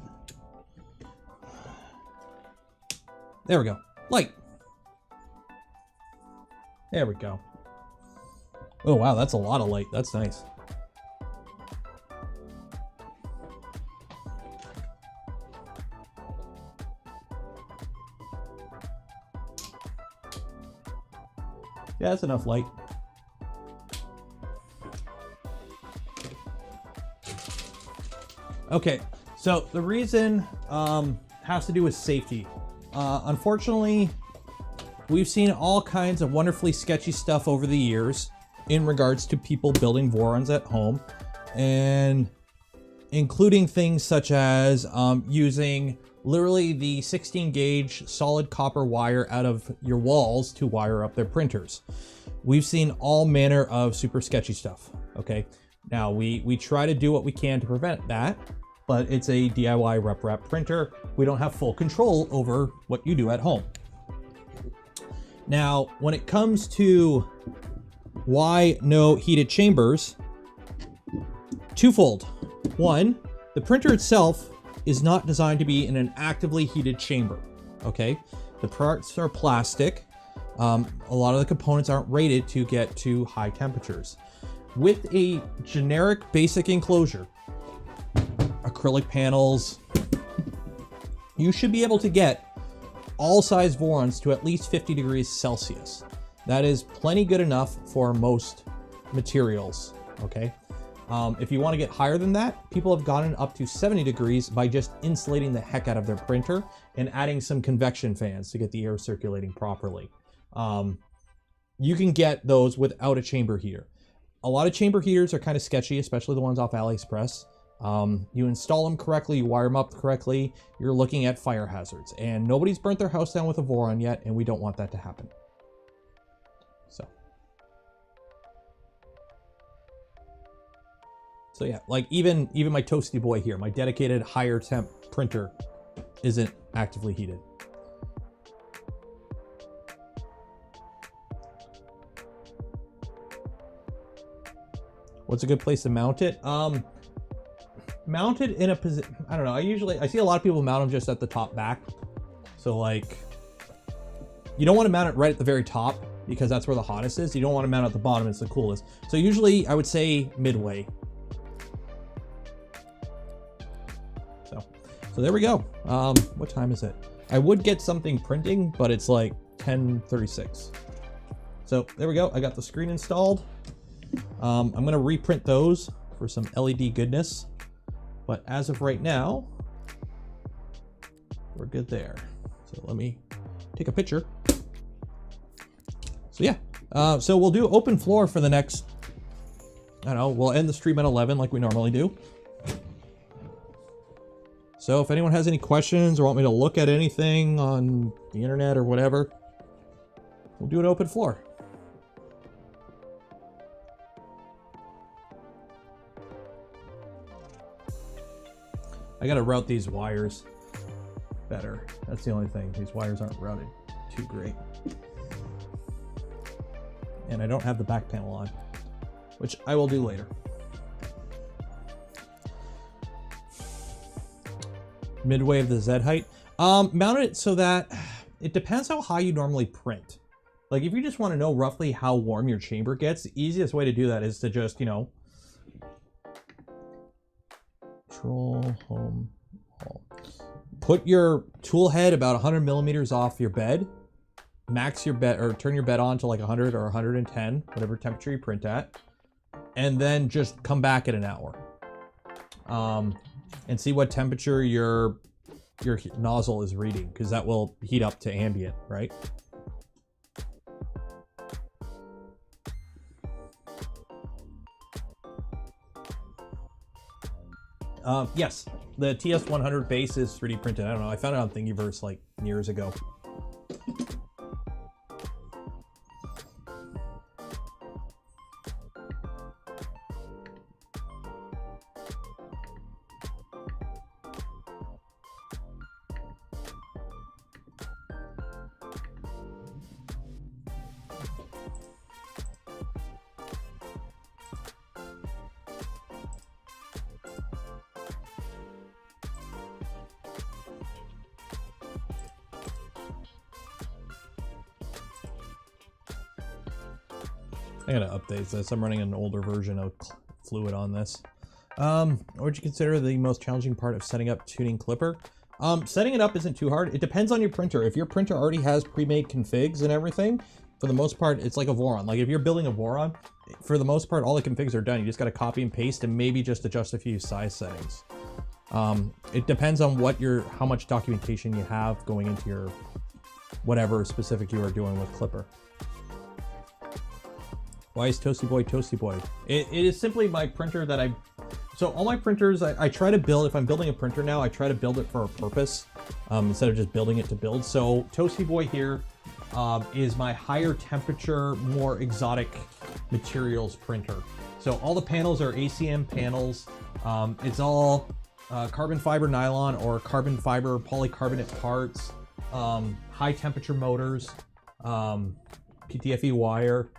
There we go. Light. There we go. Oh, wow, that's a lot of light. That's nice. Yeah, that's enough light. Okay, so the reason has to do with safety. Unfortunately, we've seen all kinds of wonderfully sketchy stuff over the years in regards to people building Vorons at home, and including things such as using literally the 16 gauge solid copper wire out of your walls to wire up their printers. We've seen all manner of super sketchy stuff. Okay, now we try to do what we can to prevent that, but it's a DIY rep printer. We don't have full control over what you do at home. Now, when it comes to why no heated chambers, twofold. One, the printer itself is not designed to be in an actively heated chamber, okay? The parts are plastic. A lot of the components aren't rated to get to high temperatures. With a generic basic enclosure, acrylic panels, you should be able to get all size Vorons to at least 50 degrees Celsius. That is plenty good enough for most materials, okay? If you want to get higher than that, people have gotten up to 70 degrees by just insulating the heck out of their printer and adding some convection fans to get the air circulating properly. You can get those without a chamber heater. A lot of chamber heaters are kind of sketchy, especially the ones off AliExpress. You install them correctly, you wire them up correctly, you're looking at fire hazards. And nobody's burnt their house down with a Voron yet, and we don't want that to happen. So yeah, like even my toasty boy here, my dedicated higher temp printer isn't actively heated. What's a good place to mount it? Mount it in a position, I don't know, I see a lot of people mount them just at the top back. So like, you don't want to mount it right at the very top because that's where the hottest is. You don't want to mount it at the bottom, it's the coolest. So usually I would say midway. So there we go. What time is it? I would get something printing, but it's like 10:36. So there we go. I got the screen installed. I'm going to reprint those for some LED goodness. But as of right now, we're good there. So let me take a picture. So yeah. So we'll do open floor for the next, I don't know, we'll end the stream at 11 like we normally do. So if anyone has any questions or want me to look at anything on the internet or whatever, we'll do an open floor. I gotta route these wires better. That's the only thing. These wires aren't routed too great. And I don't have the back panel on, which I will do later. Midway of the Z height. Mount it so that it depends how high you normally print. Like if you just want to know roughly how warm your chamber gets, the easiest way to do that is to just, you know, control home hall. Put your tool head about 100 millimeters off your bed. Max your bed or turn your bed on to like 100 or 110, whatever temperature you print at. And then just come back at an hour. And see what temperature your nozzle is reading, because that will heat up to ambient, right? Yes, the TS100 base is 3D printed. I don't know, I found it on Thingiverse like years ago. I gotta update this. I'm running an older version of Fluid on this. What would you consider the most challenging part of setting up tuning Klipper? Setting it up isn't too hard. It depends on your printer. If your printer already has pre-made configs and everything, for the most part, it's like a Voron. Like if you're building a Voron, for the most part, all the configs are done. You just got to copy and paste and maybe just adjust a few size settings. It depends on how much documentation you have going into your whatever specific you are doing with Klipper. Why is Toasty Boy Toasty Boy? It is simply my printer that so all my printers, I try to build, if I'm building a printer now, I try to build it for a purpose instead of just building it to build. So Toasty Boy here is my higher temperature, more exotic materials printer. So all the panels are ACM panels. It's all carbon fiber nylon or carbon fiber polycarbonate parts, high temperature motors, PTFE wire,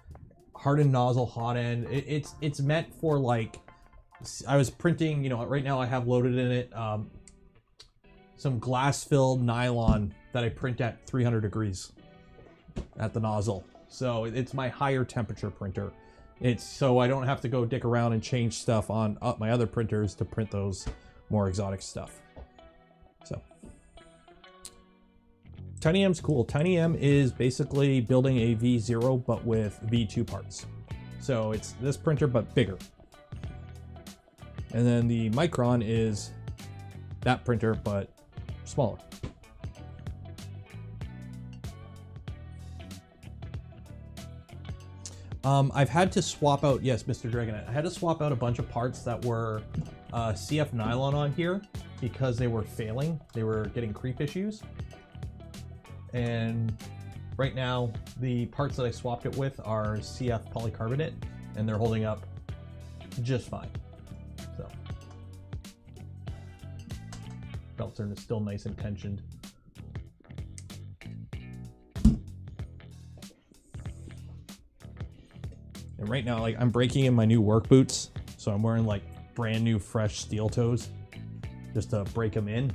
hardened nozzle, hot end. It's meant for, like, I was printing, you know, right now I have loaded in it some glass filled nylon that I print at 300 degrees at the nozzle. So it's my higher temperature printer. It's so I don't have to go dick around and change stuff on my other printers to print those more exotic stuff. So TinyM's cool. TinyM is basically building a V0 but with V2 parts. So it's this printer but bigger. And then the Micron is that printer but smaller. I've had to swap out, yes, Mr. Dragonet, I had to swap out a bunch of parts that were CF nylon on here because they were failing. They were getting creep issues. And right now, the parts that I swapped it with are CF polycarbonate, and they're holding up just fine. So, belts are still nice and tensioned. And right now, like, I'm breaking in my new work boots, so I'm wearing like brand new fresh steel toes just to break them in.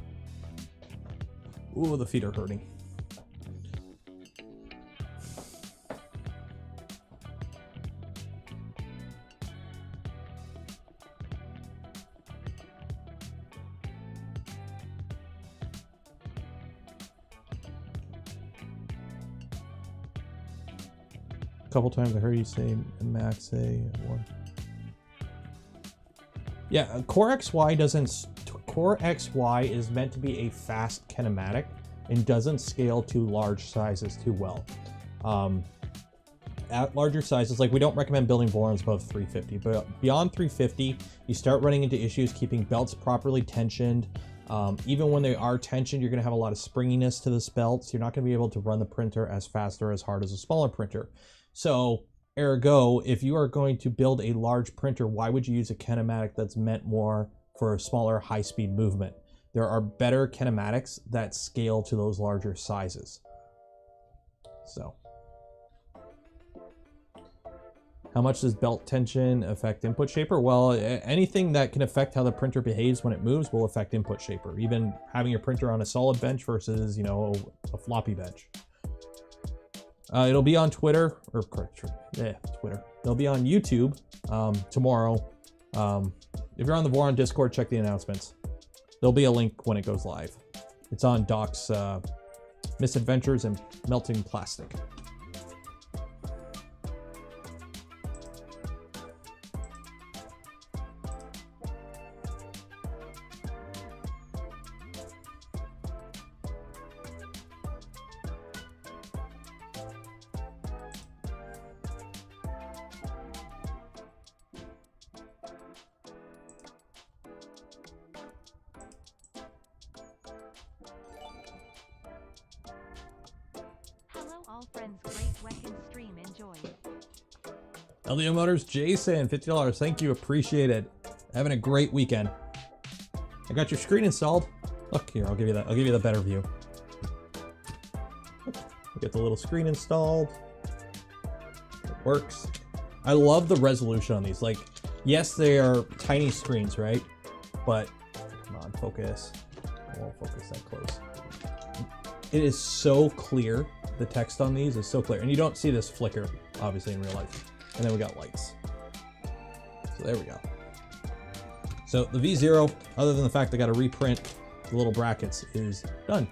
Ooh, the feet are hurting. Couple times I heard you say Max say one. Yeah, Core XY is meant to be a fast kinematic and doesn't scale to large sizes too well. At larger sizes, like, we don't recommend building Vorons above 350, but beyond 350, you start running into issues keeping belts properly tensioned. Even when they are tensioned, you're going to have a lot of springiness to the belts. You're not going to be able to run the printer as fast or as hard as a smaller printer. So, ergo, if you are going to build a large printer, why would you use a kinematic that's meant more for a smaller, high-speed movement? There are better kinematics that scale to those larger sizes. So, how much does belt tension affect input shaper? Well, anything that can affect how the printer behaves when it moves will affect input shaper. Even having your printer on a solid bench versus, you know, a floppy bench. It'll be on Twitter, or Twitter. It'll be on YouTube tomorrow. If you're on the Voron Discord, check the announcements. There'll be a link when it goes live. It's on Doc's Misadventures in Melting Plastic. All friends, great weekend stream, enjoy. LDO Motors, Jason, $50. Thank you, appreciate it. Having a great weekend. I got your screen installed. Look here, I'll give you that. I'll give you the better view. Get the little screen installed. It works. I love the resolution on these. Like, yes, they are tiny screens, right? But come on, focus. I won't focus that close. It is so clear. The text on these is so clear, and you don't see this flicker, obviously, in real life. and then we got lights. So there we go. So the V0, other than the fact I got to reprint the little brackets, is done.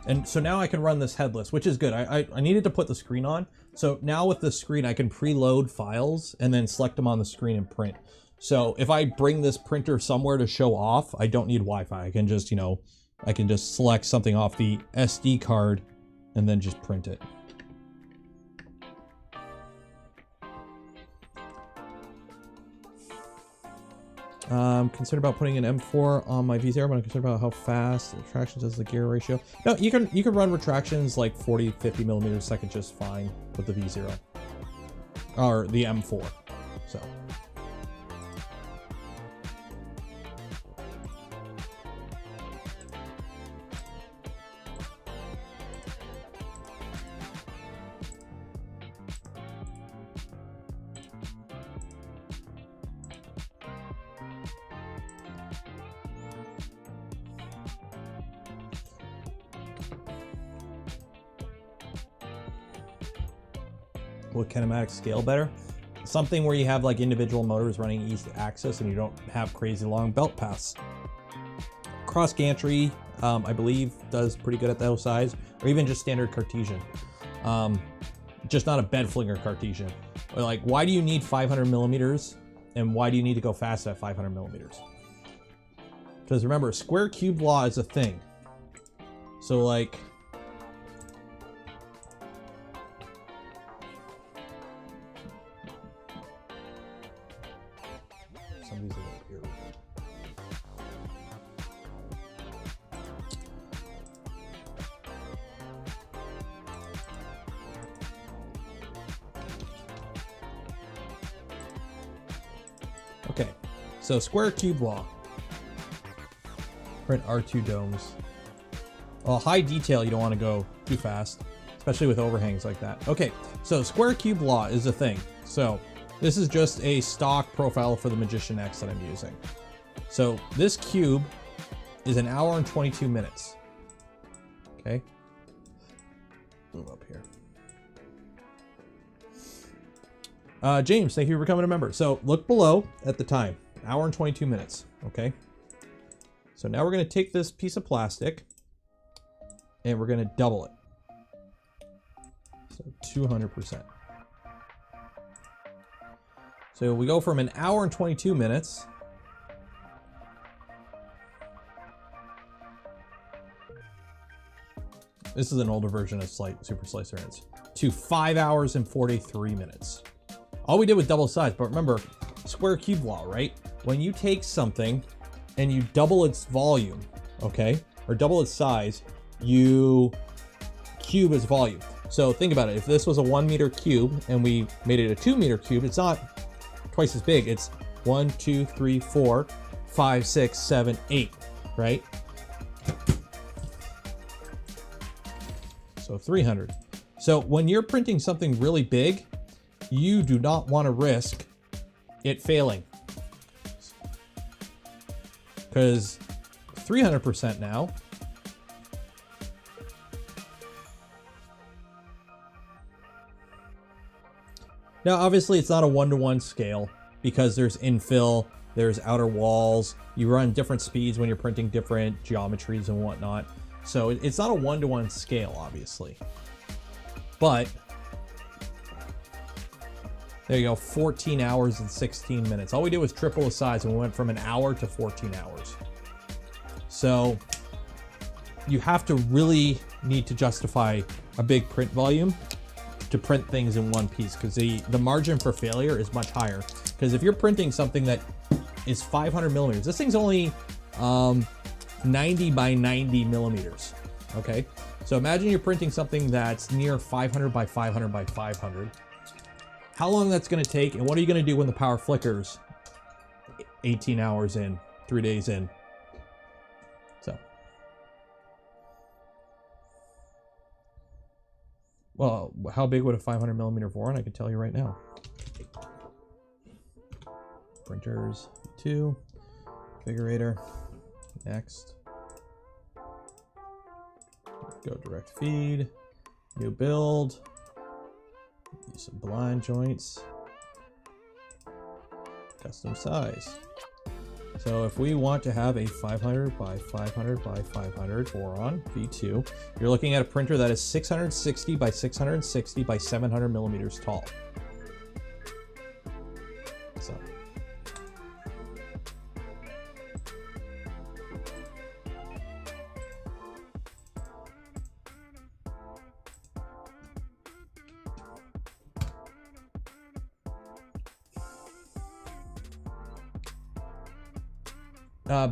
And so now I can run this headless, which is good. I needed to put the screen on. So now with the screen, I can preload files and then select them on the screen and print. So if I bring this printer somewhere to show off, I don't need Wi-Fi. I can just, you know, I can just select something off the SD card and then just print it. Consider about putting an M4 on my V0, but I'm concerned about how fast retractions does the gear ratio. No, you can run retractions like 40, 50 millimeters a second just fine with the V0 or the M4. So. Will kinematic scale better? Something where you have like individual motors running each axis and you don't have crazy long belt paths. Cross gantry, I believe, does pretty good at those size, or even just standard Cartesian. Just not a bed flinger Cartesian. Like, why do you need 500 millimeters and why do you need to go fast at 500 millimeters? Because remember, square cube law is a thing. So like, okay, so square cube law. Print R2 domes. Well, high detail, you don't want to go too fast, especially with overhangs like that. Okay, so square cube law is a thing. So this is just a stock profile for the Magician X that I'm using. So this cube is 1 hour and 22 minutes. Okay. Move up here. James, thank you for becoming a member. So look below at the time, 1 hour and 22 minutes. Okay. So now we're going to take this piece of plastic and we're going to double it. So 200%. So we go from 1 hour and 22 minutes this is an older version of Super Slicer Ends, to 5 hours and 43 minutes. All we did was double size, but remember, square cube law, right? When you take something and you double its volume, okay, or double its size, you cube its volume. So think about it. If this was a 1 meter cube and we made it a 2 meter cube, it's not twice as big. It's 1, 2, 3, 4, 5, 6, 7, 8, right? So 300. So when you're printing something really big, you do not want to risk it failing, because 300% now. Now, obviously, it's not a one-to-one scale because there's infill, there's outer walls. You run different speeds when you're printing different geometries and whatnot. So it's not a one-to-one scale, obviously. But there you go, 14 hours and 16 minutes. All we did was triple the size and we went from 1 hour to 14 hours. So you have to really need to justify a big print volume to print things in one piece, because the margin for failure is much higher. Because if you're printing something that is 500 millimeters, this thing's only 90 by 90 millimeters, okay? So imagine you're printing something that's near 500 by 500 by 500. How long that's gonna take, and what are you gonna do when the power flickers 18 hours in, 3 days in? So. Well, how big would a 500 millimeter Voron? I can tell you right now. Printers, 2, configurator, next. Go direct feed, New build. Use some blind joints. Custom size. So if we want to have a 500 by 500 by 500 Voron V2, you're looking at a printer that is 660 by 660 by 700 millimeters tall. So.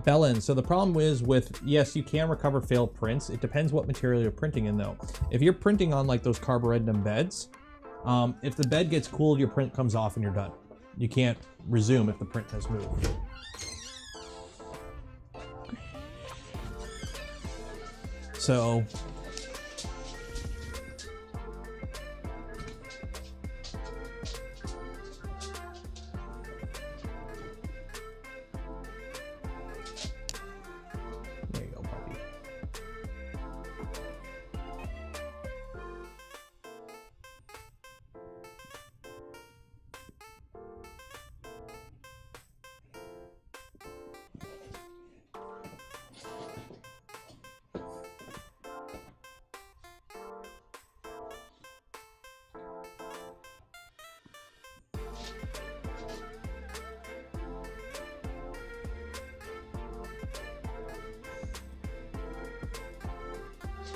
Bellin, so the problem is with, yes, you can recover failed prints. It depends what material you're printing in though. If you're printing on like those carborundum beds, if the bed gets cooled, your print comes off and you're done. You can't resume if the print has moved. So there you go, puppy.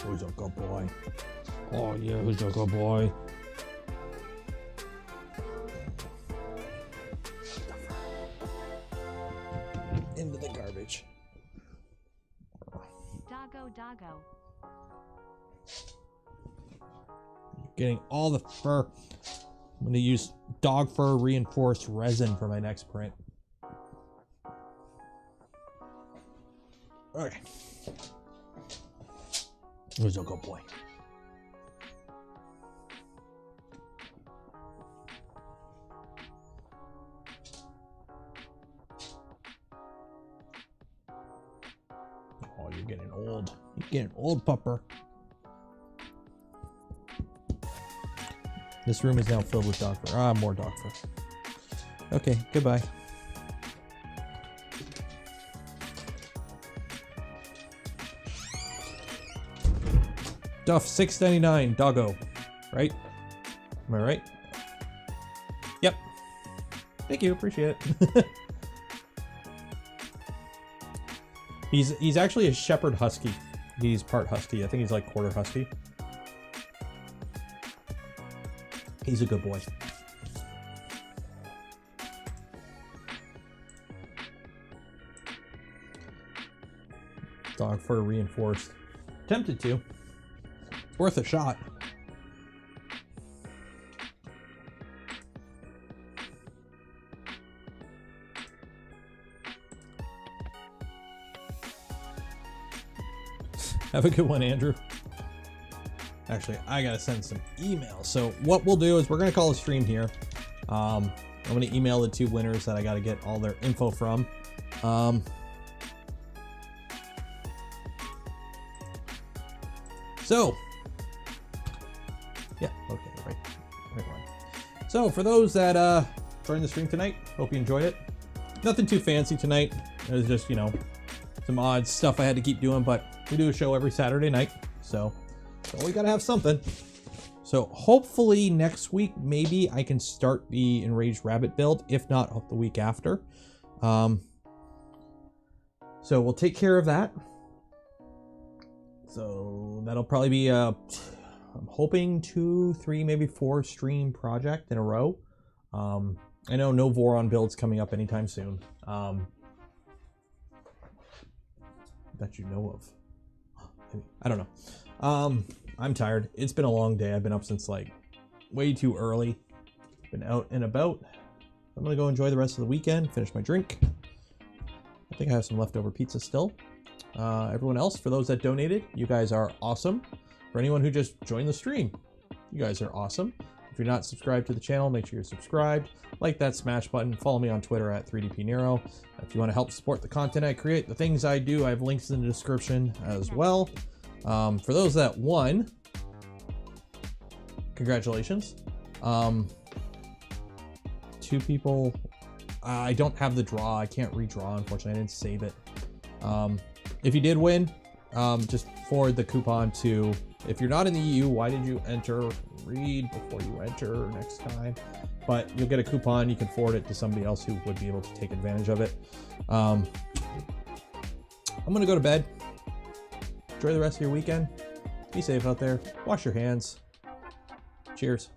Who's a good boy? Oh yeah, who's a good boy? Into the garbage. Doggo, doggo. Getting all the fur. I'm gonna use dog fur reinforced resin for my next print. Okay. Who's a good boy? Oh, you're getting old. You're getting old, pupper. This room is now filled with dog fur. Ah, more dog fur. Okay, goodbye. Duff, $6.99, doggo, right? Am I right? Yep. Thank you, appreciate it. He's actually a shepherd husky. He's part husky. I think he's like quarter husky. He's a good boy. Dog fur reinforced. Tempted to. Worth a shot. Have a good one, Andrew. Actually, I gotta send some emails. So what we'll do is we're gonna call a stream here. I'm gonna email the two winners that I gotta get all their info from. So. Yeah, okay, right one. So for those that joined the stream tonight, hope you enjoyed it. Nothing too fancy tonight. It was just, you know, some odd stuff I had to keep doing, but we do a show every Saturday night, so we gotta have something. So hopefully next week, maybe I can start the Enraged Rabbit build, if not the week after. So we'll take care of that. So that'll probably be I'm hoping 2, 3, maybe 4 stream project in a row. I know no Voron builds coming up anytime soon. That you know of. I don't know. I'm tired. It's been a long day. I've been up since like way too early. Been out and about. I'm gonna go enjoy the rest of the weekend, finish my drink. I think I have some leftover pizza still. Everyone else, for those that donated, you guys are awesome. For anyone who just joined the stream, you guys are awesome. If you're not subscribed to the channel, make sure you're subscribed. Like that smash button. Follow me on Twitter at 3DPNero. If you want to help support the content I create, the things I do, I have links in the description as well. For those that won, congratulations. 2 people. I don't have the draw. I can't redraw, unfortunately. I didn't save it. If you did win, just forward the coupon to, if you're not in the EU, why did you enter? Read before you enter next time. But you'll get a coupon. You can forward it to somebody else who would be able to take advantage of it. I'm going to go to bed. Enjoy the rest of your weekend. Be safe out there. Wash your hands. Cheers.